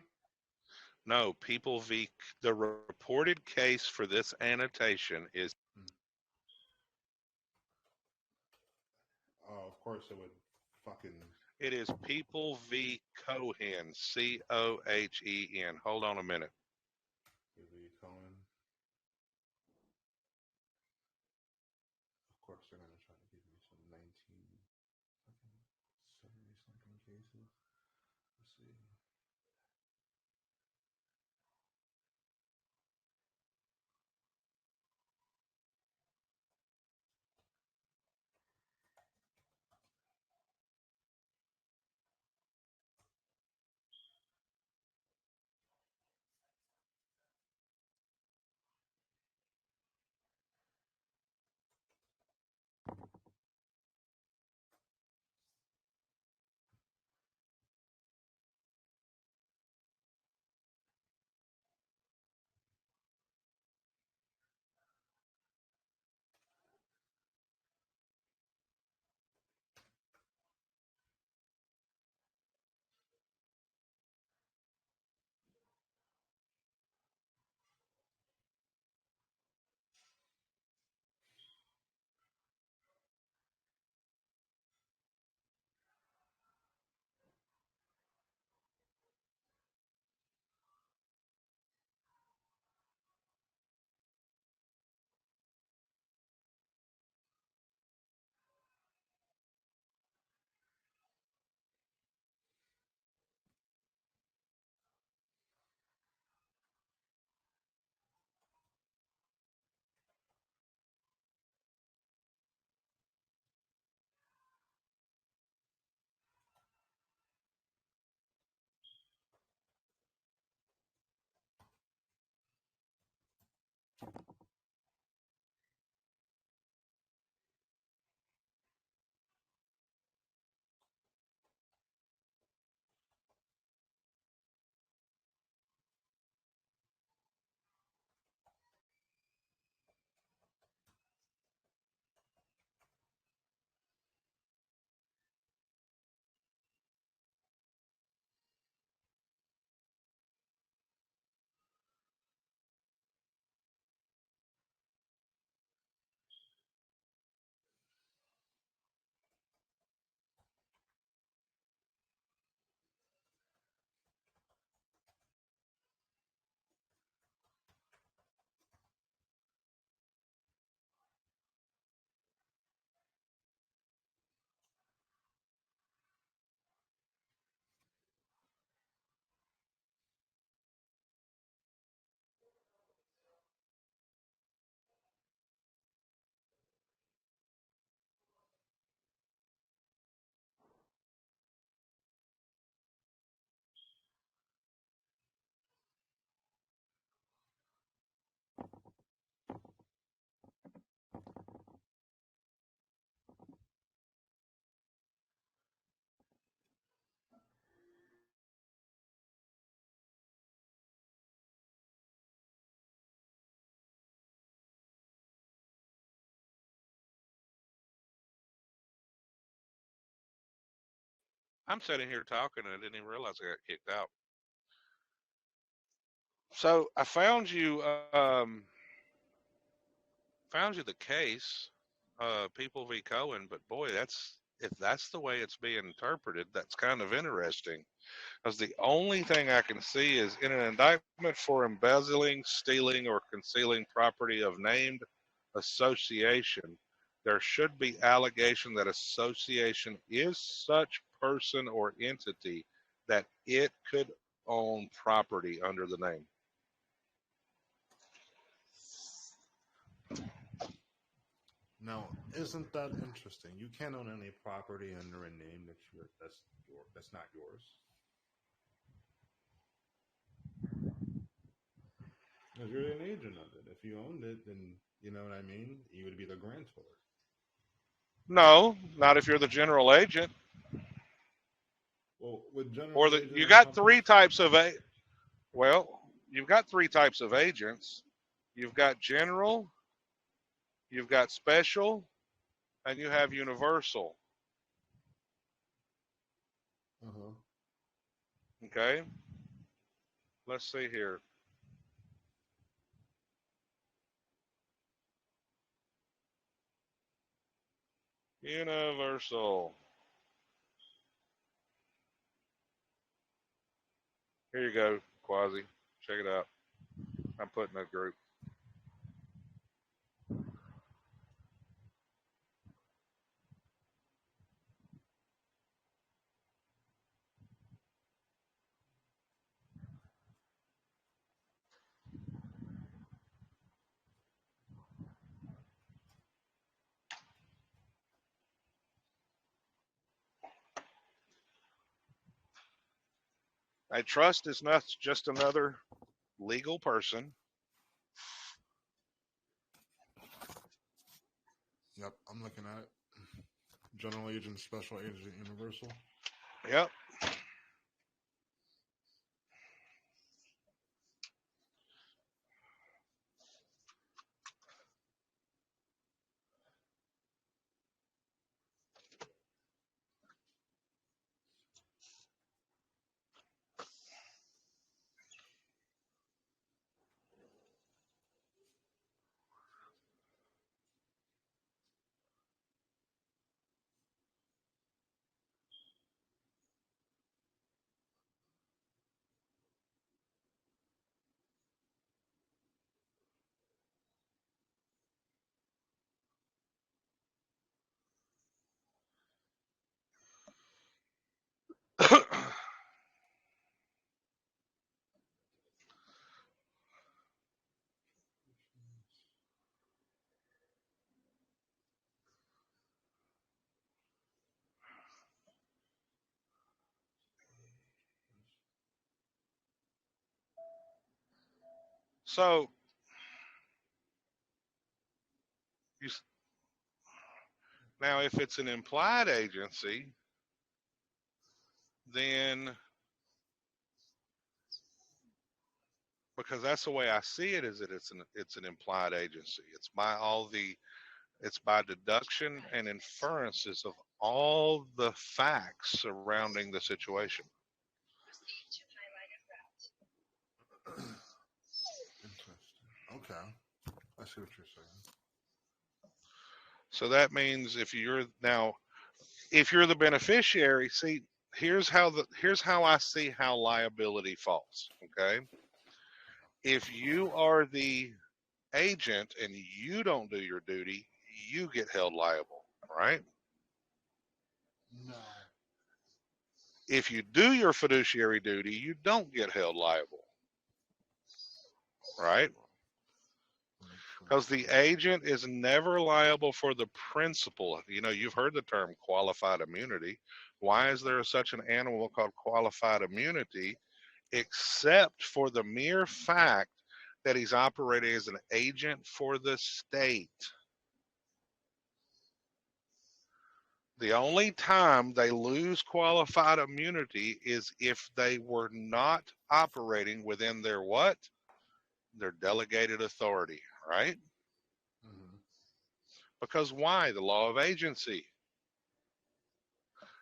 No, People v. The reported case for this annotation is. Oh, of course it would fucking. It is People v. Cohen, Cohen. Hold on a minute. Cohen. Of course they're gonna try to give me some 1970 something cases. Let's see. I'm sitting here talking and I didn't even realize I got kicked out. So I found you the case, People v. Cohen, but boy, if that's the way it's being interpreted, that's kind of interesting. Because the only thing I can see is in an indictment for embezzling, stealing, or concealing property of named association, there should be allegation that association is such person or entity that it could own property under the name. Now, isn't that interesting? You can't own any property under a name that's not yours. Because you're an agent of it. If you owned it, then you know what I mean. You would be the grantor. No, not if you're the general agent. Well, with general Or agent you and got company- three types of you've got three types of agents. You've got general, you've got special, and you have universal. Uh-huh. Okay? Let's see here. Universal. Here you go, Quasi. Check it out. I'm putting a group. A trust is not just another legal person. Yep, I'm looking at it. General agent, special agent, universal. Yep. So now, if it's an implied agency, then because that's the way I see it, is that it's an implied agency. It's by deduction and inferences of all the facts surrounding the situation. Interesting. Okay. I see what you're saying. So that means if you're the beneficiary, see, here's how I see how liability falls. Okay. If you are the agent and you don't do your duty, you get held liable, right? No. If you do your fiduciary duty, you don't get held liable, right? Because the agent is never liable for the principal. You know, you've heard the term qualified immunity. Why is there such an animal called qualified immunity? Except for the mere fact that he's operating as an agent for the state. The only time they lose qualified immunity is if they were not operating within their what? Their delegated authority, right? Mm-hmm. Because why? The law of agency.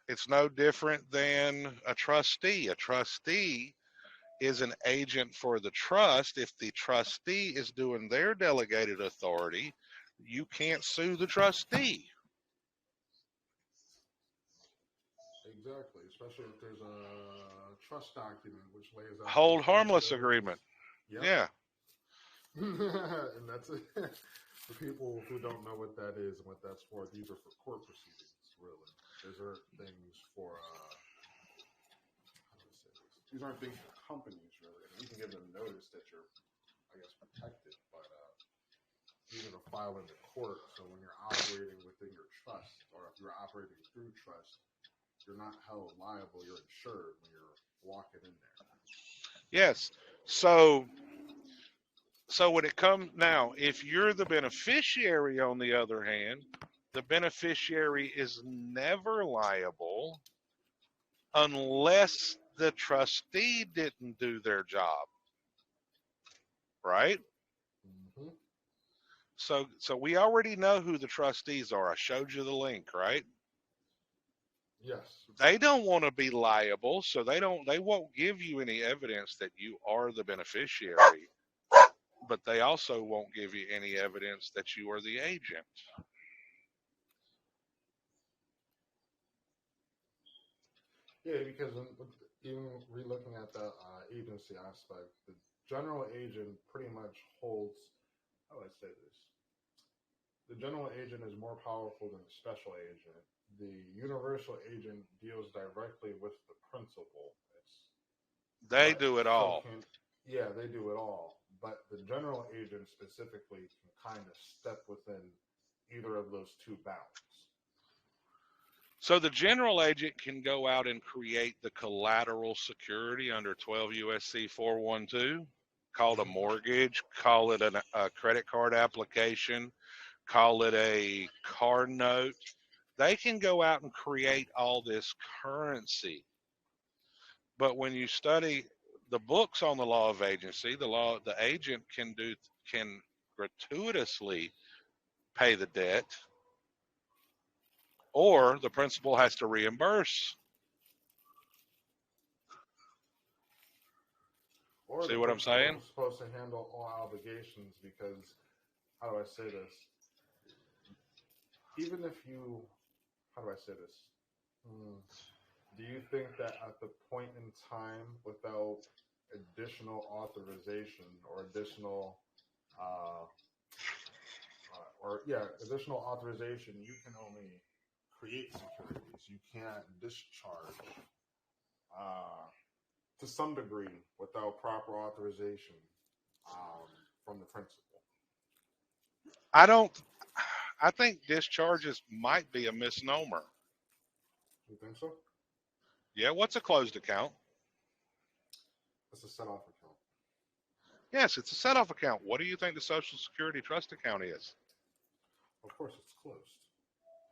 It's no different than a trustee. A trustee is an agent for the trust. If the trustee is doing their delegated authority, you can't sue the trustee. Exactly, especially if there's a trust document which lays out the Hold harmless responsibilities. agreement. Yep. Yeah. And that's it. For people who don't know what that is and what that's for, these are for court proceedings, really. These are things for, how do I say this? These aren't things for companies, really. You can give them notice that you're, I guess, protected, but these are to file in the court. So when you're operating within your trust, or if you're operating through trust, you're not held liable. You're insured when you're walking in there. Yes. So when it comes now, if you're the beneficiary, on the other hand, the beneficiary is never liable unless the trustee didn't do their job, right? Mm-hmm. So we already know who the trustees are. I showed you the link, right? Yes. They don't want to be liable, so they won't give you any evidence that you are the beneficiary, but they also won't give you any evidence that you are the agent. Yeah, because even re-looking at the agency aspect, the general agent pretty much holds, how do I say this? The general agent is more powerful than the special agent. The universal agent deals directly with the principal. They do it all. Yeah, they do it all. But the general agent specifically can kind of step within either of those two bounds. So the general agent can go out and create the collateral security under 12 USC 412, call it a mortgage, call it a credit card application, call it a car note. They can go out and create all this currency. But when you study the books on the law of agency, the agent can gratuitously pay the debt, or the principal has to reimburse. Or See the what I'm principal saying? is supposed to handle all obligations because, how do I say this? Even if you, how do I say this? Do you think that at the point in time, without additional authorization or additional authorization, you can only create securities. You can't discharge to some degree without proper authorization from the principal. I think discharges might be a misnomer. You think so? Yeah, what's a closed account? It's a set-off account. Yes, it's a set-off account. What do you think the Social Security trust account is? Of course, it's closed.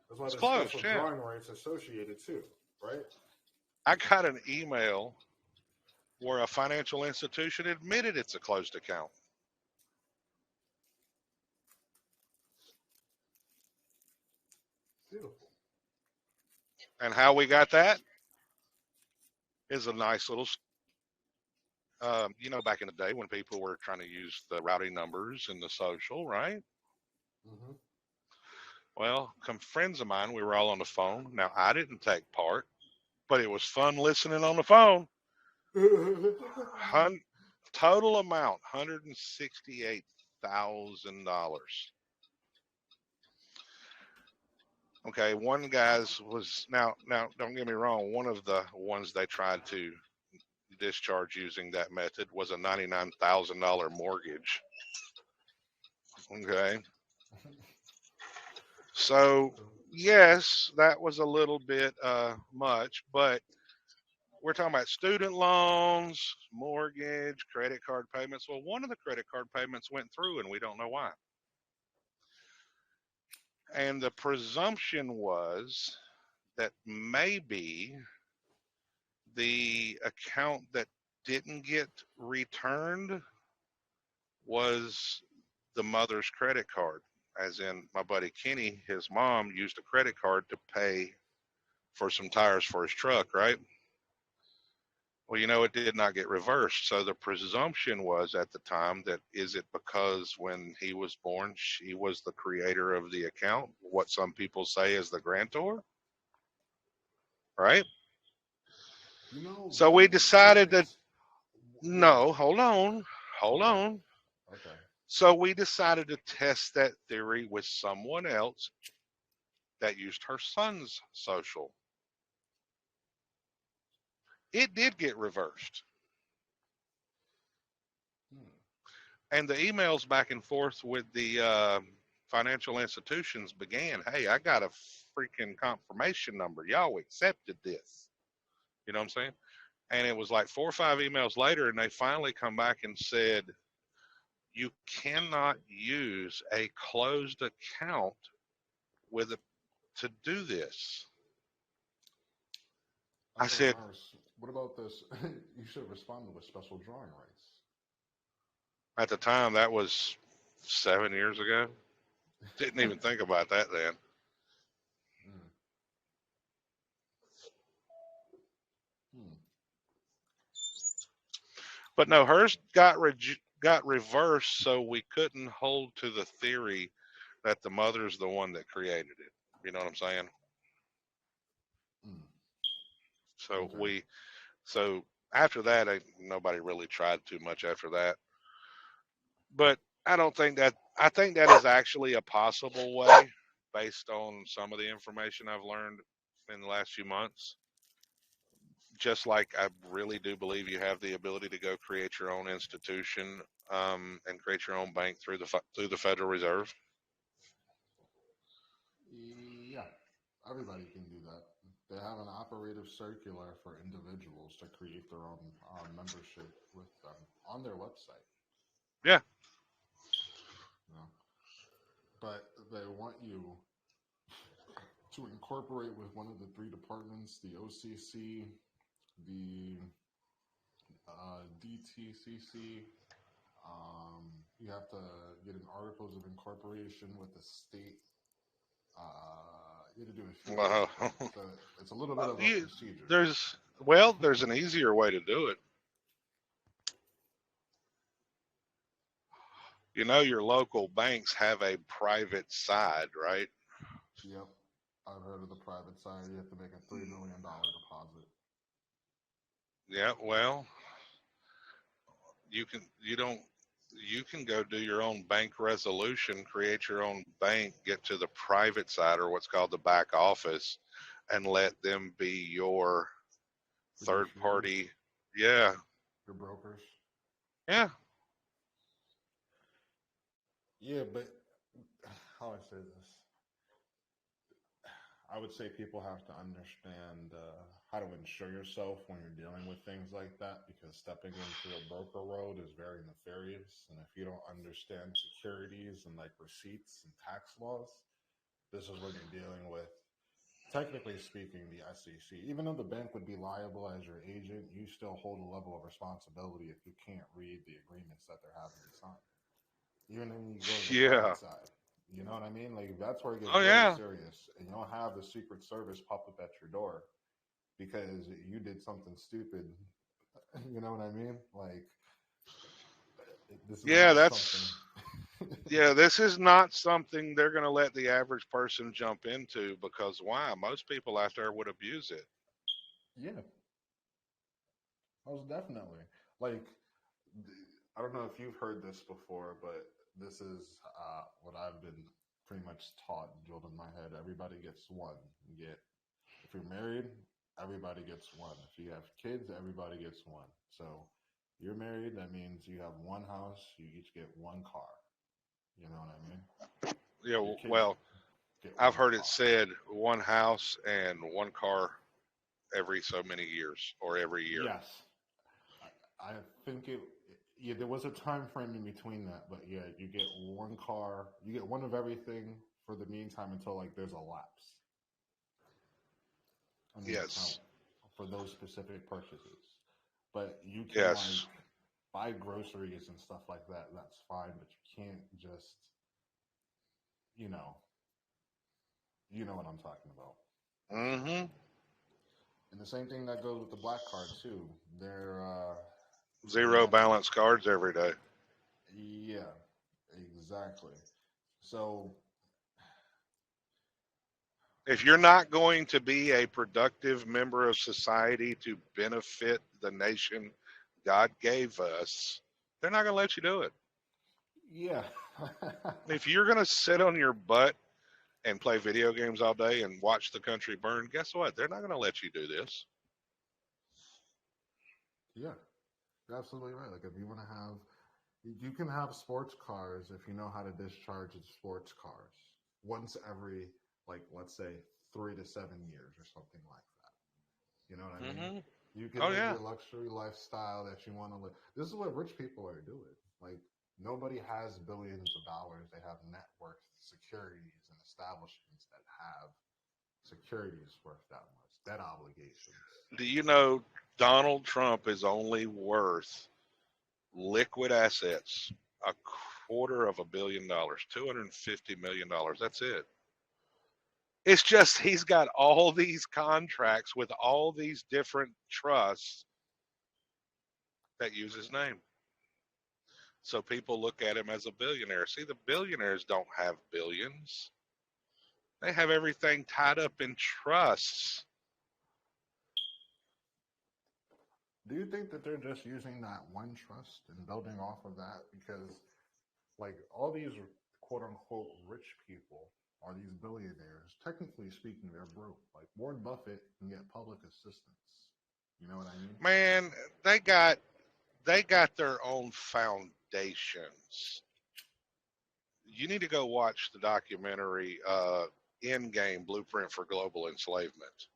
That's why It's there's closed, special yeah. drawing rights associated too, right? I got an email where a financial institution admitted it's a closed account. Beautiful. And how we got that is a nice little, back in the day when people were trying to use the routing numbers and the social, right? Mm-hmm. Well, some friends of mine, we were all on the phone. Now, I didn't take part, but it was fun listening on the phone. Total amount, $168,000. Okay, one guy's was now. Don't get me wrong. One of the ones they tried to discharge using that method was a $99,000 mortgage. Okay, so yes, that was a little bit much, but we're talking about student loans, mortgage, credit card payments. Well, one of the credit card payments went through, and we don't know why. And the presumption was that maybe the account that didn't get returned was the mother's credit card. As in, my buddy Kenny, his mom used a credit card to pay for some tires for his truck, right? Well, it did not get reversed. So the presumption was at the time that, is it because when he was born, she was the creator of the account, what some people say is the grantor, right? So we Didn't decided that, parents? no, hold on. Okay. Okay. So we decided to test that theory with someone else that used her son's social. It did get reversed. Hmm. And the emails back and forth with the financial institutions began, hey, I got a freaking confirmation number. Y'all accepted this. You know what I'm saying? And it was like 4 or 5 emails later, and they finally come back and said, you cannot use a closed account to do this. I said, what about this? You should have responded with special drawing rights. at the time, that was 7 years ago. Didn't even think about that then. Hmm. Hmm. But no, hers got reversed, so we couldn't hold to the theory that the mother's the one that created it. You know what I'm saying? Hmm. So Okay. so after that, nobody really tried too much after that. But I think that is actually a possible way based on some of the information I've learned in the last few months. Just like I really do believe you have the ability to go create your own institution and create your own bank through the Federal Reserve. Yeah, everybody can do that. They have an operative circular for individuals to create their own membership with them on their website. Yeah. You know? But they want you to incorporate with one of the 3 departments: the OCC, the DTCC. You have to get an articles of incorporation with the state. You have to do a few things. So it's a little bit of a procedure. There's an easier way to do it. Your local banks have a private side, right? Yep. I've heard of the private side. You have to make a $3 million deposit. Yeah, well, you can go do your own bank resolution, create your own bank, get to the private side or what's called the back office, and let them be your third party. Yeah. Your brokers. Yeah. Yeah, but how I say this? I would say people have to understand how to insure yourself when you're dealing with things like that, because stepping into a broker road is very nefarious. And if you don't understand securities and like receipts and tax laws, this is when you're dealing with, technically speaking, the SEC. Even though the bank would be liable as your agent, you still hold a level of responsibility if you can't read the agreements that they're having you sign. Even when you go to the Yeah. private side. You know what I mean? Like, that's where it gets yeah. serious. And you don't have the Secret Service pop up at your door because you did something stupid. You know what I mean? Like, this is this is not something they're going to let the average person jump into, because why? Most people out there would abuse it. Yeah. Most definitely. Like, I don't know if you've heard this before, but this is what I've been pretty much taught, drilled in my head. Everybody gets one. If you're married, everybody gets one. If you have kids, everybody gets one. So you're married, that means you have one house, you each get one car. You know what I mean? Yeah, well, I've heard it said one house and one car every so many years or every year. Yes. I think there was a time frame in between that, but yeah, you get one car, you get one of everything for the meantime until like there's a lapse. Yes. For those specific purchases. But you can like buy groceries and stuff like that. That's fine, but you can't just, you know what I'm talking about. Mm-hmm. And the same thing that goes with the black card too. They're Zero again, balance cards every day. yeah, exactly. So If you're not going to be a productive member of society to benefit the nation God gave us, they're not going to let you do it. yeah, If you're going to sit on your butt and play video games all day and watch the country burn, guess what? They're not going to let you do this. yeah, you're absolutely right. Like if you want to have, you can have sports cars if you know how to discharge the sports cars once every, like, let's say 3 to 7 years or something like that. You know what I mean? Hmm. You can Oh, live yeah. your luxury lifestyle that you want to live. This is what rich people are doing. Like nobody has billions of dollars. They have net worth securities and establishments that have securities worth that much, debt obligations. Do you know Donald Trump is only worth liquid assets $250 million, $250 million. That's it. It's just he's got all these contracts with all these different trusts that use his name. So people look at him as a billionaire. See, the billionaires don't have billions. They have everything tied up in trusts. Do you think that they're just using that one trust and building off of that? Because, like, all these quote unquote rich people are these billionaires. Technically speaking, they're broke. Like, Warren Buffett can get public assistance. You know what I mean? Man, they got their own foundations. You need to go watch the documentary Endgame Blueprint for Global Enslavement.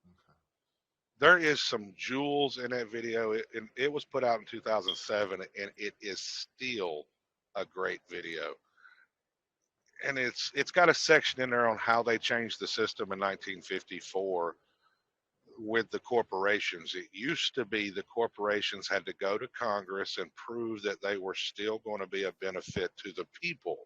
Okay. There is some jewels in that video. It was put out in 2007, and it is still a great video. And it's got a section in there on how they changed the system in 1954 with the corporations. It used to be the corporations had to go to Congress and prove that they were still going to be a benefit to the people.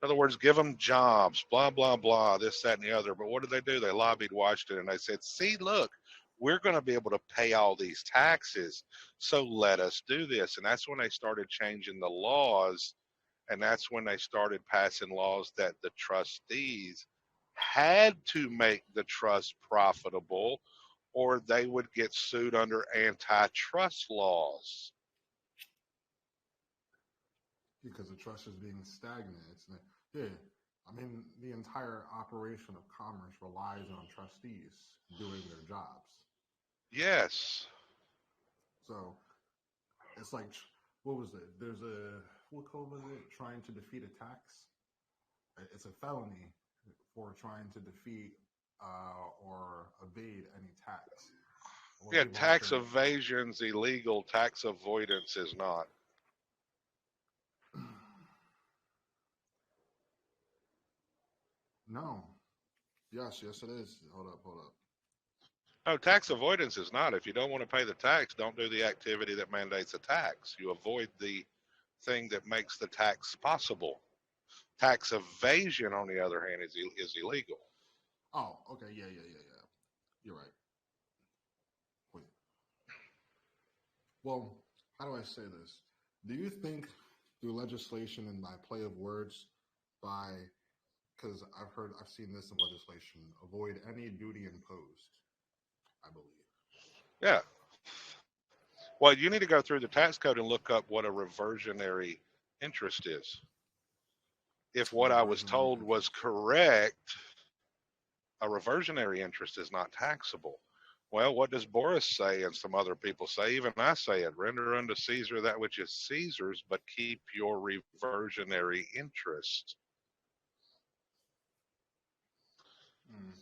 In other words, give them jobs, blah, blah, blah, this, that, and the other. But what did they do? They lobbied Washington and they said, see, look, we're going to be able to pay all these taxes. So let us do this. And that's when they started changing the laws. And that's when they started passing laws that the trustees had to make the trust profitable or they would get sued under antitrust laws. Because the trust is being stagnant. It's not, yeah. I mean, the entire operation of commerce relies on trustees doing their jobs. Yes. So it's like, what was it? There's a, what code was it? Trying to defeat a tax. It's a felony for trying to defeat or evade any tax. What Yeah, people have tax to, evasion's illegal, tax avoidance is not. no. Yes, yes, it is. Hold up, hold up. No, tax avoidance is not. If you don't want to pay the tax, don't do the activity that mandates a tax. You avoid the thing that makes the tax possible. Tax evasion, on the other hand, is illegal. Oh, okay. Yeah, yeah, yeah, yeah. You're right. Wait. Well, how do I say this? Do you think through legislation and by play of words, by, because I've seen this in legislation, avoid any duty imposed, I believe. Yeah. Well, you need to go through the tax code and look up what a reversionary interest is. If what I was Reversionary told was interest. correct, a reversionary interest is not taxable. Well, what does Boris say and some other people say? Even I say it, render unto Caesar that which is Caesar's, but keep your reversionary interest. Mm.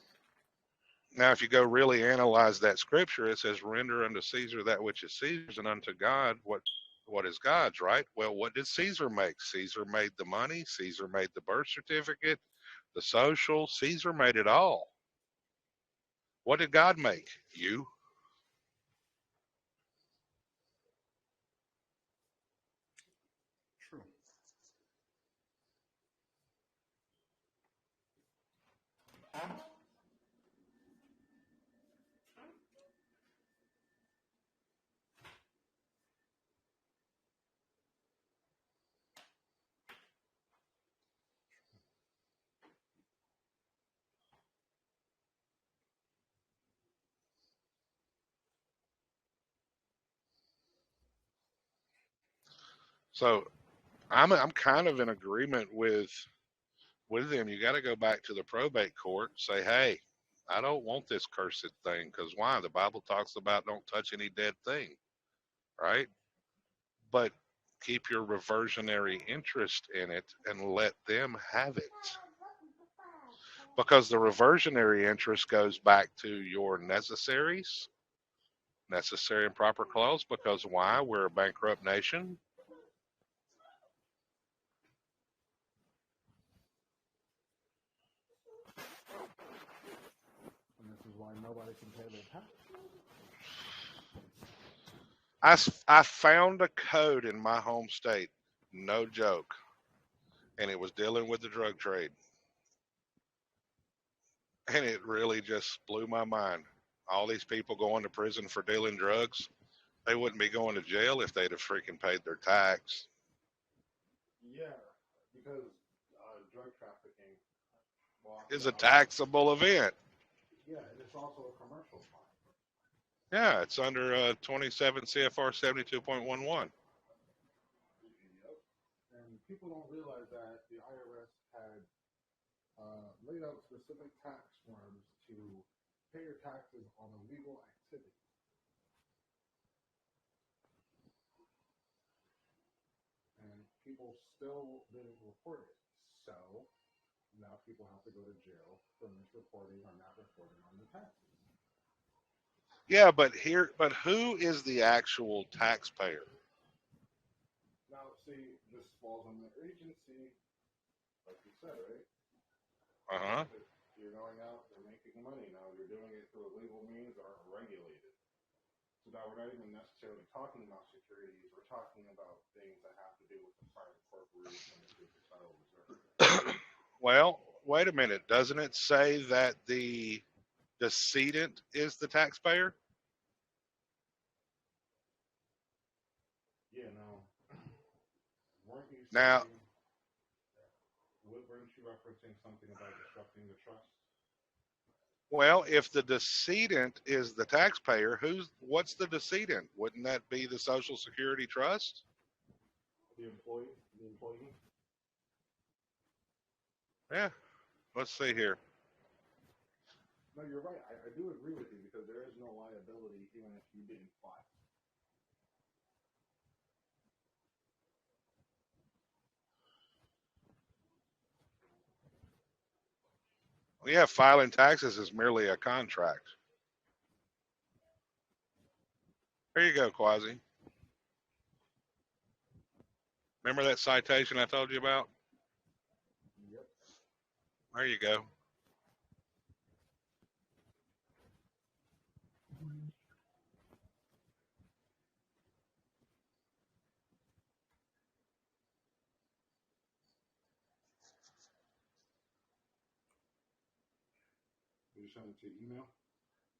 Now, if you go really analyze that scripture, it says, render unto Caesar that which is Caesar's, and unto God what is God's, right? Well, what did Caesar make? Caesar made the money. Caesar made the birth certificate, the social. Caesar made it all. What did God make? You. True. So I'm kind of in agreement with them. You got to go back to the probate court and say, hey, I don't want this cursed thing, because why? The Bible talks about don't touch any dead thing, right? But keep your reversionary interest in it and let them have it. Because the reversionary interest goes back to your necessaries, necessary and proper clause. Because why? We're a bankrupt nation. And this is why nobody can pay their tax. I found a code in my home state, no joke, and it was dealing with the drug trade. And it really just blew my mind. All these people going to prison for dealing drugs, they wouldn't be going to jail if they'd have freaking paid their tax. Yeah, because drug trafficking Is a taxable event. Yeah, and it's also a commercial fine. Yeah, it's under 27 CFR 72.11. Yep. And people don't realize that the IRS had laid out specific tax forms to pay your taxes on illegal activity. And people still didn't report it. So now people have to go to jail for misreporting or not reporting on the taxes. Yeah, but who is the actual taxpayer? Now, see, this falls on the agency, like you said, right? Uh-huh. You're going out, you're making money now, you're doing it through illegal means that aren't regulated. So now we're not even necessarily talking about securities, we're talking about things that have to do with the private corporation and the Federal Reserve. Well, wait a minute. Doesn't it say that the decedent is the taxpayer? Yeah, no. Weren't you Now, saying, weren't you referencing something about disrupting the trust? well, if the decedent is the taxpayer, what's the decedent? Wouldn't that be the Social Security Trust? The employee? Yeah. Let's see here. No, you're right. I do agree with you because there is no liability even if you didn't file. Yeah, filing taxes is merely a contract. There you go, Quasi. Remember that citation I told you about? Yep. There you go. Did you send it to email?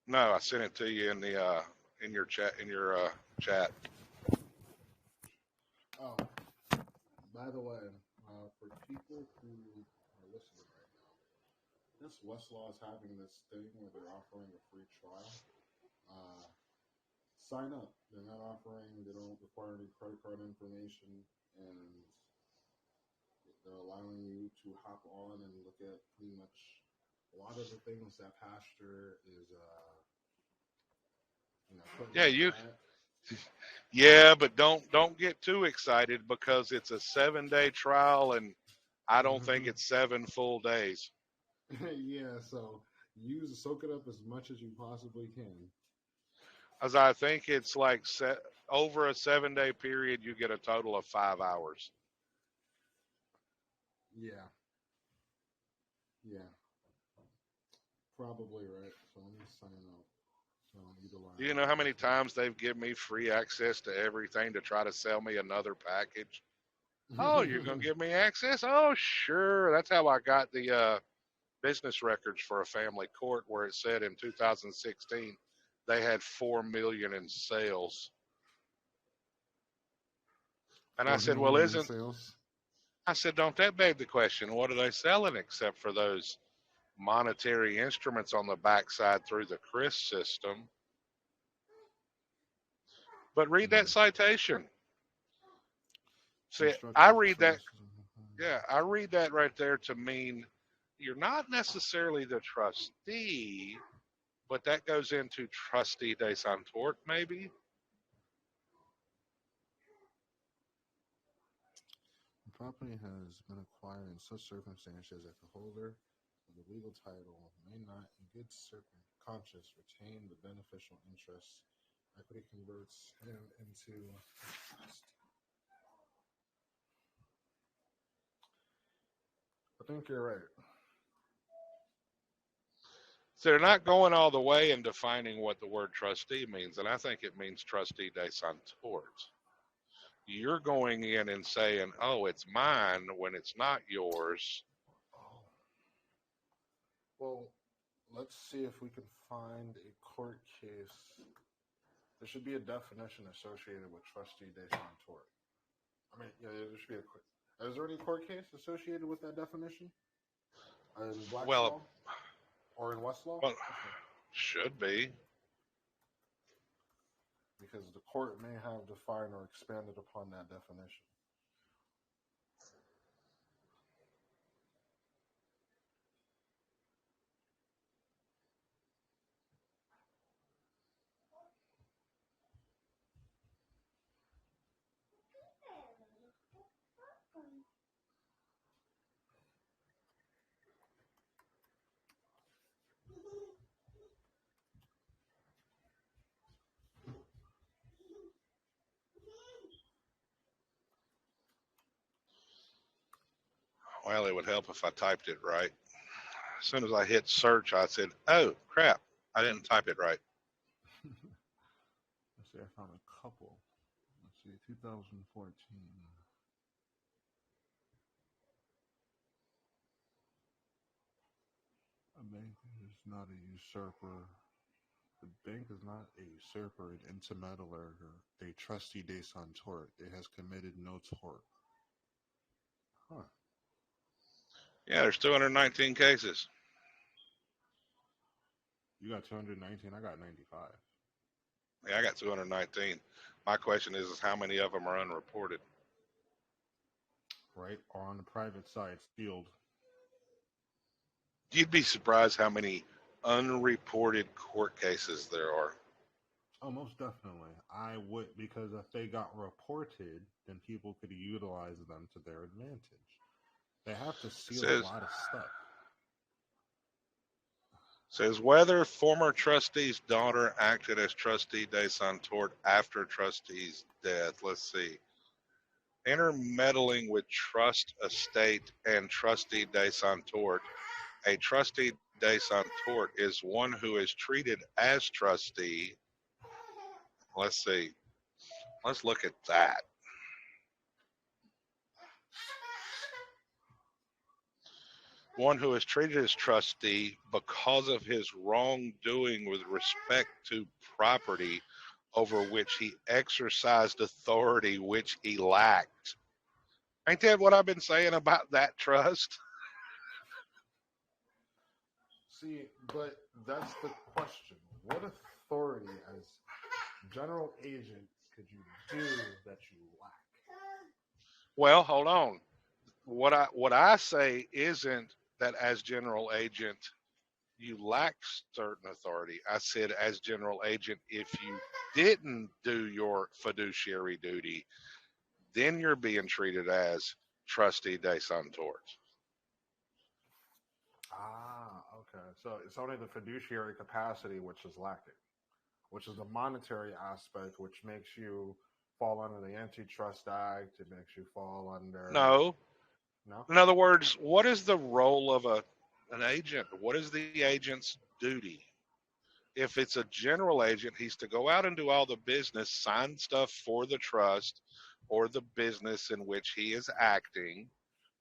No, I sent it to you in the in your chat chat. Oh, by the way, for people who are listening right now, this Westlaw is having this thing where they're offering a free trial. Sign up. They're not offering, they don't require any credit card information, and they're allowing you to hop on and look at pretty much a lot of the things that Pastor is, Yeah, yeah, but don't get too excited because it's a 7-day trial, and I don't think it's 7 full days. Yeah, so soak it up as much as you possibly can. As I think it's like over a 7-day period, you get a total of 5 hours. Yeah. Probably right. So let me sign up. Do you know how many times they've given me free access to everything to try to sell me another package? Oh, you're going to give me access? Oh, sure. That's how I got the business records for a family court where it said in 2016 they had 4 million in sales. And I said, well, don't that beg the question? What are they selling except for those monetary instruments on the backside through the CRIS system? But read that citation. See, Constructive I read that. criticism. Yeah, I read that right there to mean you're not necessarily the trustee, but that goes into trustee de Santort, maybe. The property has been acquired in such circumstances that the holder of the legal title may not, in good conscience, retain the beneficial interest. Equity converts him into. I think you're right. So they're not going all the way and defining what the word trustee means, and I think it means trustee de Santort. You're going in and saying, "Oh, it's mine," when it's not yours. Oh. Well, let's see if we can find a court case. There should be a definition associated with trustee de Santort. I mean, yeah, there should be a. Is there any court case associated with that definition? In Black's Well, Law or in Westlaw? Well, should be. Because the court may have defined or expanded upon that definition. Well, it would help if I typed it right. As soon as I hit search, I said, "Oh crap, I didn't type it right." Let's see, I found a couple. Let's see, 2014. A bank is not a usurper. The bank is not a usurper, an intermeddler, a trustee de Santort. It has committed no tort. Huh. Yeah, there's 219 cases. You got 219. I got 95. Yeah, I got 219. My question is how many of them are unreported? Right, or on the private side, sealed. You'd be surprised how many unreported court cases there are. Oh, most definitely. I would, because if they got reported, then people could utilize them to their advantage. They have to seal a lot of stuff. Says whether former trustee's daughter acted as trustee de Santort after trustee's death. Let's see. Intermeddling with trust estate and trustee de Santort. A trustee de Santort is one who is treated as trustee. Let's see. Let's look at that. One who is treated as trustee because of his wrongdoing with respect to property over which he exercised authority which he lacked. Ain't that what I've been saying about that trust? See, but that's the question. What authority as general agent could you do that you lack? Well, hold on. What I say isn't that as general agent you lack certain authority. I said as general agent, if you didn't do your fiduciary duty, then you're being treated as trustee de Santort. Ah, okay. So it's only the fiduciary capacity which is lacking, which is the monetary aspect, which makes you fall under the Antitrust Act. It makes you fall under. No. No. In other words, what is the role of an agent? What is the agent's duty? If it's a general agent, he's to go out and do all the business, sign stuff for the trust or the business in which he is acting.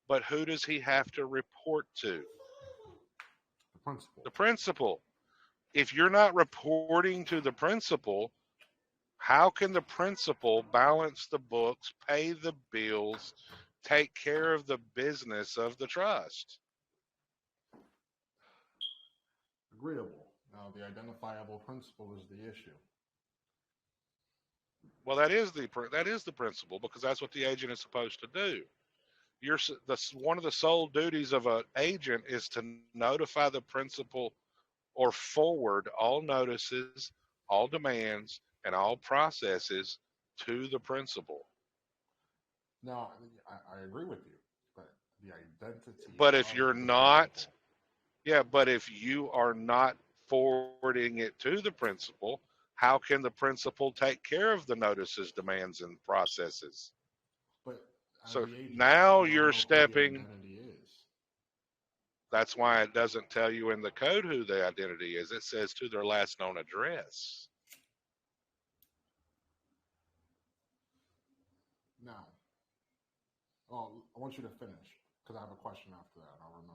But who does he have to report to? The principal. The principal. If you're not reporting to the principal, how can the principal balance the books, pay the bills, take care of the business of the trust? Agreeable. Now, the identifiable principal is the issue. Well, that is the principle because that's what the agent is supposed to do. One of the sole duties of an agent is to notify the principal or forward all notices, all demands, and all processes to the principal. No, I agree with you, but the identity But if of you're the not, principal. yeah, but if you are not forwarding it to the principal, how can the principal take care of the notices, demands, and processes? But as So the agent, now you don't you're know who the stepping. identity is. That's why it doesn't tell you in the code who the identity is. It says to their last known address. Now, oh, I want you to finish because I have a question after that. I'll remember.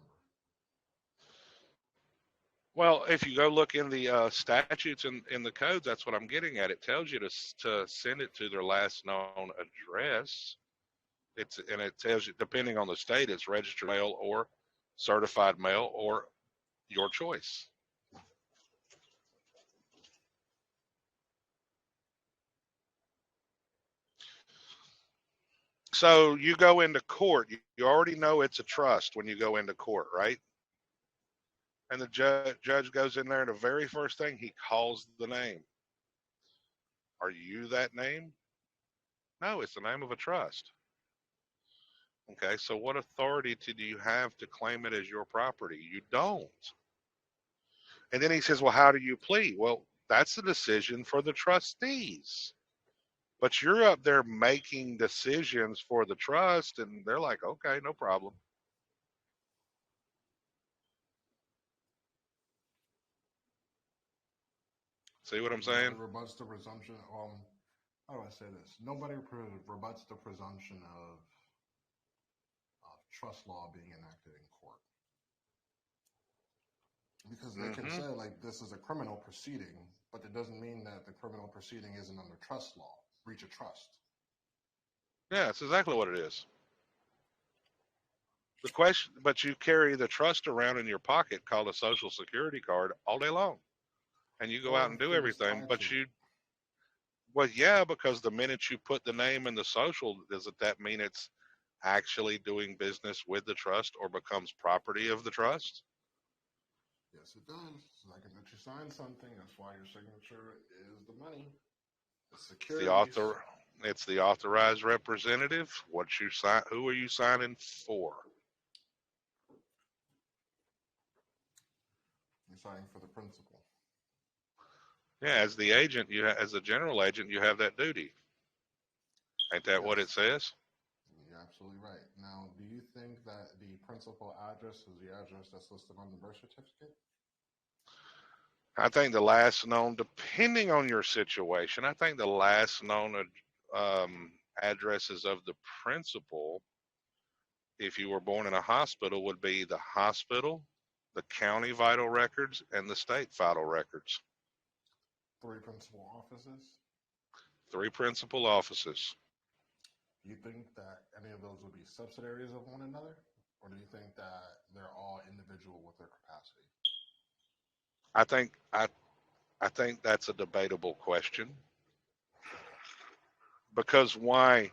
Well, if you go look in the statutes in the codes, that's what I'm getting at. It tells you to send it to their last known address. And it tells you, depending on the state, it's registered mail or certified mail or your choice. So you go into court, you already know it's a trust when you go into court, right? And the judge goes in there, and the very first thing he calls the name. Are you that name? No, it's the name of a trust. Okay, so what authority do you have to claim it as your property? You don't. And then he says, well, how do you plead? Well, that's the decision for the trustees. But you're up there making decisions for the trust, and they're like, okay, no problem. See what I'm saying? Nobody rebuts the presumption. How do I say this? Nobody rebuts the presumption of trust law being enacted in court. Because they can say, like, this is a criminal proceeding, but it doesn't mean that the criminal proceeding isn't under trust law, breach of trust. Yeah, that's exactly what it is. The question, but you carry the trust around in your pocket called a social security card all day long. And you go out and do everything, but well, yeah, because the minute you put the name in the social, doesn't that mean it's actually doing business with the trust or becomes property of the trust? Yes, it does. I can let you sign something. That's why your signature is the money. The securities. It's the authorized representative. What you sign? Who are you signing for? You're signing for the principal. Yeah, as the agent, as a general agent, you have that duty. Ain't that what it says? You're absolutely right. Now, do you think that the principal address is the address that's listed on the birth certificate? I think the last known, depending on your situation, I think the last known addresses of the principal, if you were born in a hospital, would be the hospital, the county vital records, and the state vital records. 3 principal offices? 3 principal offices. Do you think that any of those would be subsidiaries of one another? Or do you think that they're all individual with their capacity? I think that's a debatable question. Because why?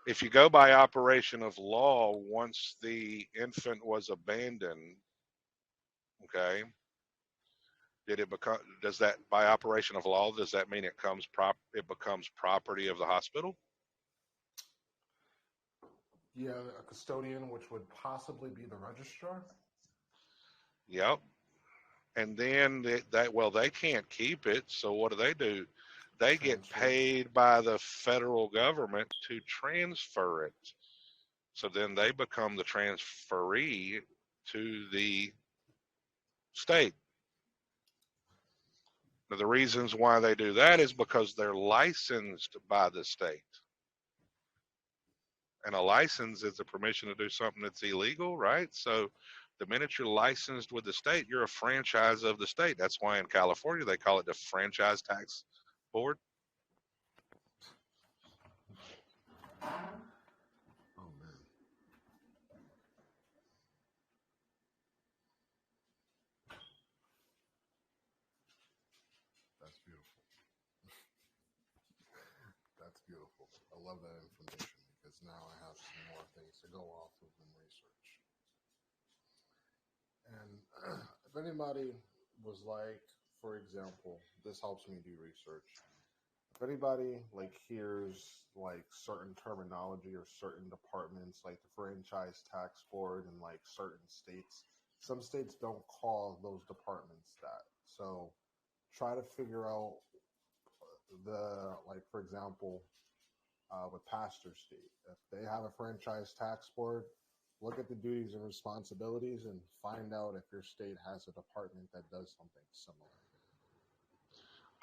If you go by operation of law, once the infant was abandoned, okay, does that, by operation of law, does that mean it becomes property of the hospital? Yeah, a custodian, which would possibly be the registrar. Yep. And then they can't keep it, so what do? They get paid by the federal government to transfer it. So then they become the transferee to the state. Now, the reasons why they do that is because they're licensed by the state. And a license is a permission to do something that's illegal, right? So the minute you're licensed with the state, you're a franchise of the state. That's why in California they call it the Franchise Tax Board. Oh, man. That's beautiful. wonderful. I love that information because now I have some more things to go off of and research. And if anybody was like, for example, this helps me do research. If anybody like hears like certain terminology or certain departments, like the franchise tax board in like certain states, some states don't call those departments that. So try to figure out the, like, for example, with Pastor State, if they have a franchise tax board, look at the duties and responsibilities and find out if your state has a department that does something similar.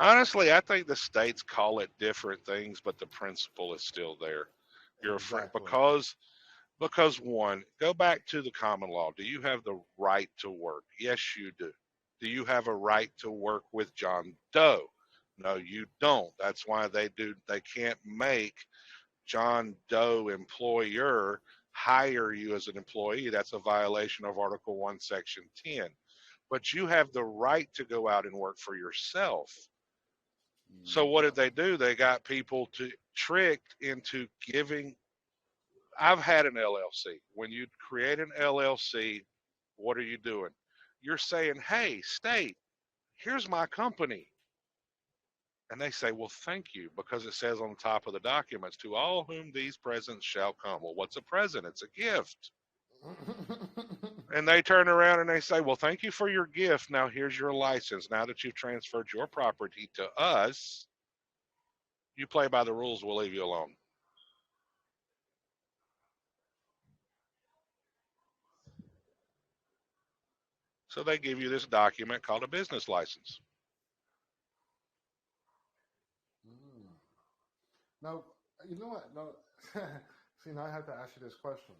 Honestly, I think the states call it different things, but the principle is still there. You're a friend Exactly. because one, go back to the common law. Do you have the right to work? Yes, you do. Do you have a right to work with John Doe? No, you don't. That's why they can't make John Doe employer hire you as an employee. That's a violation of Article 1, Section 10. But you have the right to go out and work for yourself. So what did they do? They got people tricked into giving. I've had an LLC. When you create an LLC, what are you doing? You're saying, hey, state, here's my company. And they say, well, thank you, because it says on the top of the documents, to all whom these presents shall come. Well, what's a present? It's a gift. And they turn around and they say, well, thank you for your gift. Now here's your license. Now that you've transferred your property to us, you play by the rules, we'll leave you alone. So they give you this document called a business license. Now, you know what? No, see, now I have to ask you this question.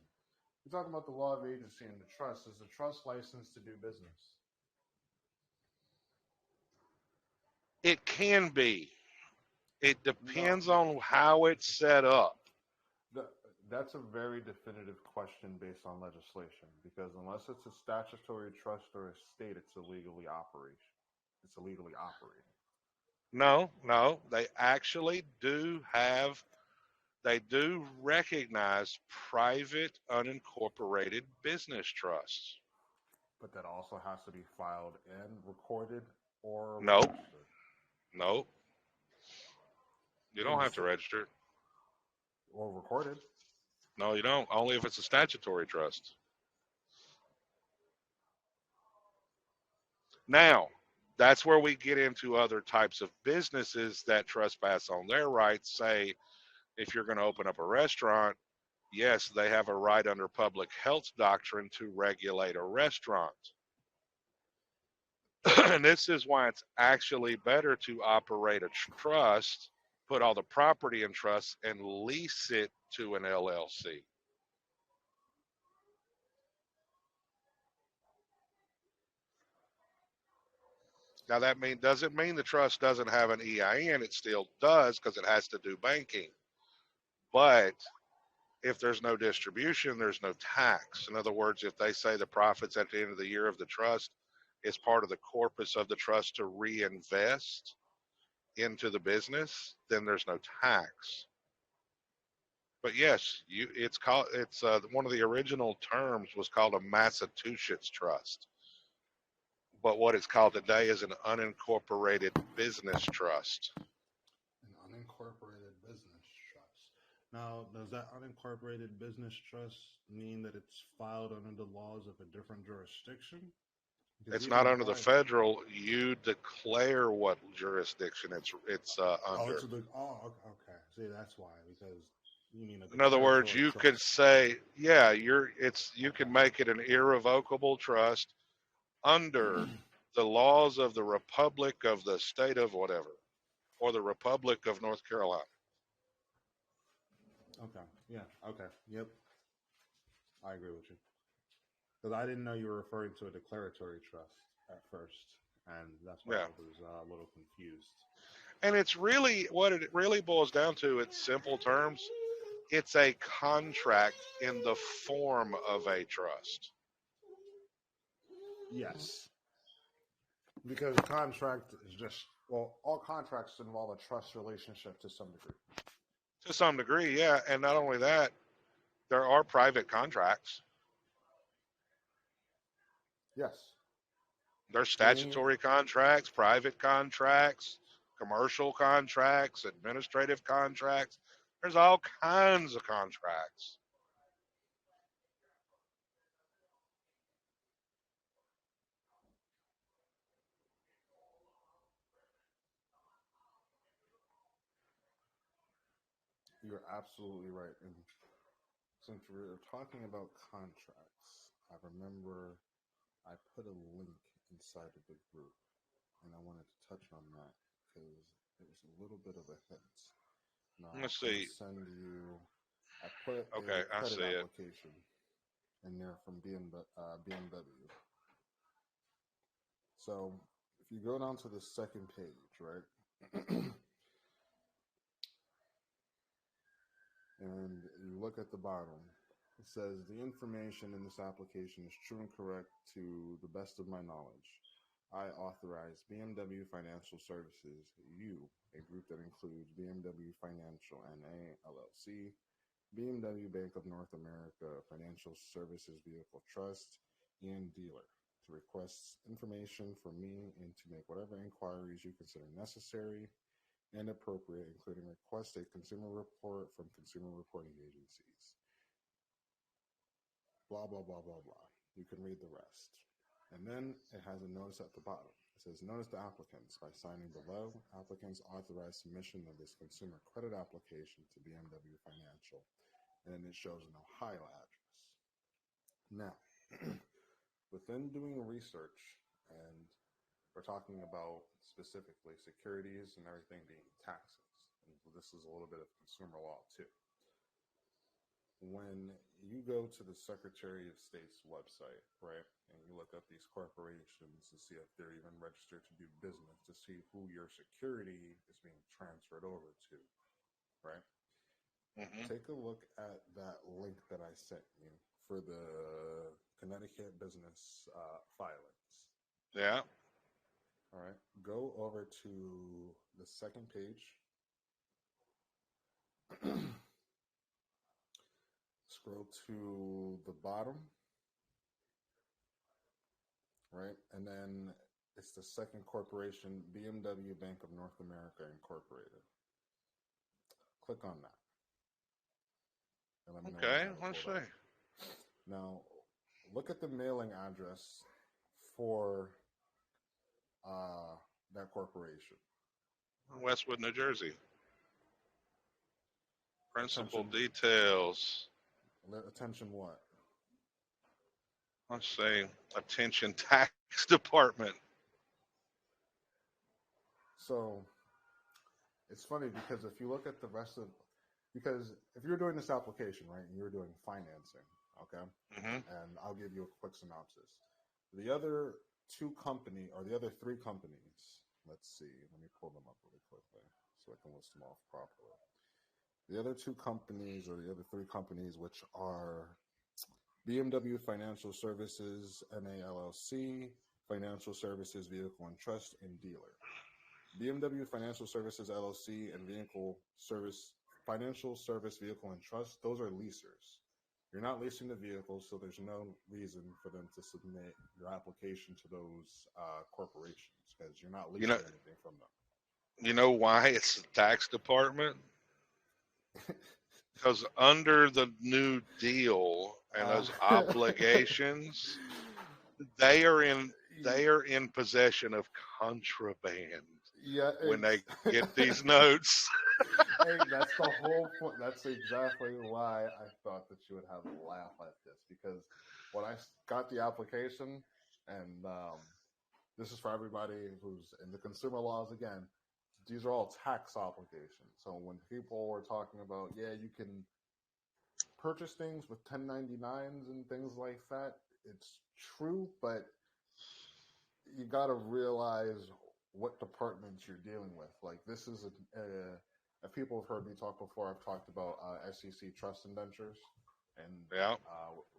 You're talking about the law of agency and the trust. Is the trust licensed to do business? It can be. It depends No. on how it's set up. That's a very definitive question based on legislation, because unless it's a statutory trust or a state, it's illegally operating. No, they actually do recognize private unincorporated business trusts. But that also has to be filed and recorded or Nope. registered. Nope. You don't have to register it. Or recorded. No, you don't. Only if it's a statutory trust. Now, that's where we get into other types of businesses that trespass on their rights. Say, if you're going to open up a restaurant, yes, they have a right under public health doctrine to regulate a restaurant. And this is why it's actually better to operate a trust, put all the property in trust, and lease it to an LLC. Now that doesn't mean the trust doesn't have an EIN. It still does, because it has to do banking. But if there's no distribution, there's no tax. In other words, if they say the profits at the end of the year of the trust is part of the corpus of the trust to reinvest into the business, then there's no tax. But yes, it's one of the original terms was called a Massachusetts trust. But what it's called today is an unincorporated business trust. An unincorporated business trust. Now, does that unincorporated business trust mean that it's filed under the laws of a different jurisdiction? It's not under the federal. You declare what jurisdiction it's under. Okay. See, that's why, because you mean. In other words, you could say, yeah, you can make it an irrevocable trust under the laws of the Republic of the State of whatever, or the Republic of North Carolina. Okay. Yeah. Okay. Yep. I agree with you. Because I didn't know you were referring to a declaratory trust at first, and that's why I was a little confused. And it's really what it really boils down to. It's simple terms. It's a contract in the form of a trust. Yes. Because a contract is just, well, all contracts involve a trust relationship to some degree. To some degree, yeah. And not only that, there are private contracts. Yes. There's Being statutory contracts, private contracts, commercial contracts, administrative contracts. There's all kinds of contracts. You're absolutely right. And since we're talking about contracts, I remember I put a link inside of the group, and I wanted to touch on that because there's a little bit of a hint. Now, Let's I'm gonna see. send you. I put Okay, a I credit see it. application in there from BMW. So if you go down to the second page, right, and you look at the bottom, it says the information in this application is true and correct to the best of my knowledge. I authorize BMW Financial Services, a group that includes BMW Financial NA, LLC, BMW Bank of North America Financial Services Vehicle Trust, and Dealer, to request information from me and to make whatever inquiries you consider necessary and appropriate, including request a consumer report from consumer reporting agencies. Blah, blah, blah, blah, blah. You can read the rest. And then it has a notice at the bottom. It says, notice to applicants. By signing below, applicants authorize submission of this consumer credit application to BMW Financial. And then it shows an Ohio address. Now, within doing research, and we're talking about specifically securities and everything being taxes, and this is a little bit of consumer law too. When you go to the Secretary of State's website, right, and you look up these corporations to see if they're even registered to do business, to see who your security is being transferred over to, right? Hmm. Take a look at that link that I sent you for the Connecticut business filings. Yeah. All right, go over to the second page. Scroll to the bottom, right? And then it's the second corporation, BMW Bank of North America Incorporated. Click on that. And let me know when you Okay. have it Let's pulled up. see. Now, look at the mailing address for that corporation. Westwood, New Jersey. Principal Attention, details. attention what? Let's see. Attention tax department. So it's funny because if you look at the rest of, because if you're doing this application, right, and you're doing financing, okay, Hmm. and I'll give you a quick synopsis. The other the other three companies, let's see, let me pull them up really quickly so I can list them off properly. The other two companies, or the other three companies, which are BMW Financial Services, NA LLC, Financial Services Vehicle and Trust, and Dealer. BMW Financial Services LLC and Financial Service Vehicle and Trust, those are leasers. You're not leasing the vehicle, so there's no reason for them to submit your application to those corporations because you're not You leasing know. anything from You know why it's the tax department? them. Because under the New Deal and those obligations, they are in possession of contraband Yeah, when they get these notes. hey, that's the whole point. That's exactly why I thought that you would have a laugh at this because when I got the application, and this is for everybody who's in the consumer laws again, these are all tax obligations. So when people were talking about, yeah, you can purchase things with 1099s and things like that, it's true, but you got to realize what departments you're dealing with. Like this is if people have heard me talk before, I've talked about SEC trust indentures, and Yeah.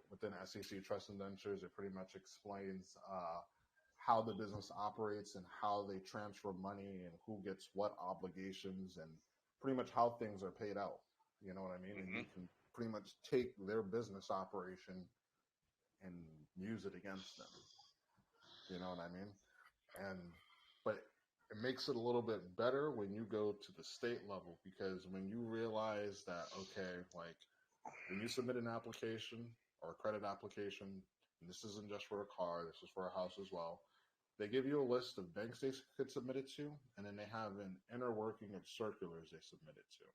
within SEC trust indentures, it pretty much explains how the business operates and how they transfer money and who gets what obligations and pretty much how things are paid out. You know what I mean? And hmm you can pretty much take their business operation and use it against them. You know what I mean? But it makes it a little bit better when you go to the state level, because when you realize that, okay, like when you submit an application or a credit application, and this isn't just for a car, this is for a house as well, they give you a list of banks they could submit it to, and then they have an inner working of circulars they submit it to.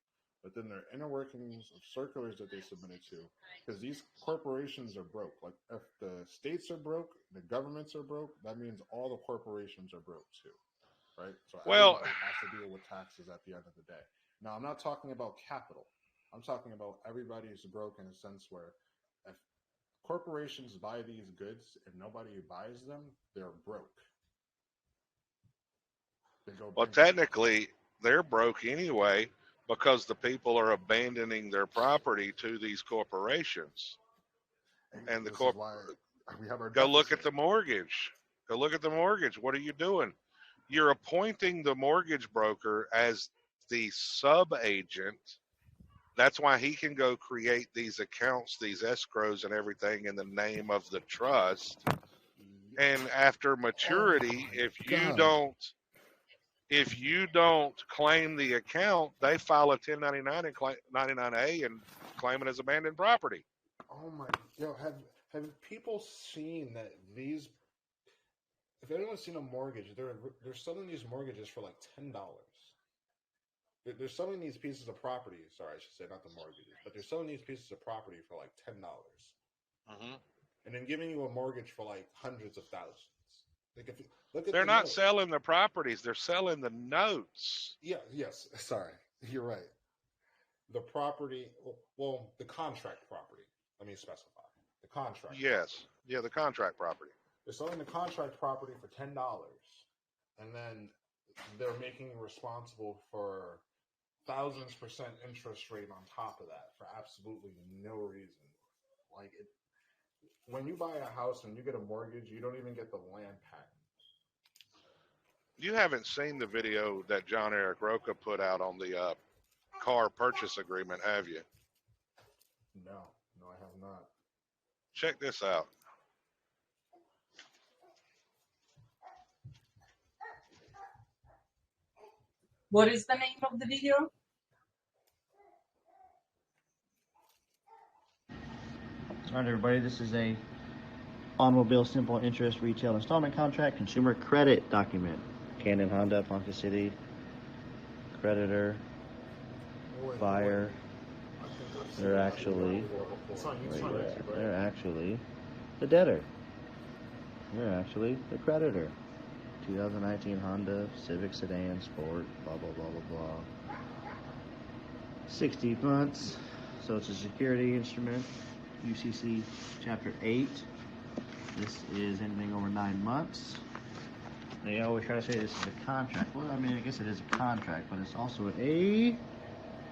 But then their inner workings of circulars that they submitted to, because these corporations are broke. Like if the states are broke, the governments are broke, that means all the corporations are broke too, right? So Well, everybody has to deal with taxes at the end of the day. Now, I'm not talking about capital. I'm talking about everybody's broke in a sense where if corporations buy these goods and nobody buys them, they're broke. They go well, bankrupt. technically, they're broke anyway because the people are abandoning their property to these corporations. And the This is corp why we have our go look at deficit. the mortgage. Go look at the mortgage. What are you doing? You're appointing the mortgage broker as the sub agent. That's why he can go create these accounts, these escrows, and everything in the name of the trust. And after Oh maturity, my God. if you don't claim the account, they file a 1099 and 99A and claim it as abandoned property. Oh my, have people seen that these? If anyone's seen a mortgage, they're selling these mortgages for like $10. They're selling these pieces of property. Sorry, I should say not the mortgages, but they're selling these pieces of property for like $10, and then giving you a mortgage for like hundreds of thousands. Like if you look at They're the not note, selling the properties; they're selling the notes. yeah, yes, sorry, you're right. The property, well, the contract property. Let me specify the contract Yes, property. yeah, the contract property. They're selling the contract property for $10, and then they're making you responsible for thousands % interest rate on top of that for absolutely no reason. Like it, when you buy a house and you get a mortgage, you don't even get the land patent. You haven't seen the video that John Eric Roca put out on the car purchase agreement, have you? No, I have not. Check this out. What is the name of the video? All right, everybody, this is a automobile simple interest retail installment contract consumer credit document. Cannon Honda, Ponca City, creditor, buyer. They're actually, they're actually the debtor. They're actually the creditor. 2019 Honda Civic Sedan Sport, blah, blah, blah, blah, blah. 60 months, so it's a security instrument. UCC Chapter 8. This is anything over 9 months. They always try to say this is a contract. Well, I mean, I guess it is a contract, but it's also a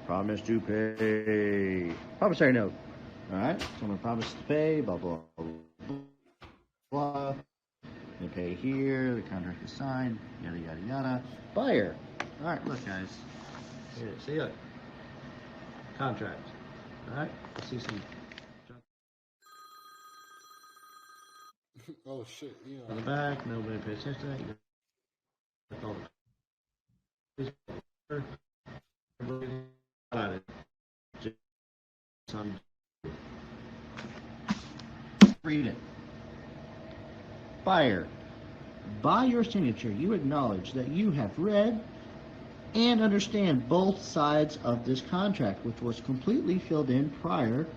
promise to pay. Promissory note. Alright, someone promises to pay, blah, blah, blah, blah. They pay here, the contract is signed, yada, yada, yada. Buyer. Alright, look, guys. Here, see, look. Contract. Alright, let's see some. Oh shit! Yeah. On the back, nobody pays attention to that. You got all the read it. Buyer. By your signature, you acknowledge that you have read and understand both sides of this contract, which was completely filled in prior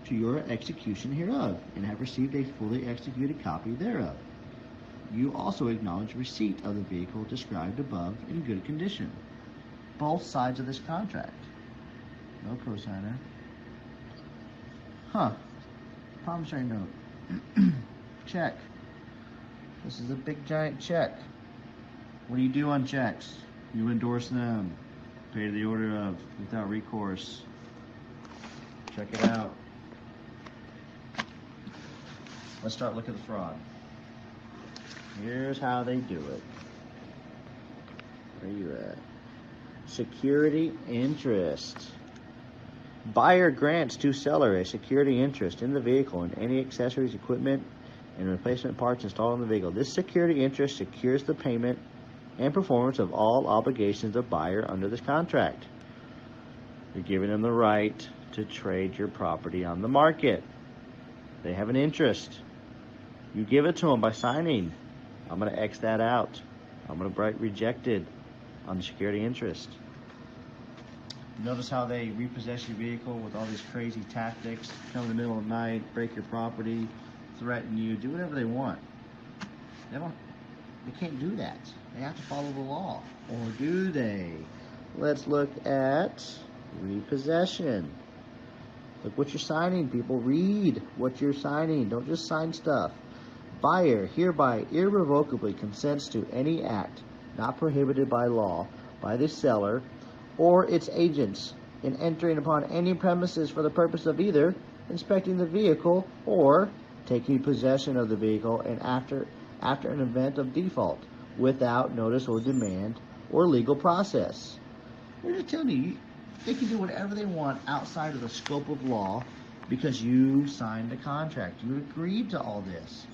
to your execution hereof, and have received a fully executed copy thereof. You also acknowledge receipt of the vehicle described above in good condition. Both sides of this contract. No cosigner. Huh. Promissory note. Check. This is a big giant check. What do you do on checks? You endorse them. Pay to the order of without recourse. Check it out. Let's start looking at the fraud. Here's how they do it. Where you at? Security interest. Buyer grants to seller a security interest in the vehicle and any accessories, equipment, and replacement parts installed in the vehicle. This security interest secures the payment and performance of all obligations of buyer under this contract. You're giving them the right to trade your property on the market. They have an interest. You give it to them by signing. I'm going to X that out. I'm going to write rejected on the security interest. Notice how they repossess your vehicle with all these crazy tactics. Come in the middle of the night, break your property, threaten you, do whatever they want. They can't do that. They have to follow the law. Or do they? Let's look at repossession. Look what you're signing, people. Read what you're signing. Don't just sign stuff. Buyer hereby irrevocably consents to any act not prohibited by law by the seller or its agents in entering upon any premises for the purpose of either inspecting the vehicle or taking possession of the vehicle and after an event of default without notice or demand or legal process. They're just telling you, they can do whatever they want outside of the scope of law because you signed a contract. You agreed to all this.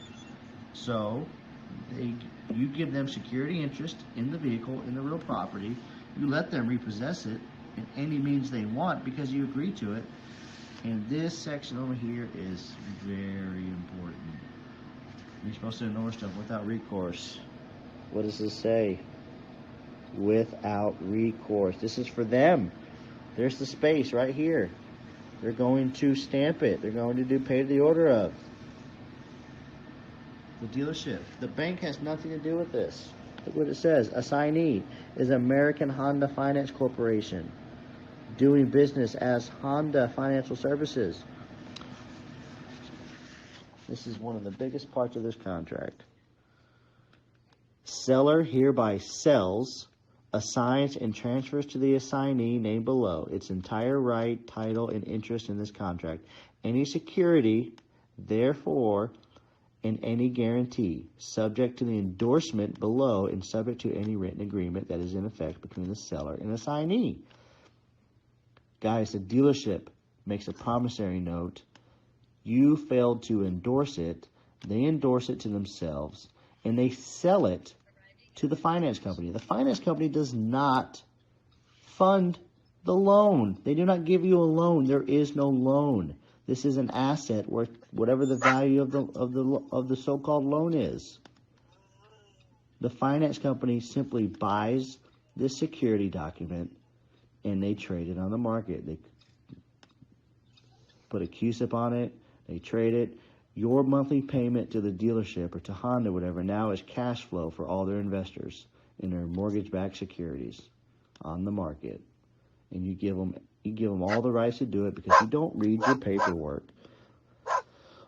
So you give them security interest in the vehicle, in the real property. You let them repossess it in any means they want because you agree to it. And this section over here is very important. You're supposed to ignore stuff without recourse. What does this say? Without recourse. This is for them. There's the space right here. They're going to stamp it. They're going to do pay to the order of. The dealership. The bank has nothing to do with this. Look what it says. Assignee is American Honda Finance Corporation, doing business as Honda Financial Services. This is one of the biggest parts of this contract. Seller hereby sells, assigns, and transfers to the assignee named below its entire right, title, and interest in this contract. Any security, therefore, and any guarantee, subject to the endorsement below and subject to any written agreement that is in effect between the seller and assignee. Guys, the dealership makes a promissory note. You failed to endorse it. They endorse it to themselves, and they sell it to the finance company. The finance company does not fund the loan. They do not give you a loan. There is no loan. This is an asset worth whatever the value of the so-called loan is. The finance company simply buys this security document and they trade it on the market. They put a CUSIP on it. They trade it. Your monthly payment to the dealership or to Honda, whatever, now is cash flow for all their investors in their mortgage-backed securities on the market. And you give them all the rights to do it because you don't read your paperwork.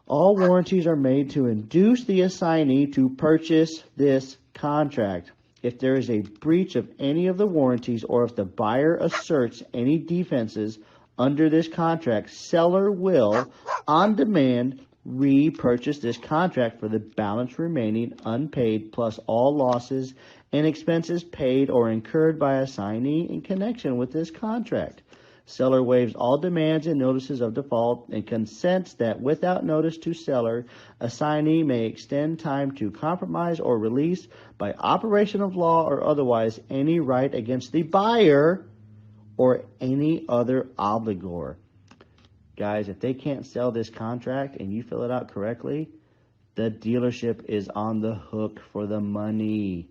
All warranties are made to induce the assignee to purchase this contract. If there is a breach of any of the warranties or if the buyer asserts any defenses under this contract, seller will, on demand, repurchase this contract for the balance remaining unpaid plus all losses and expenses paid or incurred by assignee in connection with this contract. Seller waives all demands and notices of default and consents that without notice to seller, assignee may extend time to compromise or release by operation of law or otherwise any right against the buyer or any other obligor. Guys, if they can't sell this contract and you fill it out correctly, the dealership is on the hook for the money.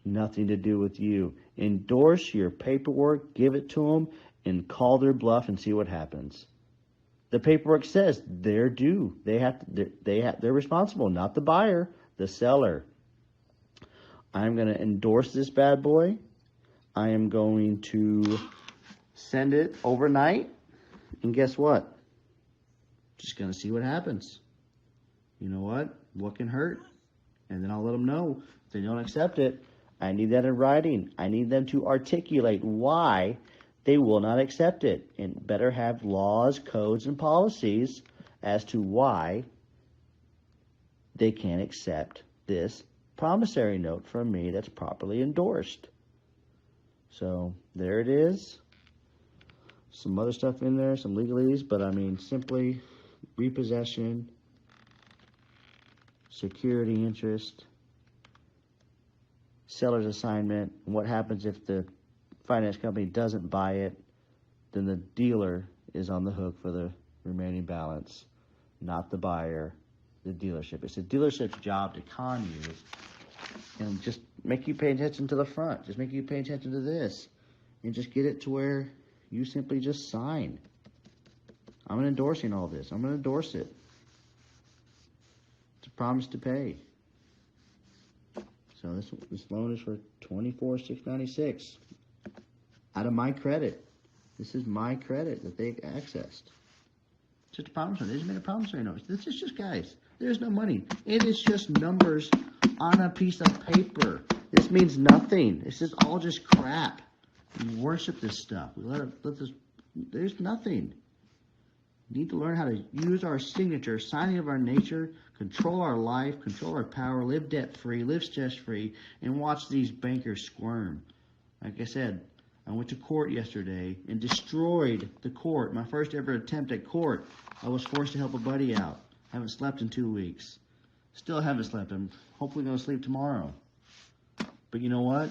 Nothing to do with you. Endorse your paperwork, give it to them, and call their bluff and see what happens. The paperwork says they're due. They're responsible, not the buyer, the seller. I'm going to endorse this bad boy. I am going to send it overnight. And guess what? Just going to see what happens. You know what? What can hurt? And then I'll let them know. If they don't accept it, I need that in writing. I need them to articulate why they will not accept it. And better have laws, codes, and policies as to why they can't accept this promissory note from me that's properly endorsed. So there it is. some other stuff in there, some legalese, but I mean, simply repossession, security interest, seller's assignment. What happens if the finance company doesn't buy it? Then the dealer is on the hook for the remaining balance, not the buyer, the dealership. It's the dealership's job to con you and just make you pay attention to the front. Just make you pay attention to this and just get it to where you simply just sign. I'm endorsing all this. I'm going to endorse it. It's a promise to pay. So this loan is for $24,696 out of my credit. This is my credit that they accessed. It's just a promissory. They just made a promissory note. This is just, guys, there's no money. It is just numbers on a piece of paper. This means nothing. This is all just crap. We worship this stuff. We let this. There's nothing. We need to learn how to use our signature, signing of our nature, control our life, control our power, live debt-free, live stress-free, and watch these bankers squirm. Like I said, I went to court yesterday and destroyed the court. My first ever attempt at court. I was forced to help a buddy out. Haven't slept in 2 weeks. Still haven't slept. I'm hopefully going to sleep tomorrow. But you know what?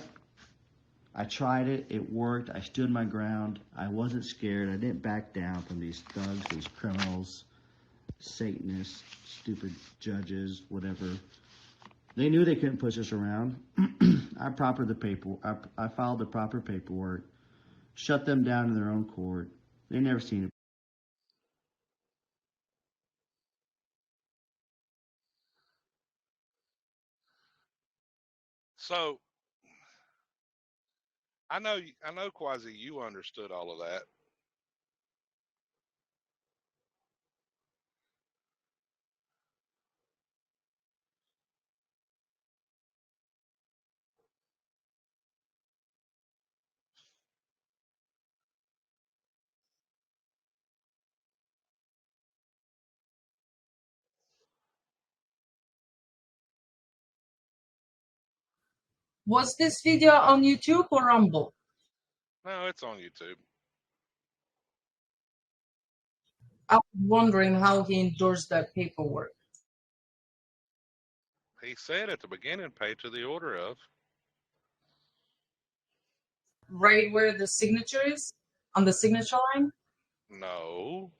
I tried it. It worked. I stood my ground. I wasn't scared. I didn't back down from these thugs, these criminals, Satanists, stupid judges, whatever. They knew they couldn't push us around. I filed the proper paperwork, shut them down in their own court. They never seen it. So I know, Quasi, you understood all of that. Was this video on YouTube or Rumble? No, it's on YouTube. I was wondering how he endorsed that paperwork. He said at the beginning, pay to the order of. Right where the signature is? On the signature line? No.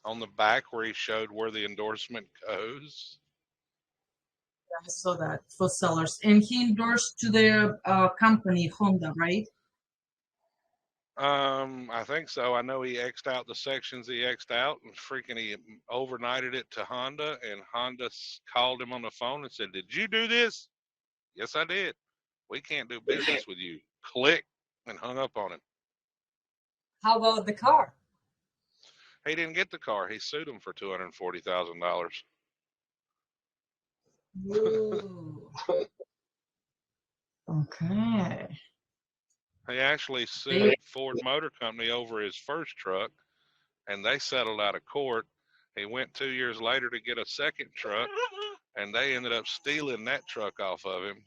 On the back where he showed where the endorsement goes. I saw that for sellers. And he endorsed to their company, Honda, right? I think so. I know he X'd out the sections he X'd out and he overnighted it to Honda, and Honda called him on the phone and said, "Did you do this?" "Yes, I did." "We can't do business with you." Click, and hung up on him. How about the car? He didn't get the car. He sued him for $240,000. Okay. He actually sued Ford Motor Company over his first truck, and they settled out of court. He went 2 years later to get a second truck, and they ended up stealing that truck off of him.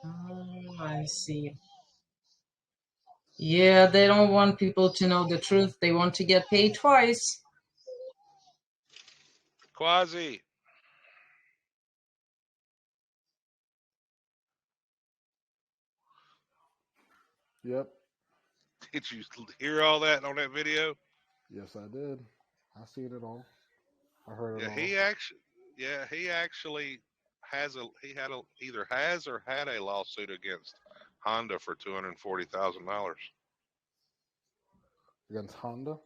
Oh, I see. Yeah, they don't want people to know the truth. They want to get paid twice. Quasi. Yep. Did you hear all that on that video? Yes, I did. I seen it all. I heard it all. He actually either has or had a lawsuit against Honda for $240,000. Against Honda?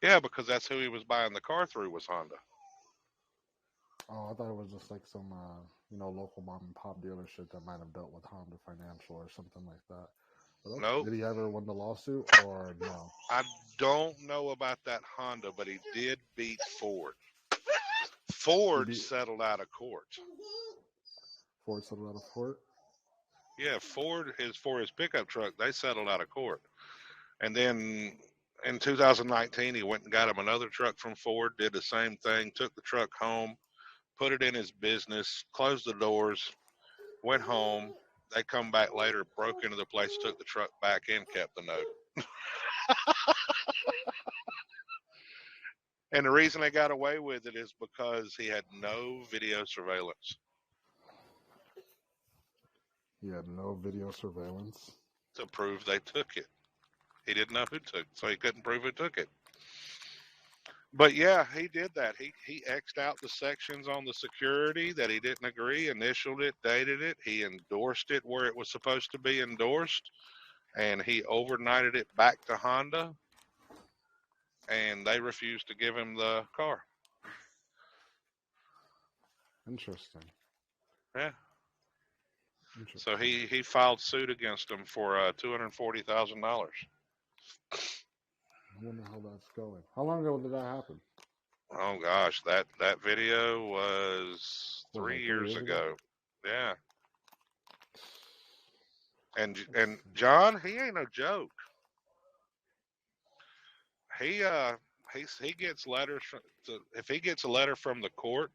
Yeah, because that's who he was buying the car through, was Honda. Oh, I thought it was just like some, local mom and pop dealership that might have dealt with Honda Financial or something like that. Nope. Did he ever win the lawsuit or no? I don't know about that Honda, but he did beat Ford. Ford settled out of court. Ford settled out of court? Yeah, Ford for his pickup truck, they settled out of court. And then in 2019, he went and got him another truck from Ford, did the same thing, took the truck home, put it in his business, closed the doors, went home. They come back later, broke into the place, took the truck back, and kept the note. And the reason they got away with it is because he had no video surveillance He had no video surveillance. to prove they took it. He didn't know who took it, so he couldn't prove who took it. But yeah, he did that. He X'd out the sections on the security that he didn't agree, initialed it, dated it. He endorsed it where it was supposed to be endorsed, and he overnighted it back to Honda, and they refused to give him the car. Interesting. Yeah. Interesting. So he filed suit against them for $240,000. I wonder how that's going. How long ago did that happen? Oh gosh, that video was What, like 3 years 3 years ago? ago. Yeah. And John, he ain't no joke. He gets letters if he gets a letter from the court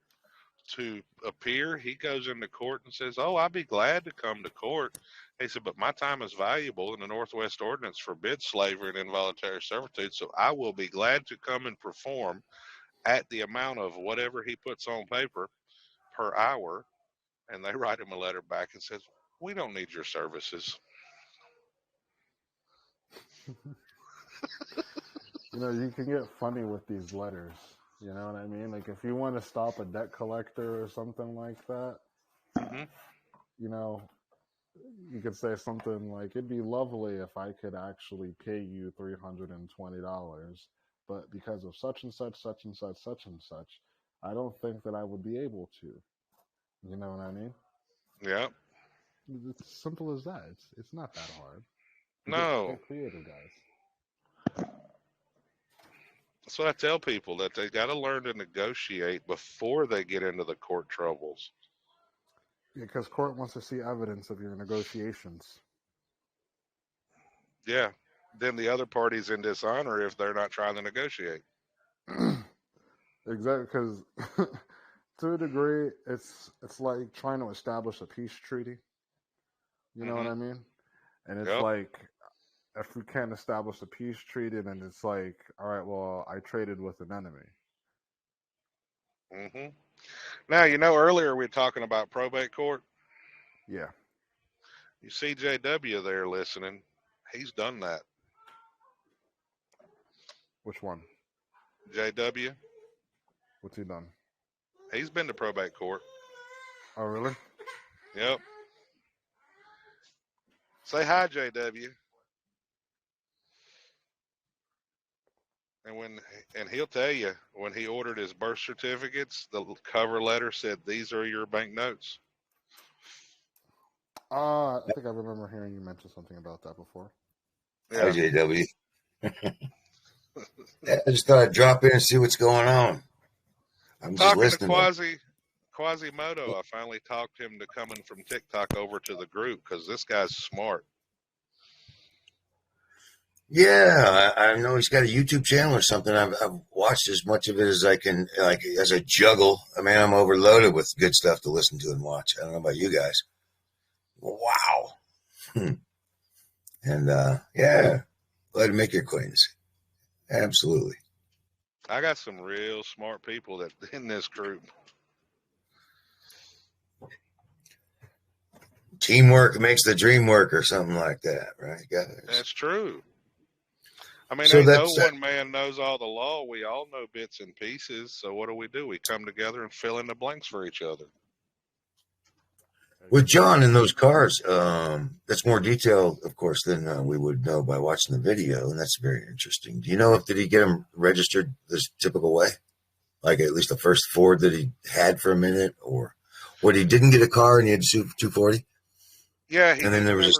to appear, he goes into court and says, "Oh, I'd be glad to come to court." He said, "But my time is valuable, and the Northwest Ordinance forbids slavery and involuntary servitude, so I will be glad to come and perform at the amount of whatever he puts on paper per hour." And they write him a letter back and says, "We don't need your services." You know, you can get funny with these letters. You know what I mean? Like, if you want to stop a debt collector or something like that, Mm-hmm. you know, you could say something like, "It'd be lovely if I could actually pay you $320, but because of such and such, such and such, such and such, I don't think that I would be able to." You know what I mean? Yeah. It's as simple as that. It's not that hard. No. Get creative, guys. That's what I tell people, that they got to learn to negotiate before they get into the court troubles. Because court wants to see evidence of your negotiations. Yeah. Then the other party's in dishonor if they're not trying to negotiate. Exactly, because to a degree, it's like trying to establish a peace treaty. You know what I mean? And it's Yep. like, if we can't establish a peace treaty, then it's like, all right, well, I traded with an enemy. Mm-hmm. Now, you know, earlier we were talking about probate court. Yeah. You see JW there listening. He's done that. Which one? JW, What's he done? he's been to probate court. Oh, really? Yep. Say hi, JW. And he'll tell you, when he ordered his birth certificates, the cover letter said, "These are your bank notes." I think I remember hearing you mention something about that before. Yeah. Hi, JW. I just thought I'd drop in and see what's going on. I'm just Talking to listening. Quasimodo, I finally talked him to coming from TikTok over to the group because this guy's smart. Yeah, I know he's got a YouTube channel or something. I've watched as much of it as I can, like as I juggle. I mean, I'm overloaded with good stuff to listen to and watch. I don't know about you guys. Wow. And yeah, glad to make your acquaintance. Absolutely. I got some real smart people that in this group. Teamwork makes the dream work, or something like that, right, guys? That's true. I mean, So ain't no that's one man knows all the law. We all know bits and pieces. So what do? We come together and fill in the blanks for each other. with John in those cars. That's more detailed, of course, than we would know by watching the video, and that's very interesting. Do you know did he get them registered this typical way, like at least the first Ford that he had for a minute, or what? He didn't get a car and he had to sue 240. Yeah, And then there was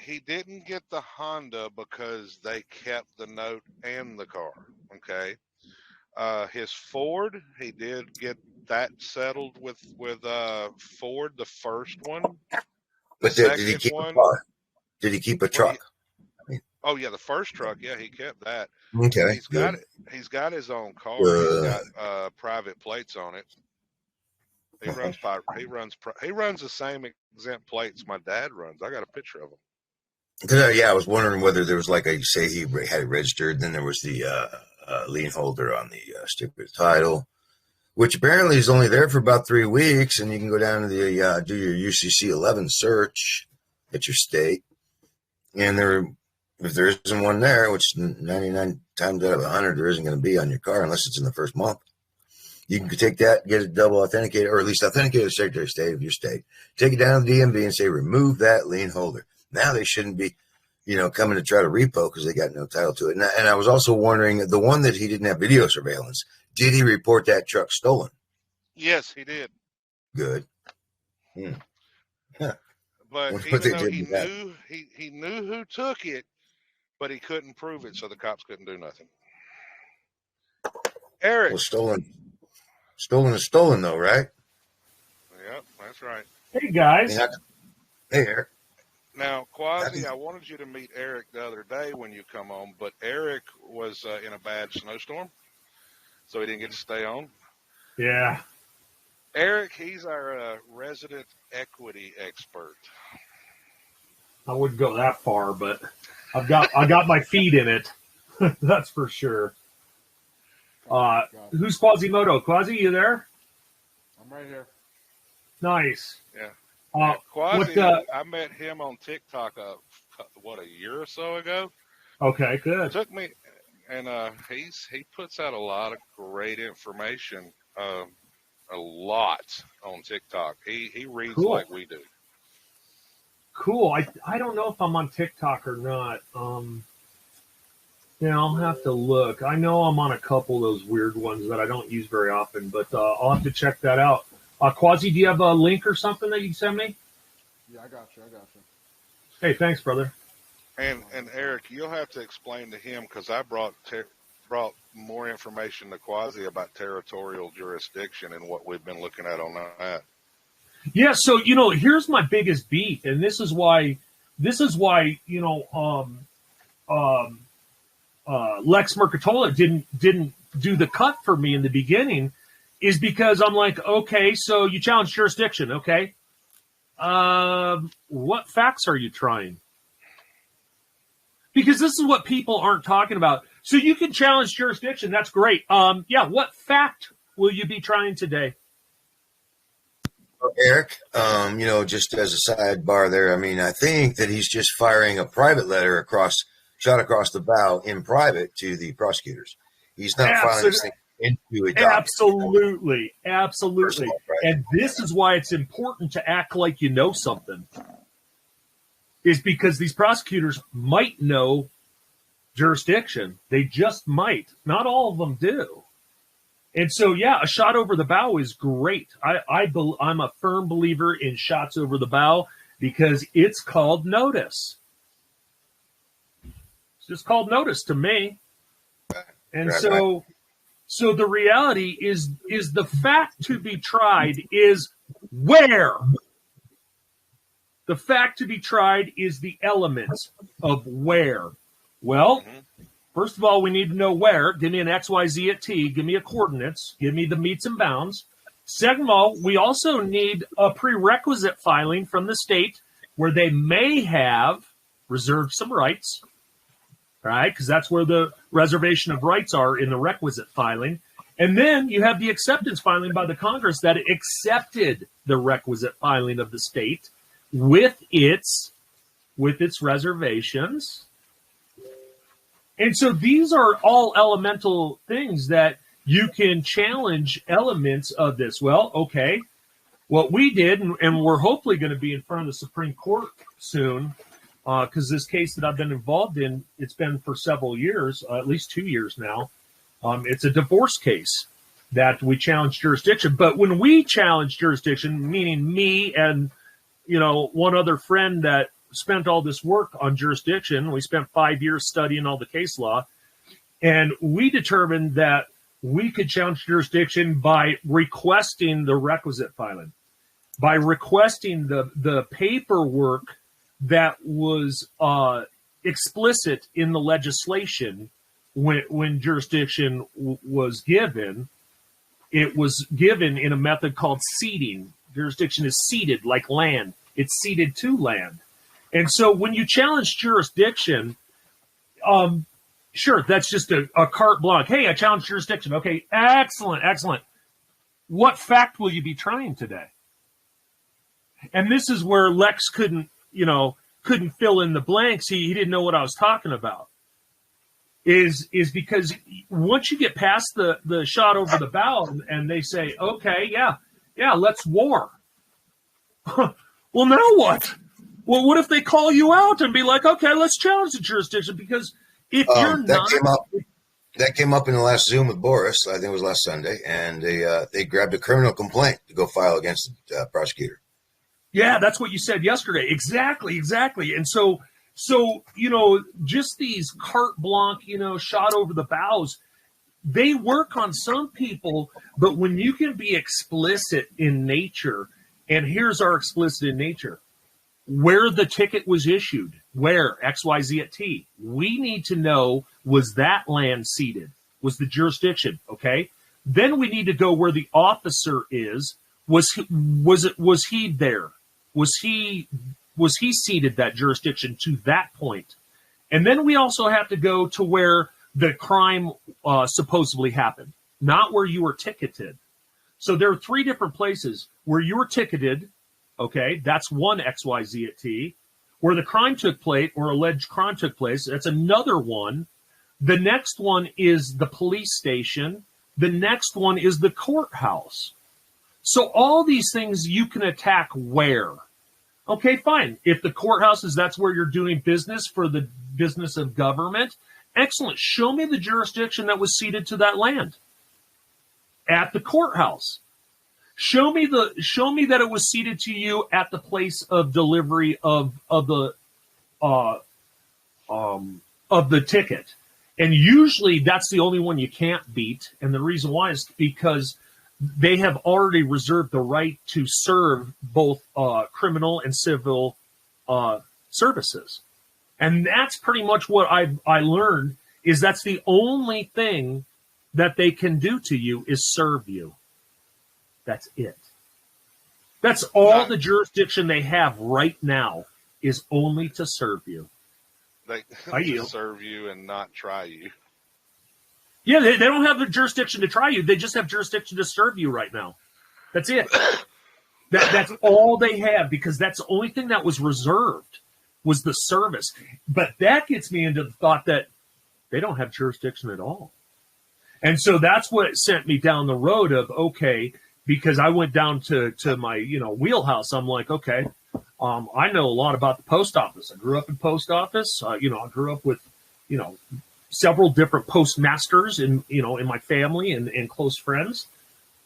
he didn't get the Honda because they kept the note and the car. Okay. His Ford, he did get that settled with Ford, the first one. But did he keep a car? Did he keep a truck? Oh yeah, the first truck, yeah, he kept that. Okay, He's got his own car. Good. He's got private plates on it. He runs the same exempt plates my dad runs. I got a picture of him. Yeah, I was wondering whether there was like a say he had it registered, then there was the lien holder on the stipulated title, which apparently is only there for about 3 weeks, and you can go down to the do your UCC 11 search at your state, and if there isn't one there, which 99 times out of 100 there isn't going to be on your car unless it's in the first month. You can take that, get it double authenticated, or at least authenticated the Secretary of State of your state. Take it down to the DMV and say, remove that lien holder. Now they shouldn't be, coming to try to repo because they got no title to it. And I was also wondering, the one that he didn't have video surveillance, did he report that truck stolen? Yes, he did. Good. Huh. But even though he knew who took it, but he couldn't prove it, so the cops couldn't do nothing. Eric. Well, stolen is stolen, though, right? Yep, that's right. Hey, guys. Hey, Eric. Now, Quasi, I wanted you to meet Eric the other day when you come on, but Eric was in a bad snowstorm, so he didn't get to stay on. Yeah. Eric, he's our resident equity expert. I wouldn't go that far, but I got my feet in it. That's for sure. Who's Quasimodo? Quasi, you there? I'm right here. Nice. Yeah. Quasi, I met him on TikTok, a year or so ago. Okay, good. It took me, and he puts out a lot of great information, a lot on TikTok. He reads like we do. Cool. I don't know if I'm on TikTok or not. Yeah, I'll have to look. I know I'm on a couple of those weird ones that I don't use very often, but I'll have to check that out. Quasi, do you have a link or something that you can send me? Yeah, I got you. Hey, thanks, brother. And Eric, you'll have to explain to him, because I brought more information to Quasi about territorial jurisdiction and what we've been looking at on that. Yeah, so here's my biggest beef, and this is why Lex Mercatola didn't do the cut for me in the beginning, is because I'm like, okay, so you challenge jurisdiction, okay? What facts are you trying? Because this is what people aren't talking about. So you can challenge jurisdiction, that's great. What fact will you be trying today? Eric, just as a sidebar there, I think that he's just firing a private letter shot across the bow in private to the prosecutors. He's not filing this thing into a document. Absolutely. And this is why it's important to act like you know something. Is because these prosecutors might know jurisdiction. They just might. Not all of them do. And so, a shot over the bow is great. I'm a firm believer in shots over the bow because it's called notice. It's just called notice to me. And so the reality is the fact to be tried is where? The fact to be tried is the element of where. Well, first of all, we need to know where. Give me an XYZ at T. Give me a coordinates. Give me the meets and bounds. Second of all, we also need a prerequisite filing from the state where they may have reserved some rights, right? Because that's where the reservation of rights are in the requisite filing. And then you have the acceptance filing by the Congress that accepted the requisite filing of the state with its reservations. And so these are all elemental things that you can challenge elements of this. Well, okay, what we did, and we're hopefully going to be in front of the Supreme Court soon, because this case that I've been involved in, it's been for several years, at least 2 years now. It's a divorce case that we challenge jurisdiction. But when we challenge jurisdiction, meaning me and one other friend that spent all this work on jurisdiction. We spent 5 years studying all the case law, and we determined that we could challenge jurisdiction by requesting the requisite filing, by requesting the paperwork that was explicit in the legislation when jurisdiction was given. it was given in a method called ceding. Jurisdiction is ceded like land. It's ceded to land. And so when you challenge jurisdiction, sure, that's just a carte blanche. Hey, I challenge jurisdiction. Okay, excellent, excellent. What fact will you be trying today? And this is where Lex couldn't fill in the blanks. He didn't know what I was talking about. Is because once you get past the shot over the bow and they say, okay, yeah, let's war. Well, now what? Well, what if they call you out and be like, okay, let's challenge the jurisdiction? Because if you're not... That came up in the last Zoom with Boris, I think it was last Sunday, and they grabbed a criminal complaint to go file against the prosecutor. Yeah, that's what you said yesterday. Exactly. And so just these carte blanche, shot over the bows, they work on some people, but when you can be explicit in nature, and here's our explicit in nature, where the ticket was issued, where, XYZ at T, we need to know, was that land ceded? Was the jurisdiction, okay? Then we need to go where the officer is. Was he there? Was he ceded that jurisdiction to that point? And then we also have to go to where the crime supposedly happened, not where you were ticketed. So there are three different places where you were ticketed. Okay, that's one XYZ at T. Where the crime took place or alleged crime took place, that's another one. The next one is the police station. The next one is the courthouse. So all these things you can attack where? Okay, fine. If the courthouse is that's where you're doing business for the business of government, excellent. Show me the jurisdiction that was ceded to that land at the courthouse. Show me that it was ceded to you at the place of delivery of the ticket. And usually that's the only one you can't beat. And the reason why is because they have already reserved the right to serve both criminal and civil services. And that's pretty much what I learned is that's the only thing that they can do to you is serve you. That's it. That's all the jurisdiction they have right now is only to serve you. They serve you and not try you. Yeah, they don't have the jurisdiction to try you. They just have jurisdiction to serve you right now. That's it. That's all they have because that's the only thing that was reserved was the service. But that gets me into the thought that they don't have jurisdiction at all. And so that's what sent me down the road of, okay, because I went down to my, wheelhouse. I'm like, okay, I know a lot about the post office. I grew up in post office. I grew up with, several different postmasters in my family and close friends.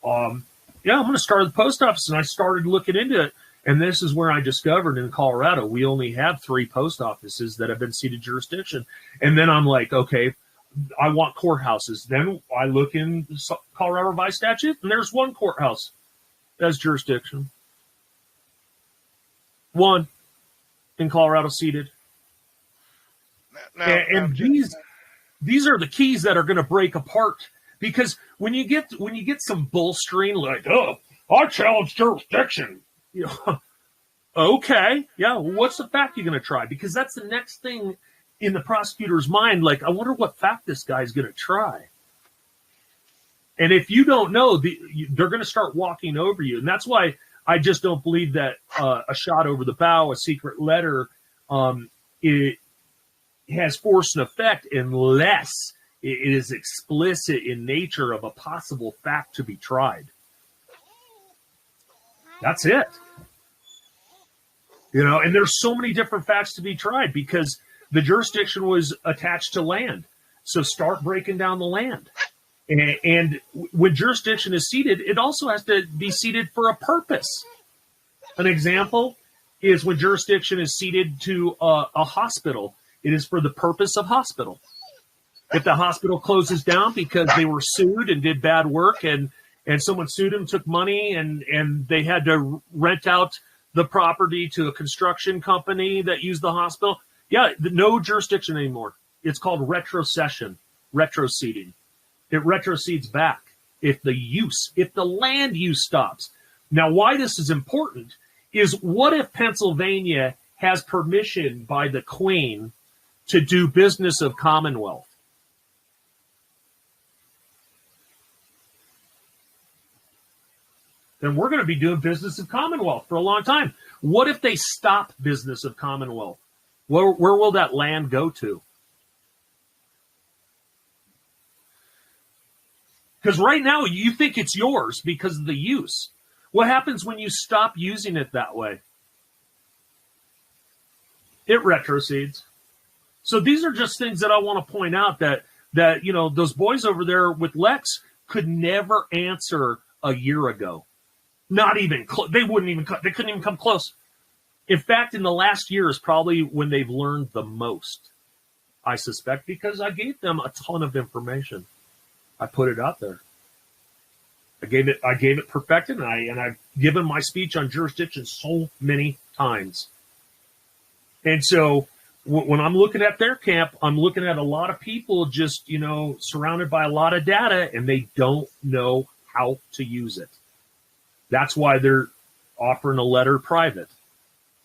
I'm going to start at the post office. And I started looking into it. And this is where I discovered in Colorado, we only have 3 post offices that have been ceded jurisdiction. And then I'm like, okay, I want courthouses. Then I look in Colorado Revised Statute, and there's 1 courthouse that has jurisdiction. 1 in Colorado ceded. These are the keys that are going to break apart because when you get some bolstering like, oh, I challenge jurisdiction, okay, yeah, well, what's the fact you're going to try? Because that's the next thing in the prosecutor's mind, like, I wonder what fact this guy's going to try. And if you don't know, they're going to start walking over you. And that's why I just don't believe that a shot over the bow, a secret letter, it has force and effect unless it is explicit in nature of a possible fact to be tried. That's it. And there's so many different facts to be tried because the jurisdiction was attached to land. So start breaking down the land. And when jurisdiction is ceded, it also has to be ceded for a purpose. An example is when jurisdiction is ceded to a hospital, it is for the purpose of hospital. If the hospital closes down because they were sued and did bad work and someone sued them, took money, and they had to rent out the property to a construction company that used the hospital, no jurisdiction anymore. It's called retrocession, retroceding. It retrocedes back. if the land use stops. Now, why this is important is, what if Pennsylvania has permission by the Queen to do business of Commonwealth? Then we're going to be doing business of Commonwealth for a long time. What if they stop business of Commonwealth? Where will that land go to? Because right now you think it's yours because of the use. What happens when you stop using it that way? It retrocedes. So these are just things that I want to point out that those boys over there with Lex could never answer a year ago. Not even close. They couldn't even come close. In fact, in the last year is probably when they've learned the most, I suspect, because I gave them a ton of information. I put it out there. I gave it perfected, and I've given my speech on jurisdiction so many times. And so when I'm looking at their camp, I'm looking at a lot of people just, surrounded by a lot of data, and they don't know how to use it. That's why they're offering a letter private,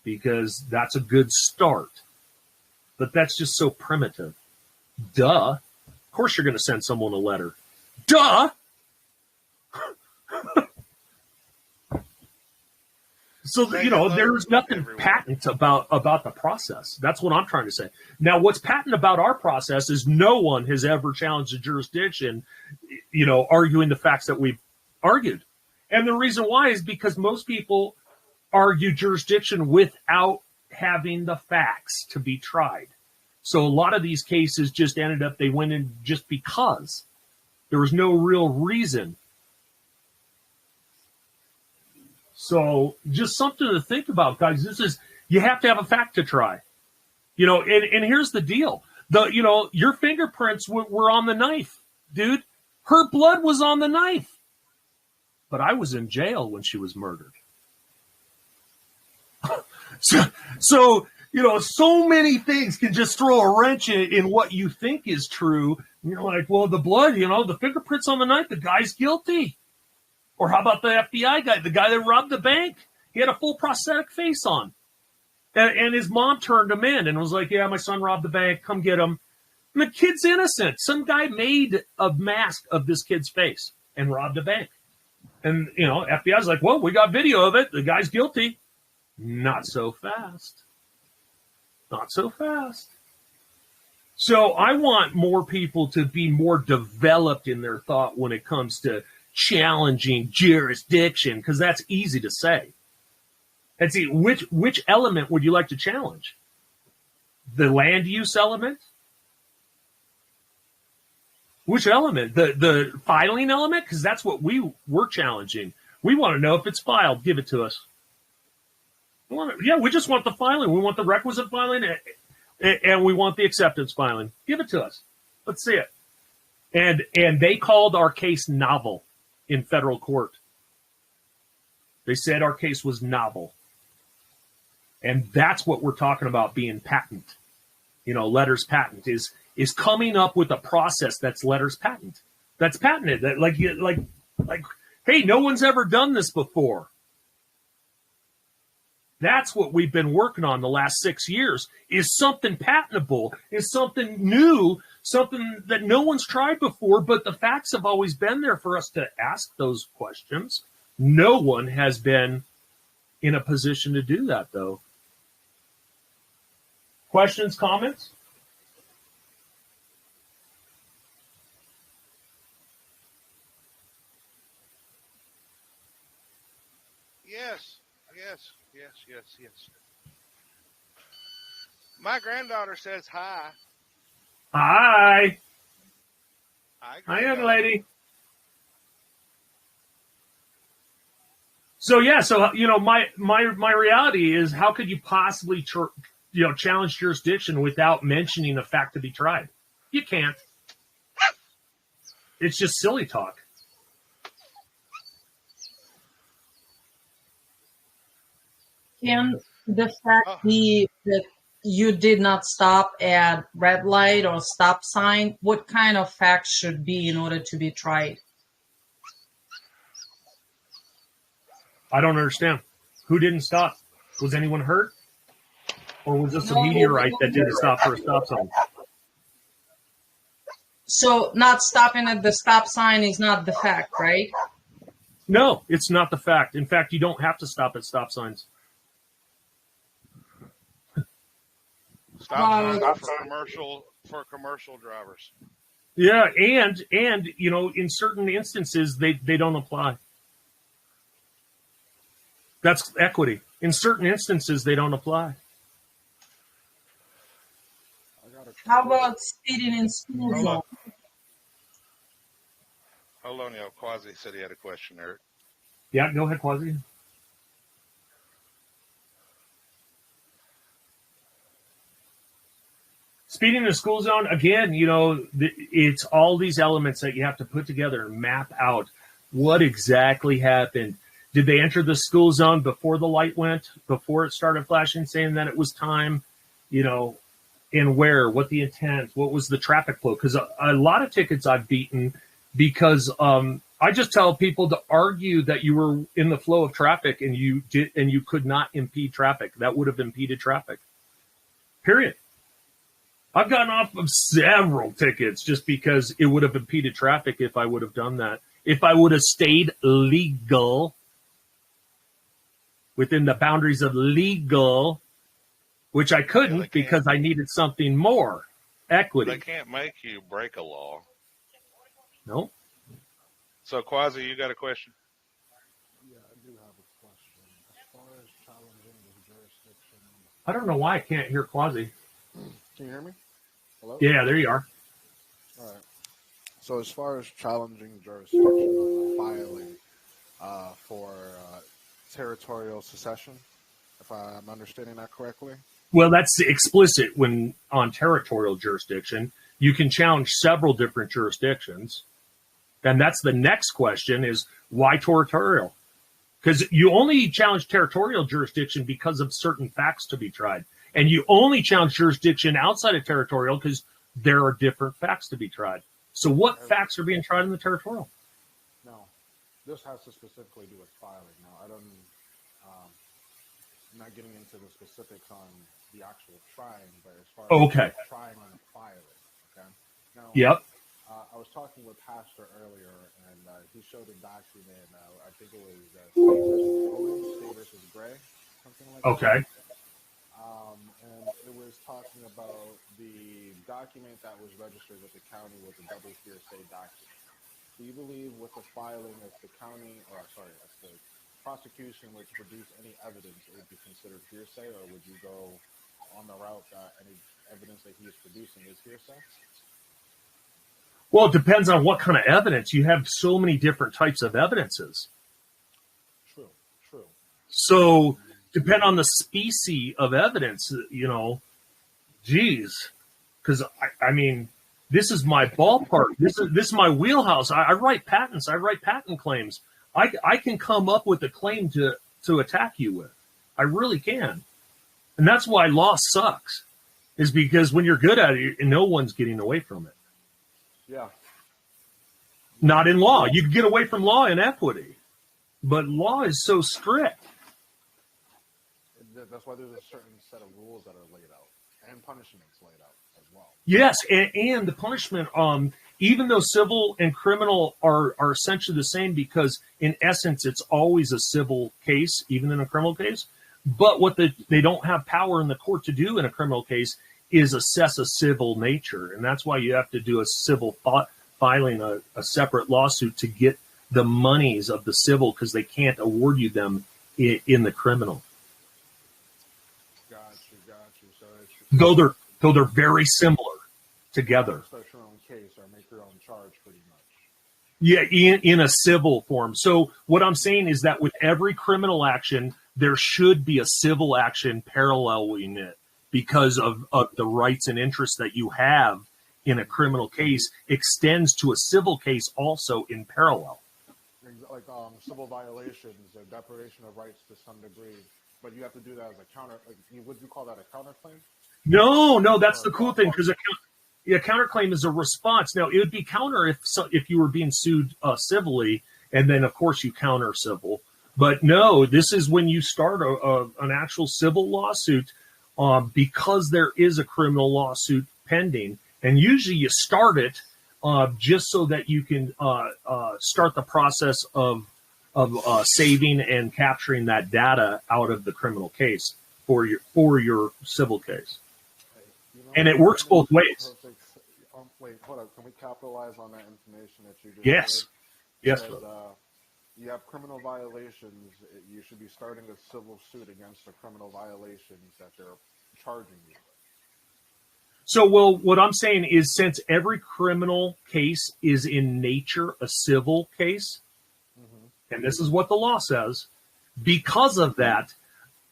because that's a good start. But that's just so primitive. Duh. Of course you're going to send someone a letter. Duh. So, there's nothing patent about the process. That's what I'm trying to say. Now, what's patent about our process is no one has ever challenged the jurisdiction, arguing the facts that we've argued. And the reason why is because most people argue jurisdiction without having the facts to be tried. So a lot of these cases just ended up, they went in just because. There was no real reason. So just something to think about, guys. You have to have a fact to try. And here's the deal. Your fingerprints were on the knife, dude. Her blood was on the knife. But I was in jail when she was murdered. So many things can just throw a wrench in what you think is true. And you're like, well, the blood, the fingerprints on the knife, the guy's guilty. Or how about the FBI guy, the guy that robbed the bank? He had a full prosthetic face on. And his mom turned him in and was like, yeah, my son robbed the bank. Come get him. And the kid's innocent. Some guy made a mask of this kid's face and robbed a bank. And, FBI's like, well, we got video of it. The guy's guilty. Not so fast. Not so fast. So I want more people to be more developed in their thought when it comes to challenging jurisdiction, because that's easy to say. And see, which element would you like to challenge? The land use element? Which element? The filing element? Because that's what we were challenging. We want to know if it's filed. Give it to us. We just want the filing. We want the requisite filing, and we want the acceptance filing. Give it to us. Let's see it. And they called our case novel in federal court. They said our case was novel. And that's what we're talking about being patent. Letters patent is coming up with a process that's letters patent. That's patented. That like, hey, no one's ever done this before. That's what we've been working on the last 6 years, is something patentable, is something new, something that no one's tried before, but the facts have always been there for us to ask those questions. No one has been in a position to do that, though. Questions, comments? Yes. My granddaughter says hi. Hi. Hi, young lady. So my reality is, how could you possibly challenge jurisdiction without mentioning a fact to be tried? You can't. It's just silly talk. Can the fact be that you did not stop at red light or stop sign? What kind of facts should be in order to be tried? I don't understand. Who didn't stop? Was anyone hurt? Or was this a No. meteorite that didn't stop for a stop sign? So not stopping at the stop sign is not the fact, right? No, it's not the fact. In fact, you don't have to stop at stop signs. Stop signs are for commercial drivers. Yeah, and you know, in certain instances they don't apply. That's equity. In certain instances they don't apply. How about speeding in school zone? Hold on, yo. Quasi said he had a question, Eric. Yeah, go ahead, Quasi. Speeding in a school zone, again, you know, it's all these elements that you have to put together and map out what exactly happened. Did they enter the school zone before the light went, before it started flashing, saying that it was time, you know, and where, what the intent, what was the traffic flow? Because a lot of tickets I've beaten because I just tell people to argue that you were in the flow of traffic and you could not impede traffic. That would have impeded traffic. Period. I've gotten off of several tickets just because it would have impeded traffic if I would have done that. If I would have stayed legal within the boundaries of legal, which I couldn't because I needed something more, equity. They can't make you break a law. No. So, Quasi, you got a question? Yeah, I do have a question. As far as challenging the jurisdiction. I don't know why I can't hear Quasi. Can you hear me? Hello? Yeah, there you are. All right. So as far as challenging jurisdiction on the filing for territorial secession, if I'm understanding that correctly? Well, that's explicit when on territorial jurisdiction. You can challenge several different jurisdictions. And that's the next question is why territorial? Because you only challenge territorial jurisdiction because of certain facts to be tried. And you only challenge jurisdiction outside of territorial because there are different facts to be tried. So what facts are being tried in the territorial? No, this has to specifically do with filing. Now, I'm not getting into the specifics on the actual trying, but as far as trying on the filing, okay? Now, Yep. I was talking with Pastor earlier, and he showed a document. I think it was State versus Gray, something like that. Okay. And it was talking about the document that was registered with the county was a double hearsay document. Do you believe with the filing of the county, if the prosecution were to produce any evidence, it would be considered hearsay, or would you go on the route that any evidence that he is producing is hearsay? Well, it depends on what kind of evidence. You have so many different types of evidences. True. So depend on the species of evidence, you know, geez, because I mean, this is my ballpark. This is my wheelhouse. I write patents. I write patent claims. I can come up with a claim to attack you with. I really can. And that's why law sucks, is because when you're good at it, no one's getting away from it. Yeah. Not in law. You can get away from law in equity, but law is so strict. That's why there's a certain set of rules that are laid out and punishments laid out as well. Yes, and the punishment, even though civil and criminal are essentially the same, because in essence it's always a civil case, even in a criminal case. But what they don't have power in the court to do in a criminal case is assess a civil nature, and that's why you have to do a civil filing a separate lawsuit to get the monies of the civil, because they can't award you them in the criminal. Got you. So it's, Though they're very similar together. Start your own case or make your own charge, pretty much. Yeah, in a civil form. So what I'm saying is that with every criminal action, there should be a civil action paralleling it, because of the rights and interests that you have in a criminal case extends to a civil case also in parallel. Like civil violations or deprivation of rights to some degree, but you have to do that as a counter. Would you call that a counterclaim? No, that's the cool thing, because a counterclaim is a response. Now, it would be counter if you were being sued civilly, and then of course you counter civil. But no, this is when you start an actual civil lawsuit, because there is a criminal lawsuit pending. And usually you start it just so that you can start the process of saving and capturing that data out of the criminal case for your civil case. You know, And it works both ways. perfect. Wait, hold up. Can we capitalize on that information that you just Yes. shared? Yes, Says, brother. you have criminal violations. You should be starting a civil suit against the criminal violations that they're charging you. So, well, what I'm saying is, since every criminal case is in nature a civil case, and this is what the law says, because of that,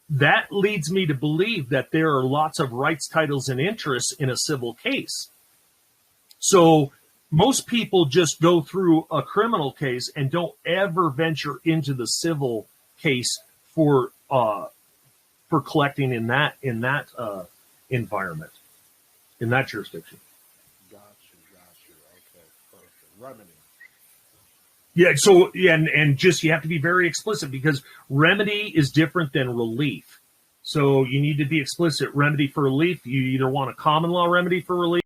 that leads me to believe that there are lots of rights, titles, and interests in a civil case. So most people just go through a criminal case and don't ever venture into the civil case for collecting in that environment, in that jurisdiction. Got you. Okay, perfect. Remedy. Yeah. So and just you have to be very explicit, because remedy is different than relief. So you need to be explicit. Remedy for relief, you either want a common law remedy for relief